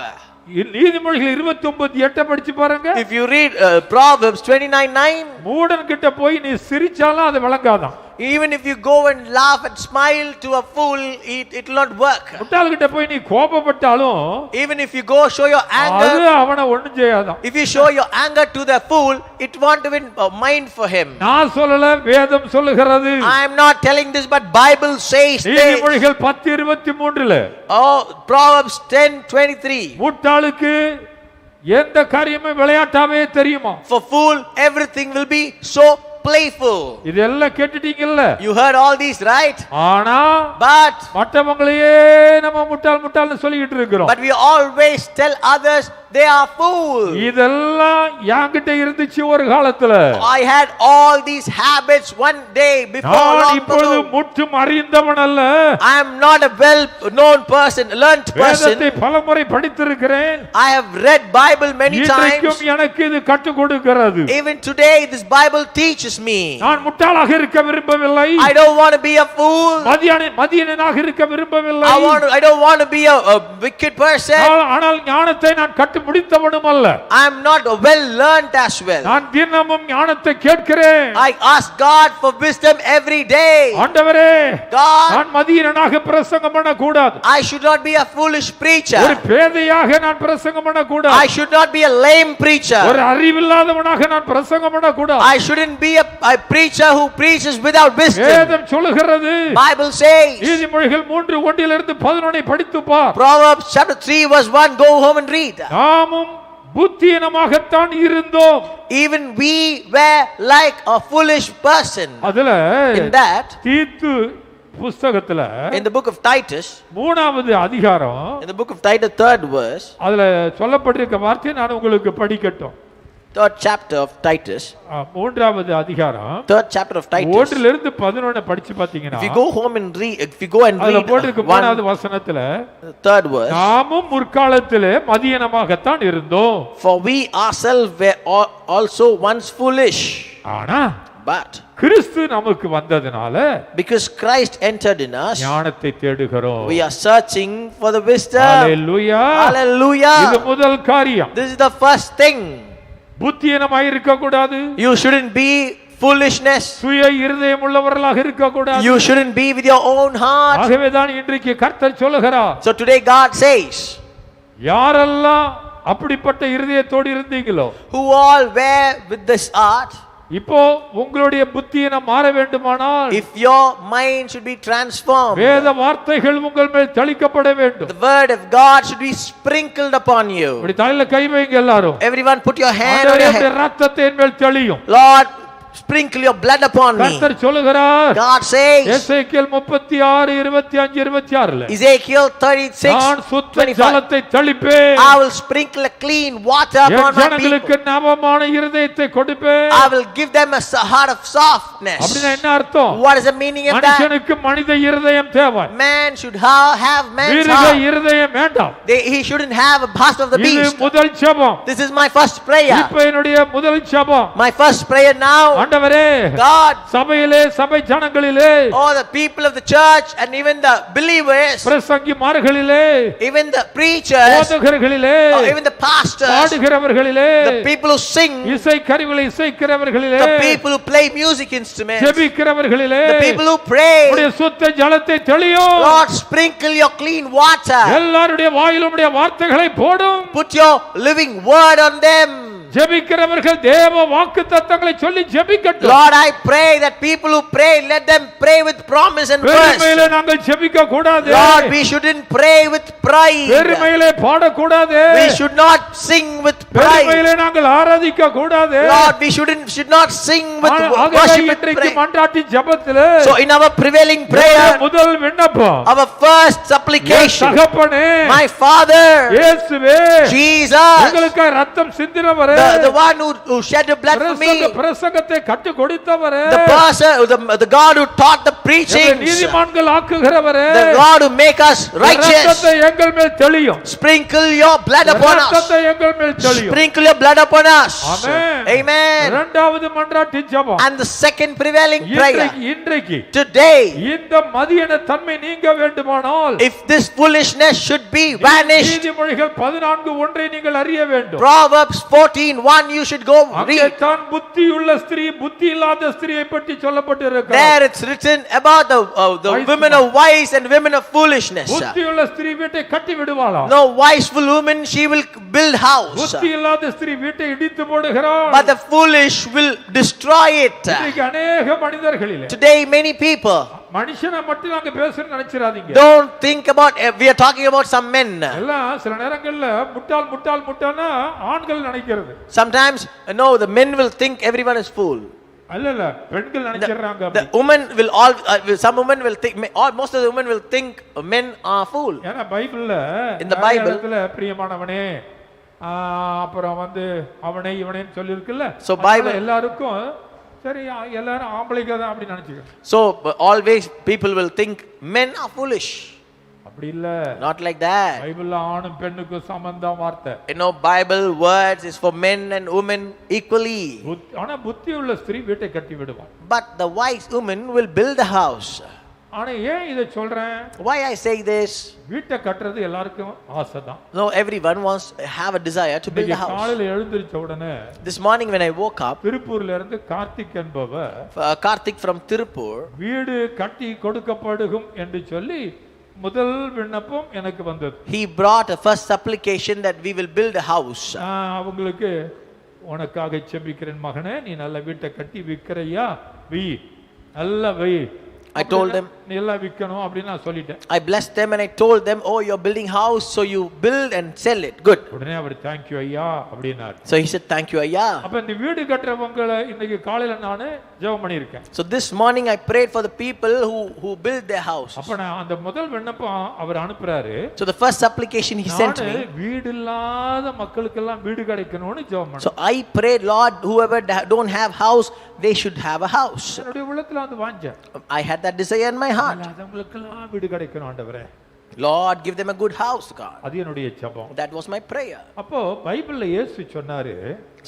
நீதிமொழிகள் 29:8 படிச்சு பாருங்க. If you read Proverbs 29:9, மூடன் கிட்ட போய் நீ சிரிச்சாலும் அது விளங்காதான். even if you go and laugh and smile to a fool, it will not work. முட்டாள் கிட்ட போய் நீ கோபப்பட்டாலும், even if you go show your anger, அது அவனை ஒண்ணும் செய்யாதான். if you show your anger to the fool, it won't even mind for him. நான் சொல்லல, வேதம் சொல்லுகிறது. I am not telling this, but Bible says this. நீதிமொழிகள் 10:23 Oh, Proverbs 10:23. முட்டாளுக்கு எந்த காரியமும் விளையாட்டாவே தெரியுமா. For fool everything will be so playful. இதெல்லாம் கேட்டுட்டீங்கல்ல. You heard all these, right? ஆனா But மற்றவங்களையே நம்ம முட்டாள்னு சொல்லிட்டு இருக்கோம். But we always tell others they are fools. இதெல்லாம் யாங்கிட்ட இருந்துச்சு ஒரு காலத்துல. I had all these habits one day before long நான் இப்பொழுது ago. முற்றும் அறிந்தவன் அல்ல. I am not a well known person, learned person. வேதத்தை பலமுறை படித்திருக்கிறேன். I have read Bible many times. இன்றைக்கும் எனக்கு இது கற்றுக் கொடுக்கிறது. Even today this Bible teaches me. நான் முட்டாளாக இருக்க விரும்பவில்லை. I don't want to be a fool. மதியனாக இருக்க விரும்பவில்லை. I don't want to be a wicked person. ஆனால் ஞானத்தை நான் கற்று முடித்தவனும் அல்ல. I am not well learned as well. நான் தினமும் ஞானத்தை கேட்கிறேன். I ask God for wisdom every day. ஆண்டவரே, God, நான் மதியனாக பிரசங்கம் பண்ண கூடாது. I should not be a foolish preacher. ஒரு பேதையாக நான் பிரசங்கம் பண்ண கூடாது. I should not be a lame preacher. ஒரு அறிவில்லாதவனாக நான் பிரசங்கம் பண்ண கூடாது. I shouldn't be a preacher who preaches without wisdom. வேதம் சொல்லுகிறது. Bible says. நீதிமொழிகள் 3:1-11 படித்து பார். Proverbs chapter 3 verse 1, go home and read. நாமும் புத்தியீனமாகத்தான் இருந்தோம். Even we were like a foolish person. அதுல In that, தீத்து புத்தகத்துல in the book of Titus, 3வது அதிகாரம், in the book of Titus 3rd verse, அதுல சொல்லப்பட்டிருக்க வார்த்தையை நான் உங்களுக்கு படிக்கட்டும். 3rd chapter of Titus, 3வது அதிகாரம் 3rd chapter of Titus. 1-11 படிச்சு பாத்தீங்கன்னா, If you go home and read, if you go and அதுல read போட்டிருக்க 4வது வசனத்துல, 3rd verse, நாமும் முற்காலத்திலே மதியனமாகத்தான் இருந்தோம். for we ourselves were also once foolish. ஆனா But கிறிஸ்து நமக்கு வந்ததனால, because Christ entered in us, ஞானத்தை தேடுகிறோம். we are searching for the wisdom. Hallelujah. Hallelujah. இது முதல் காரியம். This is the first thing. புத்தியீனமாய் இருக்க கூடாது. You shouldn't be foolishness. சுய இருதயம் உள்ளவர்களாக இருக்க கூடாது. You shouldn't be with your own heart. ஆகவேதான் இன்றைக்கு கர்த்தர் சொல்லுகிறார். So today God says, யாரெல்லாம் அப்படிப்பட்ட இருதயத்தோடு இருந்தீங்களோ, who all were with this heart, இப்போ உங்களுடைய புத்தியினம் மாற வேண்டுமானால், if your mind should be transformed, வேத வார்த்தைகள் உங்கள் மேல் தெளிக்கப்பட வேண்டும். the word of God should be sprinkled upon you. இப்படி தலையில கை வைங்க எல்லாரும். Everyone put your hand on ஆண்டவரே, your head. ரத்தத்தை என் மேல் தெளியும். Lord, sprinkle your blood upon me. கர்த்தர் சொல்லுகிறார். God says, எசேக்கியேல் 36:25-26 Ezekiel 36, நான் சுத்த 25, ஜலத்தை தெளிப்பேன். I will sprinkle a clean water upon N my people. ஜனங்களுக்கு நவமான இருதயத்தை கொடுப்பேன். I will give them a heart of softness. அப்படினா என்ன அர்த்தம்? What is the meaning of that? மனுஷனுக்கு மனித இருதயம் தேவை. Man should have man's மிருக heart. இருதயம் வேண்டாம். He shouldn't have a heart of the இது beast. முதல் ஜெபம். This is my first prayer. இப்போ என்னுடைய முதல் ஜெபம். My first prayer now ஆண்டவரே God, சபையிலே சபை ஜனங்களிலே all the people of the church and even the believers, பிரசங்கிமார்களிலே even the preachers, போதகர்களிலே or even the pastors, பாடுகிறவர்களிலே the people who sing, இசை கருவிகளை இசைக்கிறவர்களிலே the people who play music instruments, ஜெபிக்கிறவர்களிலே the people who pray. உம்முடைய சுத்த ஜலத்தை தெளியும். Lord, sprinkle your clean water. எல்லாருடைய வாயிலும் உம்முடைய வார்த்தைகளை போடும். Put your living word on them. ஜெபிக்கிறவர்கள் தேவ வாக்குத்தத்தங்களை சொல்லி ஜெபிக்கட்டும். Lord, I pray that people who pray, let them pray with promise and பெருமையிலே verse. நாங்கள் ஜெபிக்க கூடாது. Lord, we shouldn't pray with pride. பெருமையிலே பாட கூடாது. We should not sing with pride. பெருமையிலே நாங்கள் ஆராதிக்க கூடாது. Lord, we should not sing with ஆகவே worship and இன்றைக்கு praise. மன்றாட்டி ஜெபத்திலே So in our prevailing prayer, முதல் விண்ணப்பம், our first என் supplication, தகப்பனே, my Father, இயேசுவே, Jesus, உங்களுக்கு ரத்தம் சிந்தினவரே, the one who shed the blood for me, பிரசங்கத்தை கற்று கொடுத்தவரே, the person, the God who taught the preaching, நீதிமான்கள் ஆக்குகிறவரே, the God who make us righteous. ரத்தத்தை எங்கள் மேல் தெளியும். Sprinkle your blood upon us. ரத்தத்தை எங்கள் மேல் தெளியும். Sprinkle your blood upon us. Amen. Amen. இரண்டாவது மன்றாட்டு ஜெபம், And the second prevailing prayer, இன்றைக்கு today, இந்த மதியன தன்மை நீங்க வேண்டுமானால், if this foolishness should be vanished, நீதிமொழிகள் 14:1 நீங்கள் அறிய வேண்டும். Proverbs 14:1 you should go அங்கே read. தான் புத்தியுள்ள ஸ்திரீ புத்தி இல்லாத ஸ்திரீயை பற்றி சொல்லப்பட்டிருக்கிறது. There it's written about the Wise women of wise and women of foolishness. புத்தியுள்ள ஸ்திரீ வீட்டை கட்டி விடுவாளாம். No wiseful woman, she will build house, புத்தி இல்லாத ஸ்திரீ வீட்டை இடித்து போடுகிறாள். but the foolish will destroy it. இன்னைக்கு அநேக மனிதர்களிலே, Today many people, மனுஷனை மட்டும் நாங்க பேசுறோம்னு நினைச்சிராதீங்க. don't think about, we are talking about some men. எல்லாம் சில நேரங்கள்ல முட்டாள்னா ஆண்கள் நினைக்கிறது. Sometimes no, the men will think everyone is fool. அல்ல பெண்கள் நினைக்கிறாங்க. The women will some women will think, most of the women will think men are fool. ஏன்னா பைபிள்ல In the Bible, பிரியமானவனே, அப்புறம் அவனை இவனேன்னு சொல்லி இருக்குல்ல. So Bible, எல்லாருக்கும் சரி எல்லாரும் ஆம்பளைங்க தான் அப்படி நினைச்சுக்க. so always people will think men are foolish. அப்படி இல்ல. Not like that. பைபிள்ல ஆணும் பெண்ணுக்கும் சமந்தான் வார்த்தை. You know, Bible words is for men and women equally. ஆனா புத்தி உள்ள ஸ்திரீ வீட்டை கட்டி விடுவான். But the wise woman will build a house. ஆனா ஏன் இதை சொல்றேன்? Why I say this? வீட்டை கட்டுறது எல்லாருக்கும் ஆசைதான். No, everyone wants have a desire to build a house. காலையில எழுந்திருச்ச உடனே, This morning when I woke up, திருப்பூர்ல இருந்து கார்த்திக் என்பவர், Karthik from Tirupur, வீடு கட்டி கொடுக்கப்படுகும் என்று சொல்லி முதல் விண்ணப்பம் எனக்கு வந்தது. he brought a first supplication that we will build a house. அவங்களுக்கு, உனக்காக செபிக்கிறேன் மகனே, நீ நல்ல வீட்டை கட்டி விக்கிறையா, வி நல்ல வை. I told them, நீ எல்லாம் விக்கணும் அப்படின்னு நான் சொல்லிட்டேன். I blessed them and I told them, oh, you're building house, so you build and sell it. Good. உடனே அவர் thank you ஐயா அப்படினார். So he said, thank you, Ayya. அப்ப இந்த வீடு கட்டறவங்களை இன்னைக்கு காலையில நானே ஜெபம் பண்ணியிருக்கேன். So this morning I prayed for the people who build their house. அப்ப நான் அந்த முதல் விண்ணப்பம் அவர் அனுப்புறாரு. So the first supplication he sent me, வீடு இல்லாத மக்களுக்கெல்லாம் வீடு கிடைக்கணும்னு ஜெபம் பண்ணேன். so I prayed, Lord, whoever don't have house, they should have a house. என்னுடைய உள்ளத்துல வாஞ்சேன். I had that desire in my heart. அவங்களுக்கெல்லாம் வீடு கிடைக்கணும் ஆண்டவரே. Lord, give them a good house, God. அது என்னுடைய ஜெபம். That was my prayer. அப்போ பைபிள்ல இயேசு சொன்னாரு,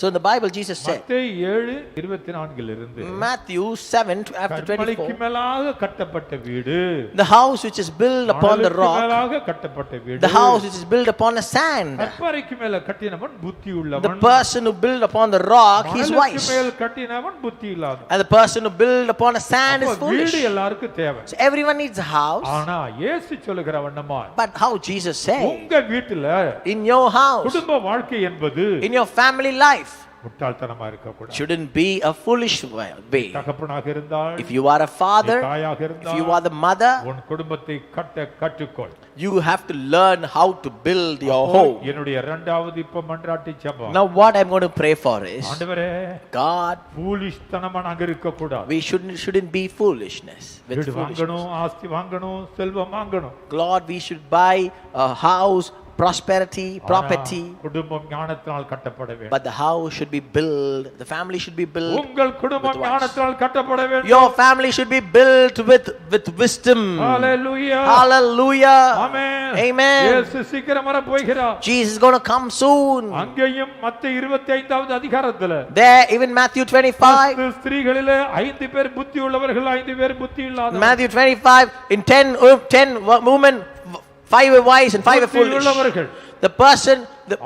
So in the Bible Jesus said, மத்தேயு 7:24 இருந்து, Matthew 7:24, மலைக்கு மேலாக கட்டப்பட்ட வீடு, the house which is built upon the rock, மேலாக கட்டப்பட்ட வீடு, the house which is built upon a sand, கற்பறைக்கு மேல கட்டினவன் புத்தி the உள்ளவன், person who built upon the rock, he is மலைக்கு wise, மேல் கட்டினவன் புத்தி இல்லாதவன். and the person who built upon a sand is foolish. வீடு எல்லாருக்கும் தேவை. So everyone needs a house. ஆனா இயேசு சொல்லுகிற வண்ணமா, But how Jesus said, உங்க வீட்டுல in your house, குடும்ப வாழ்க்கை என்பது in your family life, முட்டாள்தனமா இருக்க கூடாது. shouldn't be a foolish way. தகப்பனாக இருந்தால், If you are a father, தாயாக if இருந்தால், you are the mother, உன் குடும்பத்தை கற்றுக்கொள். you have to learn how to build your home. என்னுடைய இரண்டாவது இப்ப மன்றாட்டு ஜெபம், Now what I'm going to pray for is, ஆண்டவரே, God, foolishத்தனமா நாங்க இருக்க கூடாது. we shouldn't be foolishness with வீடு foolishness. வாங்கணும், ஆஸ்தி வாங்கணும், செல்வம் வாங்கணும். Lord, we should buy a house, prosperity, property, குடும்பம் ஞானத்தினால் கட்டப்பட வேண்டும். but the house should be built, the family should be built. உங்கள் குடும்பம் ஞானத்தினால் கட்டப்பட வேண்டும். Your family should be built with wisdom. Hallelujah. Hallelujah. Amen. Amen. இயேசு சீக்கிரம் வர போகிறார். Jesus is going to come soon. அங்கேயும் மத்தேயு 25வது அதிகாரத்துல There, even Matthew 25. 10 ஸ்திரீகளிலே 5 பேர் புத்தி உள்ளவர்கள், 5 பேர் புத்தி இல்லாதவர்கள். Matthew 25, in 10 women, 5 were wise and 5 were foolish. The person,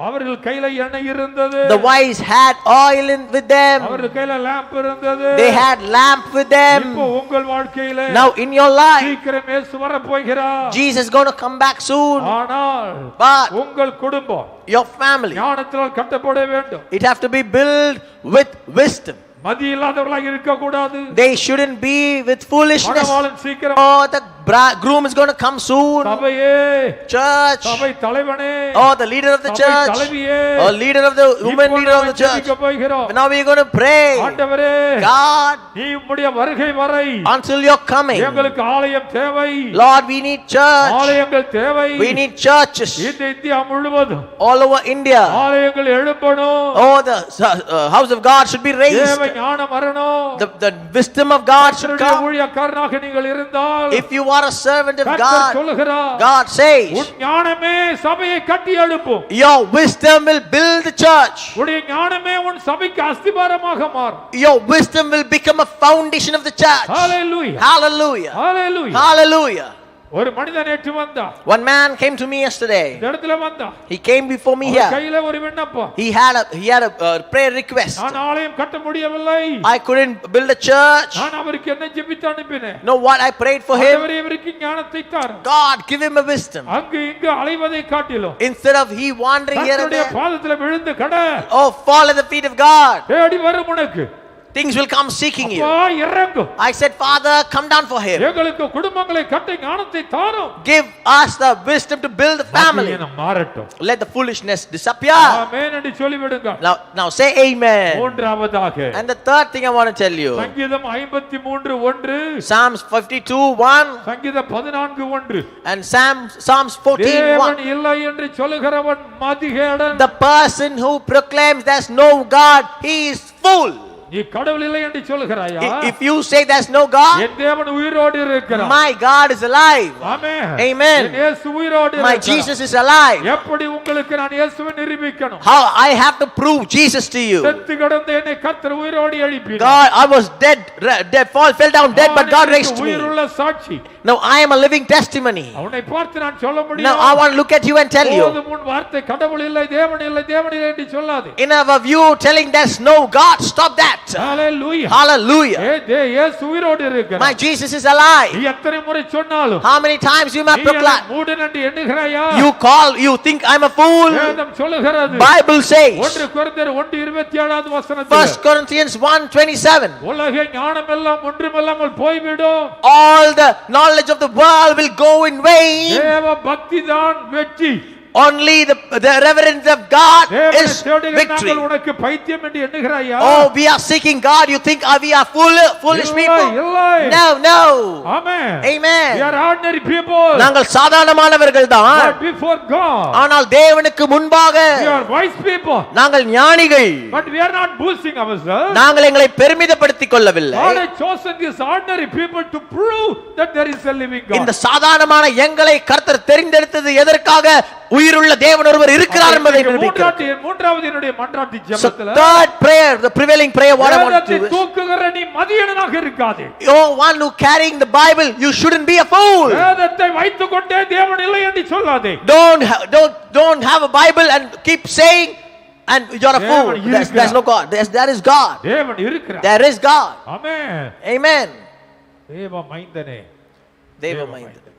அவர்கள் கையில எண்ணெய் இருந்தது. the wise had oil with them. அவர்கள் கையில lamp இருந்தது. They had lamp with them. இப்போ உங்கள் வாழ்க்கையில Now in your life, சீக்கிரம் இயேசு வர போகிறார். Jesus is going to come back soon. ஆனால் But உங்கள் குடும்பம் your family, ஞானத்தினால் கட்டப்பட வேண்டும். it have to be built with wisdom. மதி இல்லாதவர்களாக இருக்க கூடாது. They shouldn't be with foolishness. மணவாளன் சீக்கிரம். Oh, the groom is going to come soon. சபையே, Church. சபை தலைவனே, Oh, the leader of the சபை church. தலைவியே, Oh, leader of the women leader of the church. ஜெபிக்க போகிறோம். Now we are going to pray. ஆண்டவரே, God, நீ உம்முடைய வருகை வரை until you're coming, எங்களுக்கு ஆலயம் தேவை. Lord, we need church. ஆலயங்கள் தேவை. We need churches இந்த இந்தியா முழுவதும் all over India. ஆலயங்கள் எழும்பணும். Oh, the house of God should be raised. தேவ ஞானம் வரணும். The wisdom of God should கர்த்தருடைய come. ஊழியக்காரனாக நீங்கள் இருந்தால், If you are a servant of கர்த்தர் God, சொல்லுகிறார், God says, உன் ஞானமே சபையை கட்டி எழுப்பும். your wisdom will build the church. உன்னுடைய ஞானமே உன் சபைக்கு அஸ்திபாரமாக மாறும். Your wisdom will become a foundation of the church. Hallelujah. Hallelujah. Hallelujah. Hallelujah. ஒரு மனிதன் நேற்று வந்தான். One man came to me yesterday. இந்த இடத்துல வந்தான். He came before me அவன் here. கையில ஒரு விண்ணப்பம். He had a prayer request. நான் ஆலயம் கட்ட முடியவில்லை. I couldn't build a church. நான் அவருக்கு என்ன ஜெபித்து அனுப்பினேன். Know what I prayed for him? ஆண்டவரே, இவருக்கு ஞானத்தை தாரும். God, give him a wisdom. அங்கு இங்கு அலைவதை காட்டிலும் Instead of he wandering here and கர்த்தருடைய there, பாதத்துல விழுந்து கட oh, fall at the feet of God. தேடி வரும் உனக்கு. Things will come seeking you. அப்பா, இறங்கும். I said, Father, come down for him. எங்களுக்கு குடும்பங்களை கட்ட ஞானத்தை தாரும். Give us the wisdom to build the family. மகிமையினம் மாறட்டும். Let the foolishness disappear. ஆமென் என்று சொல்லிவிடுங்க. Now say amen. மூன்றாவதாக And the third thing I want to tell you, சங்கீதம் 53:1, Psalms 52:1 சங்கீதம் 14:1, and Psalms 14:1. தேவன் இல்லை என்று சொல்லுகிறவன் மதிகேடன். The person who proclaims there's no God, he is fool. நீ கடவுள் இல்லை என்று சொல்லுகிறாயா? If you say there's no God, என் தேவன் உயிரோடு இருக்கிறார். my God is alive. Amen. Amen. என் இயேசு உயிரோடு My இருக்கிறார். Jesus is alive. எப்படி உங்களுக்கு நான் இயேசுவை நிரூபிக்கணும்? How I have to prove Jesus to you? செத்து கிடந்த என்னை கர்த்தர் உயிரோடு எழுப்பினார். God, I was dead, fell down dead, but God raised me. உயிருள்ள சாட்சி. Now I am a living testimony. அவனை பார்த்து நான் சொல்ல முடியும். Now I want to look at you and tell you. போதும் உன் வார்த்தை கடவுள் இல்லை, தேவன் இல்லை, தேவன் இல்லை என்று சொல்லாதே. In our view, telling there's no God, stop that. Hallelujah. Hallelujah. இயேசு உயிரோடு இருக்கிறார். My Jesus is alive. நீ எத்தனை முறை சொன்னாலும் How many times you may proclaim? மூடன் என்று எண்ணுகிறாயா? You think I'm a fool? வேதம் சொல்லுகிறது. Bible says, 1 கொரிந்தியர் 1:27 வசனத்தில் 1 Corinthians 1:27, உலக ஞானம் எல்லாம் ஒன்றுமில்லாமல் போய்விடும். all the knowledge of the world will go in vain. தேவ பக்தி தான் வெற்றி. Only the reverence of God is victory. உனக்கு பைத்தியம் என்று எண்ணுகிறாயா? Oh, we are seeking God. You think we are foolish people? இல்லை. No. Amen. Amen. We are ordinary people. நாங்கள் சாதாரணமானவர்கள் தான். But before God, ஆனால் தேவனுக்கு முன்பாக we are wise people. நாங்கள் ஞானிகள். But we are not boasting ourselves. நாங்கள் எங்களை பெருமிதப்படுத்திக் கொள்ளவில்லை. God has chosen these ordinary people to prove that there is a living God. இந்த சாதாரணமான எங்களை கர்த்தர் தெரிந்தெடுத்தது எதற்காக? உயிருள்ள தேவன் ஒருவர் இருக்கிறார் என்பதை நிரூபிக்கிறார். மூன்றாவது என்னுடைய மன்றாட்டு ஜெபத்துல, third prayer, the prevailing prayer, what I want to do is, தூக்குகிற நீ மதியனாக இருக்காதே. you one who carrying the Bible, you shouldn't be a fool. வேதத்தை வைத்துக்கொண்டே தேவன் இல்லை என்று சொல்லாதே. Don't have a Bible and keep saying and you're a fool. There's no God. There is God. தேவன் இருக்கிறார். There is God. Amen. Amen. தேவ மைந்தனே, தேவ மைந்தனே,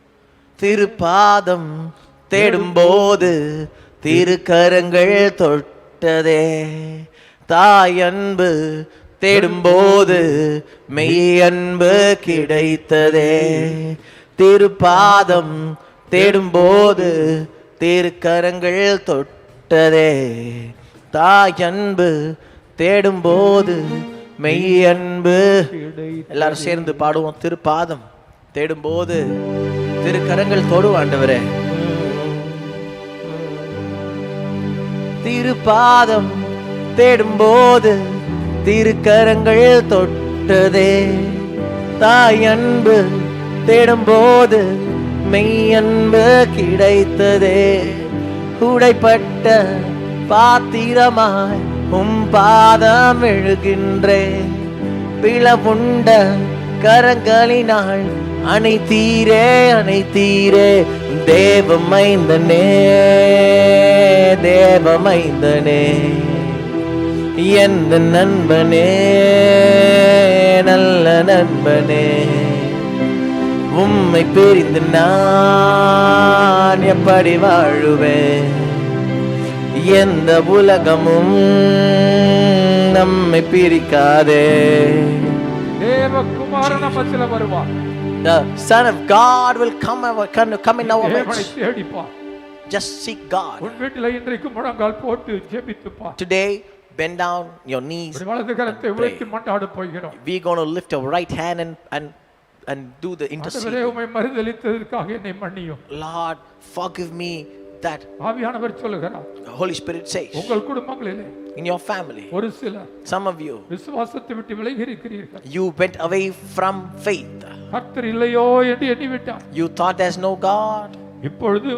திருப்பாதம் தேடும்போது திருக்கரங்கள் தொட்டதே, தாய் அன்பு தேடும்போது மெய் அன்பு கிடைத்ததே, திருப்பாதம் தேடும்போது திருக்கரங்கள் தொட்டதே, தாய் அன்பு தேடும்போது மெய் அன்பு. எல்லாரும் சேர்ந்து பாடுவோம். திருப்பாதம் தேடும்போது திருக்கரங்கள் தொடும் ஆண்டவரே. திருப்பாதம் தேடும்போது திருக்கரங்கள் தொட்டதே. தாய் அன்பு தேடும்போது மெய் அன்பு கிடைத்ததே. உடைப்பட்ட பாத்திரமாய் பாதம் எழுகின்றேன். பிளவுண்ட கரங்களினாள் அனைத்தீரே அனைத்தீரே. தேவமைந்தனே தேவமைந்தனே எந்த நண்பனே நல்ல நண்பனே. உம்மை பிரிந்து நான் எப்படி வாழுவேன்? எந்த உலகமும் நம்மை பிரிக்காதே. தேவகுமாரன் நம்மில வருவார். The Son of God will come in our தேவனை midst. தேடிப்பார். Just seek God. உன் வீட்டில் இன்றைக்கு முழங்கால் போட்டு ஜெபித்துப்பார். Today, bend down your knees. ஒரு வலது கரத்தை உயர்த்தி மன்றாட போகிறோம். We're going to lift our right hand and do the ஆண்டவரே, intercession. உம்மை மறுதலித்ததற்காக என்னை மன்னியும். Lord, forgive me that. ஆவியானவர் சொல்லுகிறார், Holy Spirit says, உங்கள் குடும்பங்களிலே in your family, ஒரு சிலர் some of you, விசுவாசத்தை விட்டு விலகி இருக்கிறீர்கள். you went away from faith. கர்த்தர் இல்லையோ என்று எண்ணிவிட்டார். You thought there's no God. இப்பொழுது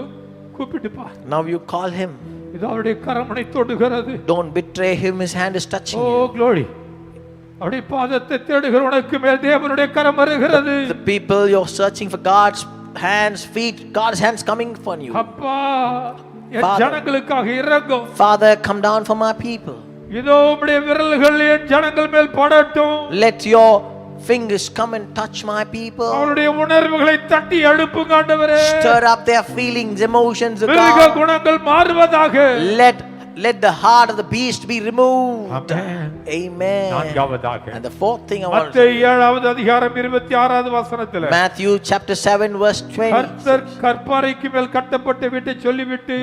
கூப்பிட்டு பார். Now you call him. இது அவருடைய கரமனை தொடுகிறது. Don't betray him. His hand is touching O you. glory. அவருடைய பாதத்தை தேடுகிறவனுக்கு மேல் தேவனுடைய கரம் வருகிறது. The people you're searching for God's hands, feet, God's hands coming upon you. அப்பா, என் Father. ஜனங்களுக்காக இரங்கும். Father, come down for my people. இதோ உம்முடைய விரல்கள் என் ஜனங்கள் மேல் படட்டும். Let your fingers come and touch my people. அவருடைய உணர்வுகளை தட்டி எழுப்புங்க ஆண்டவரே. Stir up their feelings, emotions, O மிருக God. குணங்கள் மாறுவதாக. Let the heart of the beast be removed. Amen. Amen. நான்காவதாக And the fourth thing I want to மத்தேயு 7வது அதிகாரம் 26வது வசனத்திலே Matthew chapter 7 verse 20. கர்த்தர் கற்பாறைக்கு மேல் கட்டப்பட்ட வீட்டை சொல்லிவிட்டு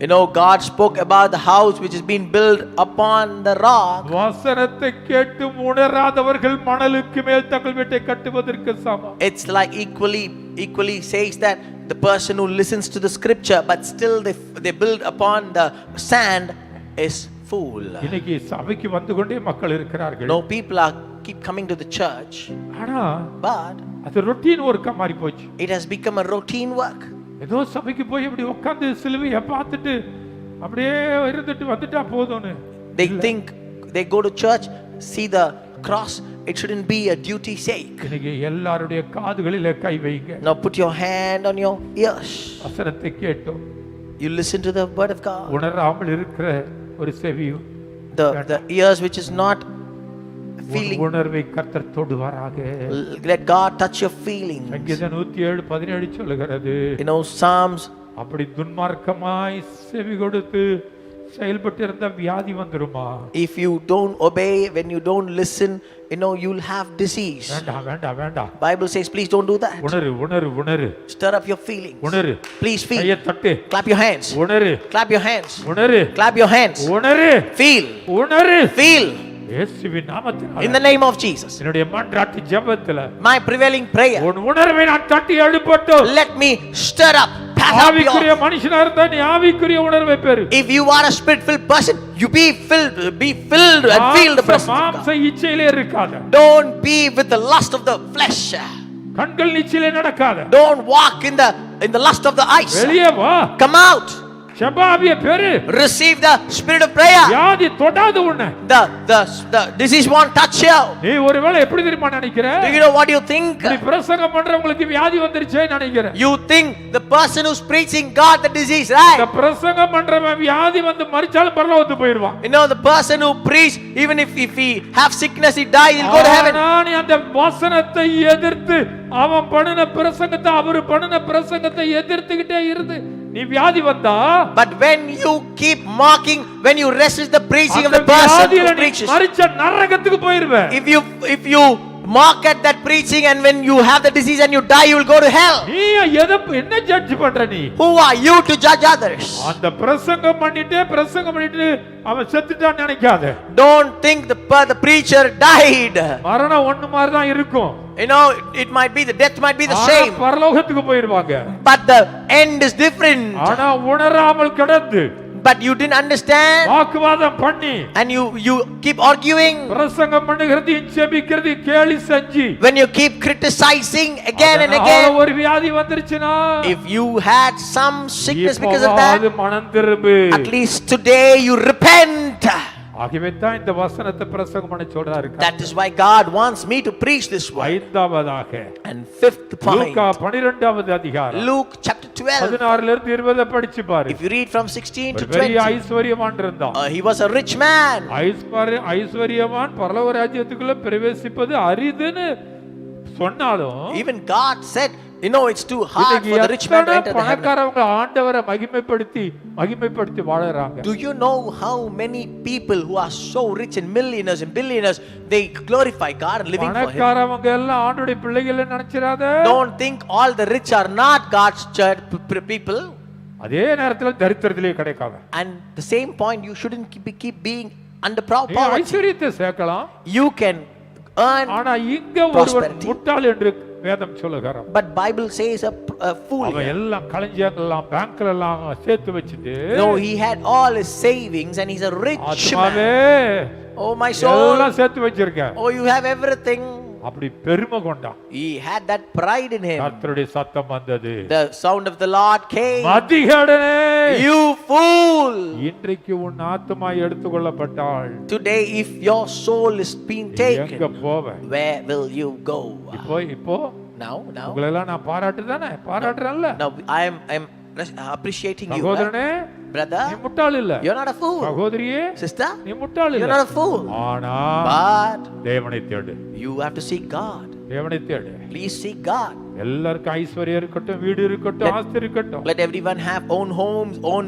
You know, God spoke about the house which has been built upon the rock. வசனத்தை கேட்டு உணராதவர்கள் மணலுக்கு மேல் தங்கள் வீட்டை கட்டுவதற்கு சமம். It's like equally says that the person who listens to the scripture but still they build upon the sand is fool. இன்னைக்கு சபைக்கு வந்து கொண்டே மக்கள் இருக்கிறார்கள். No, people are keep coming to the church, ஆனா but அது ரொட்டீன் ஒர்க்கா மாறி போச்சு. it has become a routine work. ஏதோ சபைக்கு போய் இப்படி உட்கார்ந்து சிலுவையை பார்த்துட்டு அப்படியே இருந்துட்டு வந்துட்டா போதும்னு. They think they go to church, see the cross, it shouldn't be a duty sake. இன்னைக்கு எல்லாருடைய காதுகளிலே கை வைங்க. Now put your hand on your ears. வசனத்தை கேட்டோம். You listen to the word of God. உணராமல் இருக்கிற ஒரு செவியும் The ears which is not feeling, உணர்வை கர்த்தர் தொடுவாராக. let God touch your feelings. சங்கீதம் 107:17 சொல்லுகிறது. You know, Psalms, அப்படி துன்மார்க்கமாய் செவி கொடுத்து செயல்பட்டு இருந்த வியாதி வந்துருமா? if you don't obey, when you don't listen, you know, you'll have disease. வேண்டாம் வேண்டாம் வேண்டாம். Bible says, please don't do that. உணரு உணரு உணரு. Stir up your feelings. உணரு. Please feel. கையை தட்டு. Clap your hands. உணரு. Clap your hands. உணரு. Clap your hands. உணரு. Feel. உணரு. Feel. இயேசுவின் நாமத்தினால In the name of Jesus. என்னுடைய மன்றாட்டு ஜெபத்துல My prevailing prayer. உன் உணர்வை நான் தட்டி எழுப்பட்டும். Let me stir up. Pass up ஆவிக்குரிய your. மனுஷனா இருந்தா நீ ஆவிக்குரிய உணர்வை பெறு. If you are a spirit-filled person, you be filled and feel the presence of God. மாம்ச இச்சையிலே இருக்காத. Don't be with the lust of the flesh. கண்கள் நிச்சயிலே நடக்காத. Don't walk in the lust of the eyes. வெளியே வா. Come out. செபாவிய பெரு. Receive the spirit of prayer. வியாதி தொடாது உன்னை. The disease won't touch you. நீ ஒருவேளை எப்படி தெரியுமா நினைக்கிற? Do you know what you think? நீ பிரசங்கம் பண்றவங்களுக்கு வியாதி வந்துருச்சே நினைக்கிற. You think the person who's preaching got the disease, right? இந்த பிரசங்கம் பண்றவன் வியாதி வந்து மரிச்சாலும் பரலோகத்துக்கு போயிடுவான். You know, the person who preach, even if he have sickness, he dies, he'll go to heaven. நான் அந்த வசனத்தை எதிர்த்து அவன் பண்ணின பிரசங்கத்தை அவர் பண்ணின பிரசங்கத்தை எதிர்த்துக்கிட்டே இருந்து நீ வியாதி வந்தா, but when you keep mocking, when you resist the preaching of the person who preaches, மரிச்ச நரகத்துக்கு போயிடுவே. if you mock at that preaching and when you have the disease and you die, you will go to hell. நீ என்ன judge பண்ற நீ? Who are you to judge others? அந்த பிரசங்கம் பண்ணிட்டு அவன் செத்துட்டான்னு நினைக்காத. Don't think the preacher died. மரணம் ஒண்ணு மாதிரி தான் இருக்கும். You know, it might be, the death might be the same, பரலோகத்துக்கு போயிடுவாங்க. but the end is different. ஆனா உணராமல் கிடந்து but you didn't understand, வாக்குவாதம் பண்ணி and you keep arguing, பிரசங்கம் பண்ணுகிறது ஜெபிக்கிறது கேலி செஞ்சு when you keep criticizing again and அதனால again, ஒரு வியாதி வந்துருச்சுனா if you had some sickness because of இப்போவாது that, மனம் திரும்பு. at least today you repent. ஆகவே தான் இந்த வசனத்தை பிரசங்கம் பண்ண சொல்றாரு. That is why God wants me to preach this word. ஐந்தாவதாக And fifth point, லூக்கா 12வது அதிகாரம் Luke chapter 12. 16 இருந்து 20 படிச்சு பாரு. If you read from 16 to ஒரு பெரிய 20, ஐஸ்வரியவான் இருந்தான். he was a rich man. ஐஸ்வரியவான் பரலோக ராஜ்யத்துக்குள்ள பிரவேசிப்பது அரிதுன்னு சொன்னாலும் Even God said, you know, it's too hard for the rich man to enter the heaven. பணக்காரவங்க ஆண்டவரை மகிமைப்படுத்தி வாழறாங்க. Do you know how many people who are so rich and millionaires and billionaires, they glorify God and living for Him? பணக்காரவங்க எல்லாம் ஆண்டவருடைய பிள்ளைகள் நினைச்சிராத. Don't think all the rich are not God's church people. அதே நேரத்துல தரித்திரத்திலே கிடைக்காத. And the same point, you shouldn't keep being under நீ poverty. ஐஸ்வரியத்தை சேர்க்கலாம். You can earn, ஆனா இங்க ஒருவன் முட்டாள் என்று வேதம் சொல்லுகிறார். but Bible says a fool. அவன் எல்லாம் களஞ்சியங்கள்லாம் பேங்க்ல எல்லாம் சேர்த்து வச்சிட்டு No, he had all his savings and he's a rich ஆத்மாவே man. Oh my soul, எல்லாம் சேர்த்து வச்சிருக்க. oh you have everything. அப்படி பெருமை கொண்டான். He had that pride in him. கர்த்தருடைய சத்தம் வந்தது. The sound of the Lord came. மதிகடனே, You fool! இன்றைக்கு உன் ஆத்மா எடுத்துக்கொள்ளப்பட்டால் Today if your soul is being எங்க taken, போவ? where will you go? இப்போ Now உங்களை எல்லாம் நான் பாராட்டுறேன்ல. now I'm appreciating you. சகோதரனே, Brother, நீ முட்டாள் இல்ல. you're not a fool. சகோதரியே, Sister, நீ முட்டாள் you're இல்ல. not a fool. ஆனா But தேவனை தேடு. you have to seek God. தேவனை தேடு. Please seek God. எல்லாருக்கும் ஐஸ்வர்யம் இருக்கட்டும், வீடு இருக்கட்டும், ஆஸ்தி இருக்கட்டும். Let everyone have own homes, own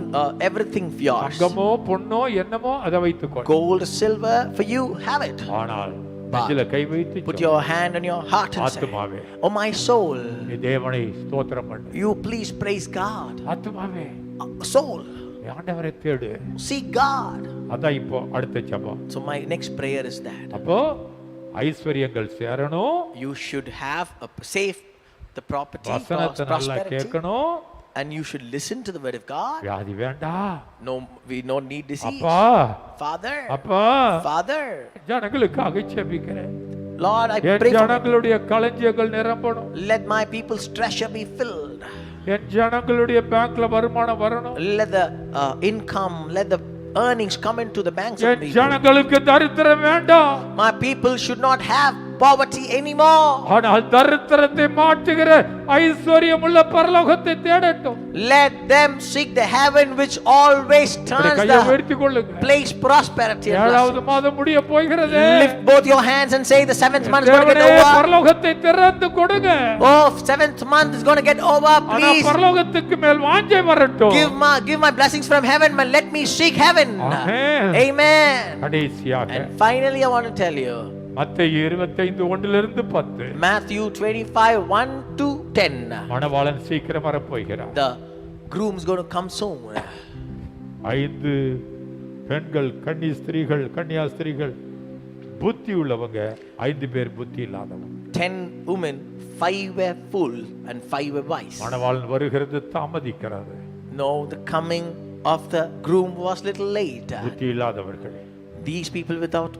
everything for yours. தங்கமோ பொன்னோ என்னமோ அதை வைத்துக்கோ. Gold, silver, for you, have it. ஆனால் நெஞ்சில கை வைத்து Put your hand on your heart and say, ஆத்துமாவே, oh my soul, நீ தேவனை ஸ்தோத்திரம் பண்ணு. you please praise God. ஆத்துமாவே, Soul, நீ ஆண்டவரை தேடு. seek God. அதான் இப்போ அடுத்த ஜெபம். So my next prayer is that அப்போ ஐஸ்வர்யங்கள் சேரணும், you should have a safe the property, வசனத்தை நல்லா prosperity, கேட்கணும், and you should listen to the word of God. வியாதி வேண்டாம். No, we don't need disease. அப்பா, Father, அப்பா, Father, ஜனங்களுக்காக ஜெபிக்கிறேன். Lord, I N pray for ஜனங்களுடைய களஞ்சியங்கள் நிரம்பணும். let my people's treasure be filled. என் ஜனங்களுடைய பேங்க்ல வருமானம் வரணும். Let the income, let the earnings come into the banks of N people. ஜனங்களுக்கு தரித்திரம் வேண்டாம். My people should not have poverty anymore. ஆனால் தரித்திரத்தை மாற்றுகிற ஐஸ்வர்யமுள்ள பரலோகத்தை தேடட்டும். Let them seek the heaven which always turns கையை the உயர்த்தி கொள்ளுங்க. place prosperity and ஏழாவது blessing. மாதம் முடிய போகிறது. Lift both your hands and say the seventh month is going to get தேவனே, over. பரலோகத்தை திறந்து கொடுங்க. Oh, seventh month is going to get over. ஆனா Please பரலோகத்துக்கு மேல் வாஞ்சை வரட்டும். give my blessings from heaven, but let me seek heaven. Amen. Amen. கடைசியாக And finally I want to tell you, மத்தேயு 25:1 10. Matthew 25:1 to 10. மணவாளன் சீக்கிரம் வர போகிறார். The groom's going to come soon. 5 பெண்கள் கன்னியா ஸ்திரீகள் புத்தி உள்ளவங்க, 5 பேர் புத்தி இல்லாதவங்க. 10 women, 5 were full and 5 were wise. மணவாளன் வருகிறது தாமதிக்கிறது. No, the coming of the groom was little late. புத்தி இல்லாதவர்கள், These people without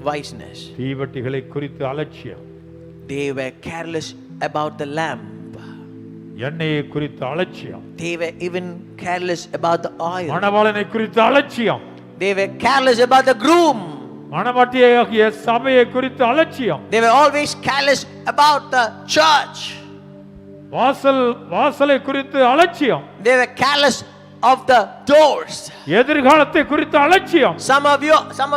wiseness, தீவட்டிகளை குறித்து அலட்சியம், they were careless about the lamp. எண்ணெயை குறித்து அலட்சியம், They were even careless about the oil. மணவாளனை குறித்து அலட்சியம், They were careless about the groom. மணவாட்டியாகிய சபையை குறித்து அலட்சியம், They were always careless about the church. வாசலை குறித்து அலட்சியம், They were careless of the doors. எதிர்காலத்தை குறித்து அலட்சியம். Some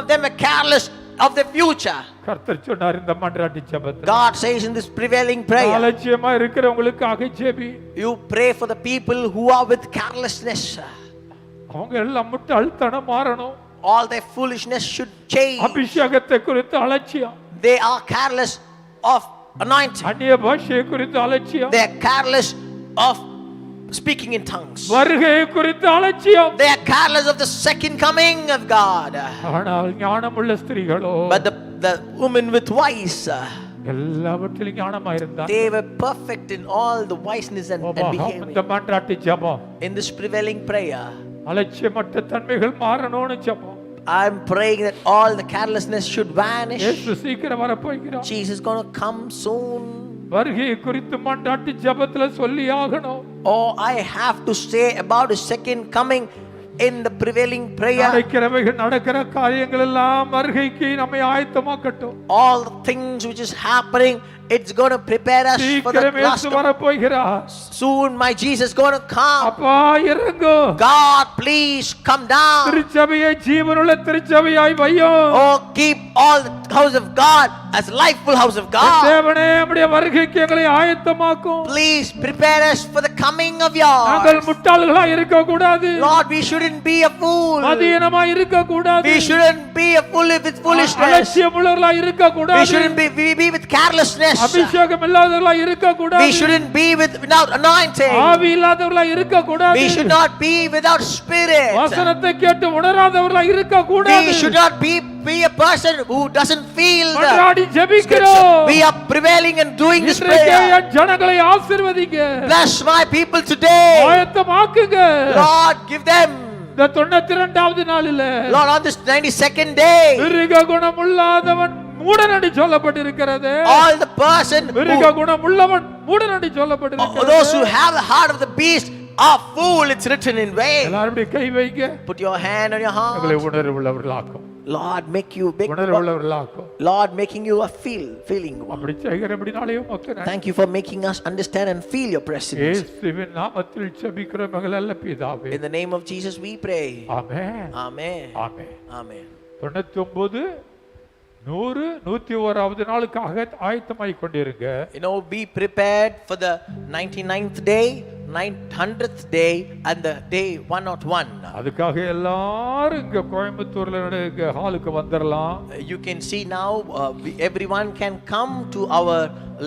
of them were careless of the future. கர்த்தர் சொன்னார் இந்த மன்றாட்டு ஜெபத்தில், God says in this prevailing prayer, அலட்சியமா இருக்கிறவங்களுக்காக JP. you pray for the people who are with carelessness. அவங்க எல்லாம் முட்டாள்தனம் மாறணும். All their foolishness should change. அபிஷேகத்தை குறித்து அலட்சியம், They are careless of anointing. அந்நிய பாஷையை குறித்து அலட்சியம், They are careless of speaking in tongues. வருகையை குறித்து அலட்சியம். They are careless of the second coming of God. ஆனால் ஞானமுள்ள ஸ்திரீகளோ, But the women with wise, எல்லாவற்றிலும் ஞானமா இருந்தார். they were perfect in all the wiseness and behavior. இந்த மன்றாட்டு ஜெபம் In this prevailing prayer, அலட்சியமற்ற தன்மைகள் மாறணும்னு ஜெபம். I'm praying that all the carelessness should vanish. இயேசு சீக்கிரம் வர போகிறார். Jesus is going to come soon. வருகை குறித்து மன்றாட்டு ஜெபத்துல சொல்லி ஆகணும். Oh, I have to say about his second coming in the prevailing prayer. நடக்கிற காரியங்கள் எல்லாம் வருகைக்கு நம்மை ஆயத்தமாக்கட்டும். All the things which is happening, it's going to prepare us for the last. Soon my Jesus going to come. அப்பா இறங்கு. God please come down. திருச்சபையை ஜீவனுள்ள திருச்சபையாய் வையும். Oh, keep all the house of God as lifeful house of God. தேவனே நம்முடைய வருகைக்கு எங்களை ஆயத்தமாக்கும். Please prepare us for the coming of yours. நாங்கள் முட்டாள்களாய் இருக்க கூடாது. Lord, we shouldn't be a fool. மதியனமாய் இருக்க கூடாது. We shouldn't be a fool with foolishness. அலட்சியமுள்ளவர்களாய் இருக்க கூடாது. We shouldn't be with carelessness. அபிஷேகம் இல்லாதவர்களாய் இருக்க கூடாது. We shouldn't be without anointing. ஆவி இல்லாதவர்களாய் இருக்க கூடாது. We should not be without spirit. வசனத்தை கேட்டு உணராதவர்களாய் இருக்க கூடாது. We should not be a person who doesn't feel the ஜெபிக்கிறோம். We are prevailing and doing this prayer. ஜனங்களை ஆசீர்வதிங்க. Bless my people today. ஆயத்தமாக்குங்க. Lord, give them இந்த 92வது நாளில Lord, on this 92nd day, மிருக குணமுள்ளவன் மூடனடி சொல்லப்பட்டிருக்கிறது. all the person மிருக குணமுள்ளவன் மூடனடி சொல்லப்பட்டிருக்கிறது. those who have the heart of the beast are fool, it's written in vain. எல்லாரும் கை வைங்க. Put your hand on your heart. உங்களை உணர்வுள்ளவர்களாக்கும். Lord, make you big. உணர்வுள்ளவர்களாக்கும். Lord, making you a feeling. அப்படி செய்கிறபடினாலே உமக்கு நன்றி. Thank you for making us understand and feel your presence. இயேசுவின் நாமத்தில் ஜெபிக்கிறோம் நல்ல பிதாவே. In the name of Jesus we pray. Amen. Amen. Amen. Amen. 99 100 101வது நாளுக்காக ஆயத்தமாய் கொண்டிருங்க. You know, be prepared for the 99th day, 900th day and the day 101. அதுக்காக எல்லாரும் இங்க கோயம்புத்தூர்ல நடக்க ஹாலுக்கு வந்துறலாம். You can see now everyone can come to our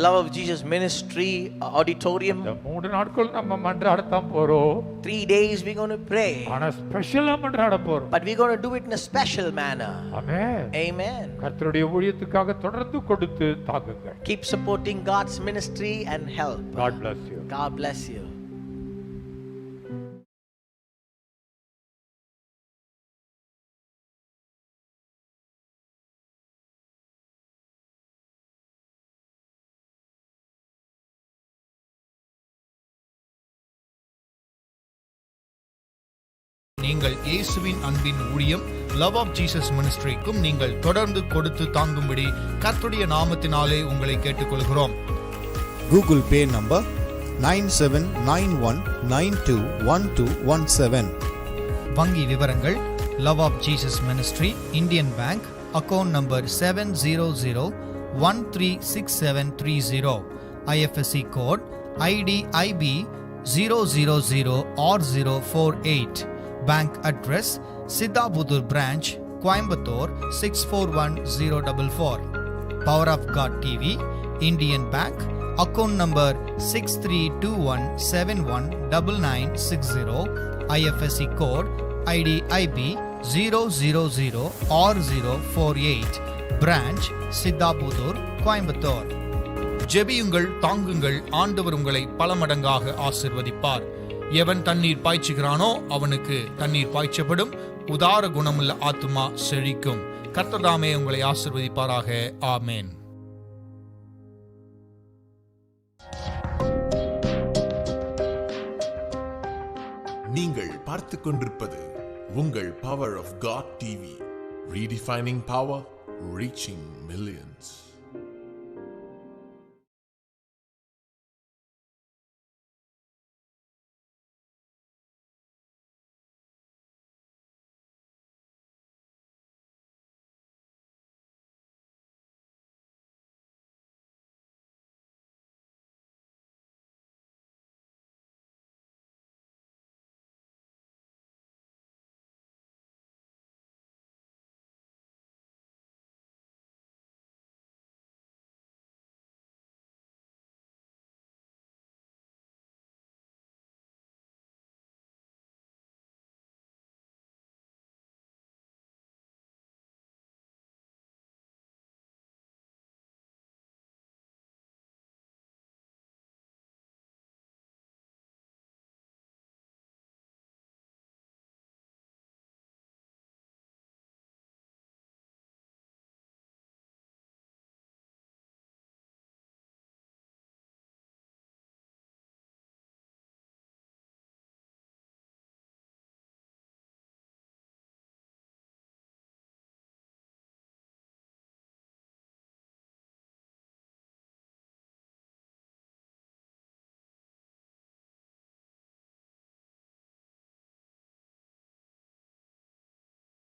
Love of Jesus Ministry auditorium. இந்த 3 நாட்கள் நம்ம மன்றாடத்தான் போறோம். 3 days we're going to pray. ஆனா ஸ்பெஷலா மன்றாட போறோம். But we're going to do it in a special manner. Amen. Amen. கர்த்தருடைய ஊழியத்துக்காக தொடர்ந்து கொடுத்து தாங்குங்க. Keep supporting God's ministry and help. God bless you. God bless you. நீங்கள் இயேசுவின் அன்பின் ஊழியம் லவ் ஆஃப் ஜீசஸ் மினிஸ்ட்ரிக்கும் நீங்கள் தொடர்ந்து கொடுத்து தாங்கும்படி கர்த்தருடைய நாமத்தினாலே உங்களை கேட்டுக்கொள்கிறோம். Google Pay number 9791921217. வங்கி விவரங்கள் love of Jesus ministry, Indian bank, account number 700136730, IFSC code IDIB 000 or 048. Bank address Siddhabudur branch, Coimbatore 641044. Power of God TV, Indian Bank, account number 6321719960, IFSC code IDIB 000 or 048. Branch Siddhabudur, Coimbatore. ஜெபியுங்கள், தாங்குங்கள், ஆண்டவர் உங்களை பல மடங்காக ஆசீர்வதிப்பார். எவன் தண்ணீர் பாய்ச்சுகிறானோ அவனுக்கு தண்ணீர் பாய்ச்சப்படும். உதார குணமுள்ள ஆத்துமா செழிக்கும். கர்த்தர் தாமே உங்களை ஆசீர்வதிப்பாராக. ஆமென். நீங்கள் பார்த்துக் கொண்டிருப்பது உங்கள் power of God TV. Redefining power, reaching millions.